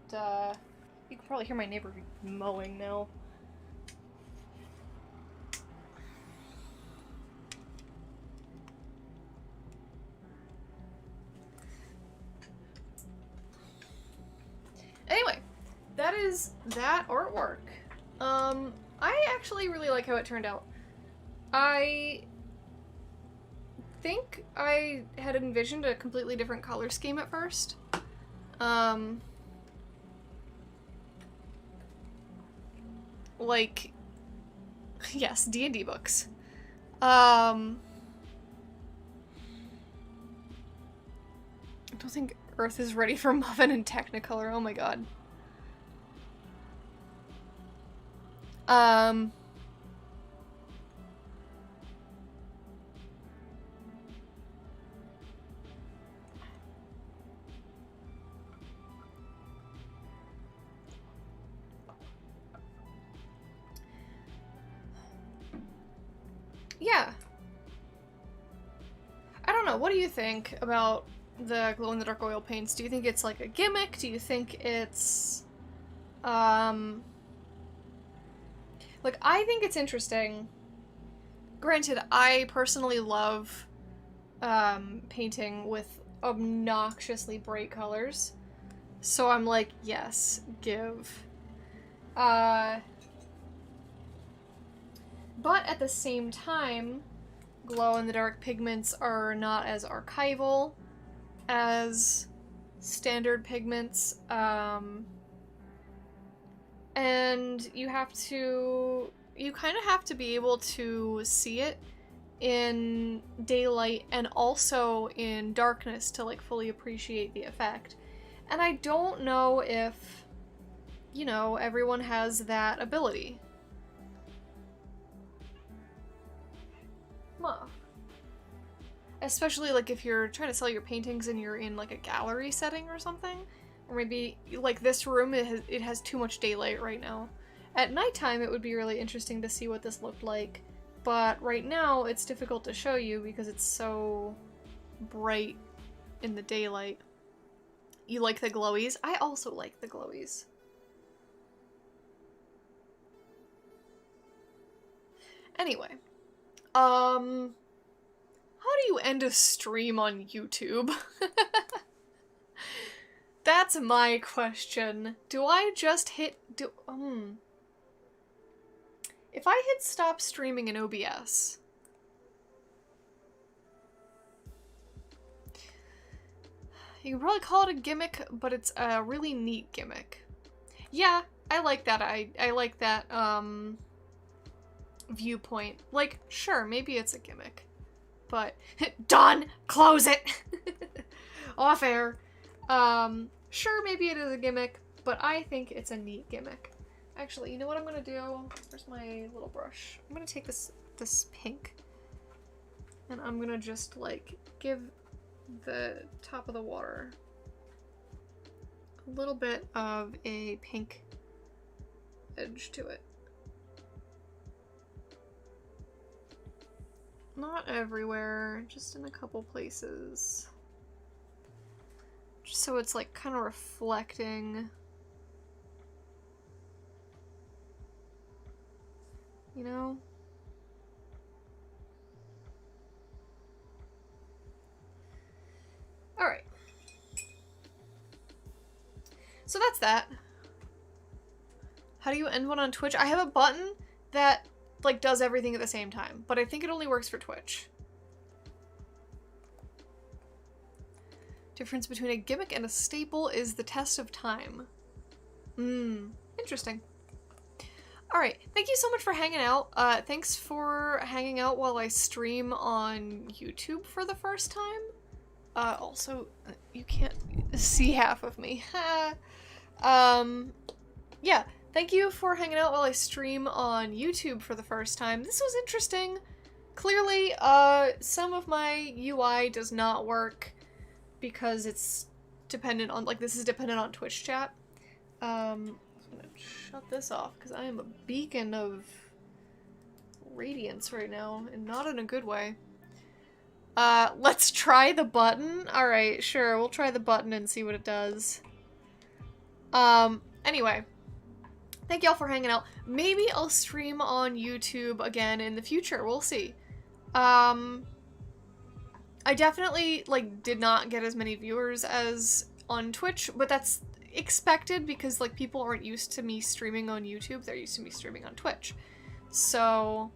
you can probably hear my neighbor mowing now. Anyway, that is that artwork. I actually really like how it turned out. I think I had envisioned a completely different color scheme at first. Like, yes, D&D books. I don't think Earth is ready for Muffin and Technicolor. Oh my god. Yeah. I don't know. What do you think about the glow-in-the-dark oil paints? Do you think it's like a gimmick? Do you think it's, like, I think it's interesting. Granted, I personally love, painting with obnoxiously bright colors. So I'm like, yes, give. But at the same time, glow-in-the-dark pigments are not as archival as standard pigments, and you kind of have to be able to see it in daylight and also in darkness to like fully appreciate the effect. And I don't know if, you know, everyone has that ability. Muff. Especially like if you're trying to sell your paintings and you're in like a gallery setting or something. Or maybe like this room, it has too much daylight right now. At nighttime it would be really interesting to see what this looked like. But right now it's difficult to show you because it's so bright in the daylight. You like the glowies? I also like the glowies. Anyway. How do you end a stream on YouTube? That's my question. Do I just hit... If I hit stop streaming in OBS... You can probably call it a gimmick, but it's a really neat gimmick. Yeah, I like that. I like that, viewpoint. Like, sure, maybe it's a gimmick. But, done! Close it! Off air. Sure, maybe it is a gimmick, but I think it's a neat gimmick. Actually, you know what I'm gonna do? Where's my little brush? I'm gonna take this pink, and I'm gonna just, like, give the top of the water a little bit of a pink edge to it. Not everywhere, just in a couple places. Just so it's like kind of reflecting. You know? Alright. So that's that. How do you end one on Twitch? I have a button that like does everything at the same time, but I think it only works for Twitch. Difference between a gimmick and a staple is the test of time. Interesting. Alright, thank you so much for hanging out. Thanks for hanging out while I stream on YouTube for the first time. Also, you can't see half of me. Yeah, thank you for hanging out while I stream on YouTube for the first time. This was interesting. Clearly, some of my UI does not work because it's dependent on, like, this is dependent on Twitch chat. I'm gonna shut this off because I am a beacon of radiance right now, and not in a good way. Let's try the button. Alright, sure, we'll try the button and see what it does. Anyway. Thank y'all for hanging out. Maybe I'll stream on YouTube again in the future. We'll see. I definitely, like, did not get as many viewers as on Twitch, but that's expected because, like, people aren't used to me streaming on YouTube. They're used to me streaming on Twitch. So,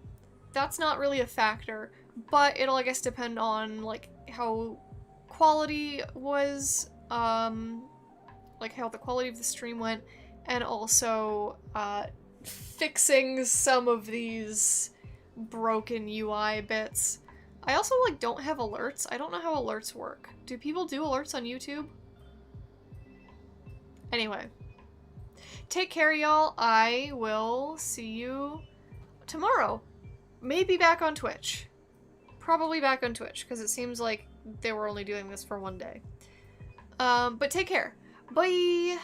that's not really a factor, but it'll, I guess, depend on, like, how quality was, like, how the quality of the stream went, and also, fixing some of these broken UI bits. I also, like, don't have alerts. I don't know how alerts work. Do people do alerts on YouTube? Anyway. Take care, y'all. I will see you tomorrow. Maybe back on Twitch. Probably back on Twitch, because it seems like they were only doing this for one day. But take care. Bye!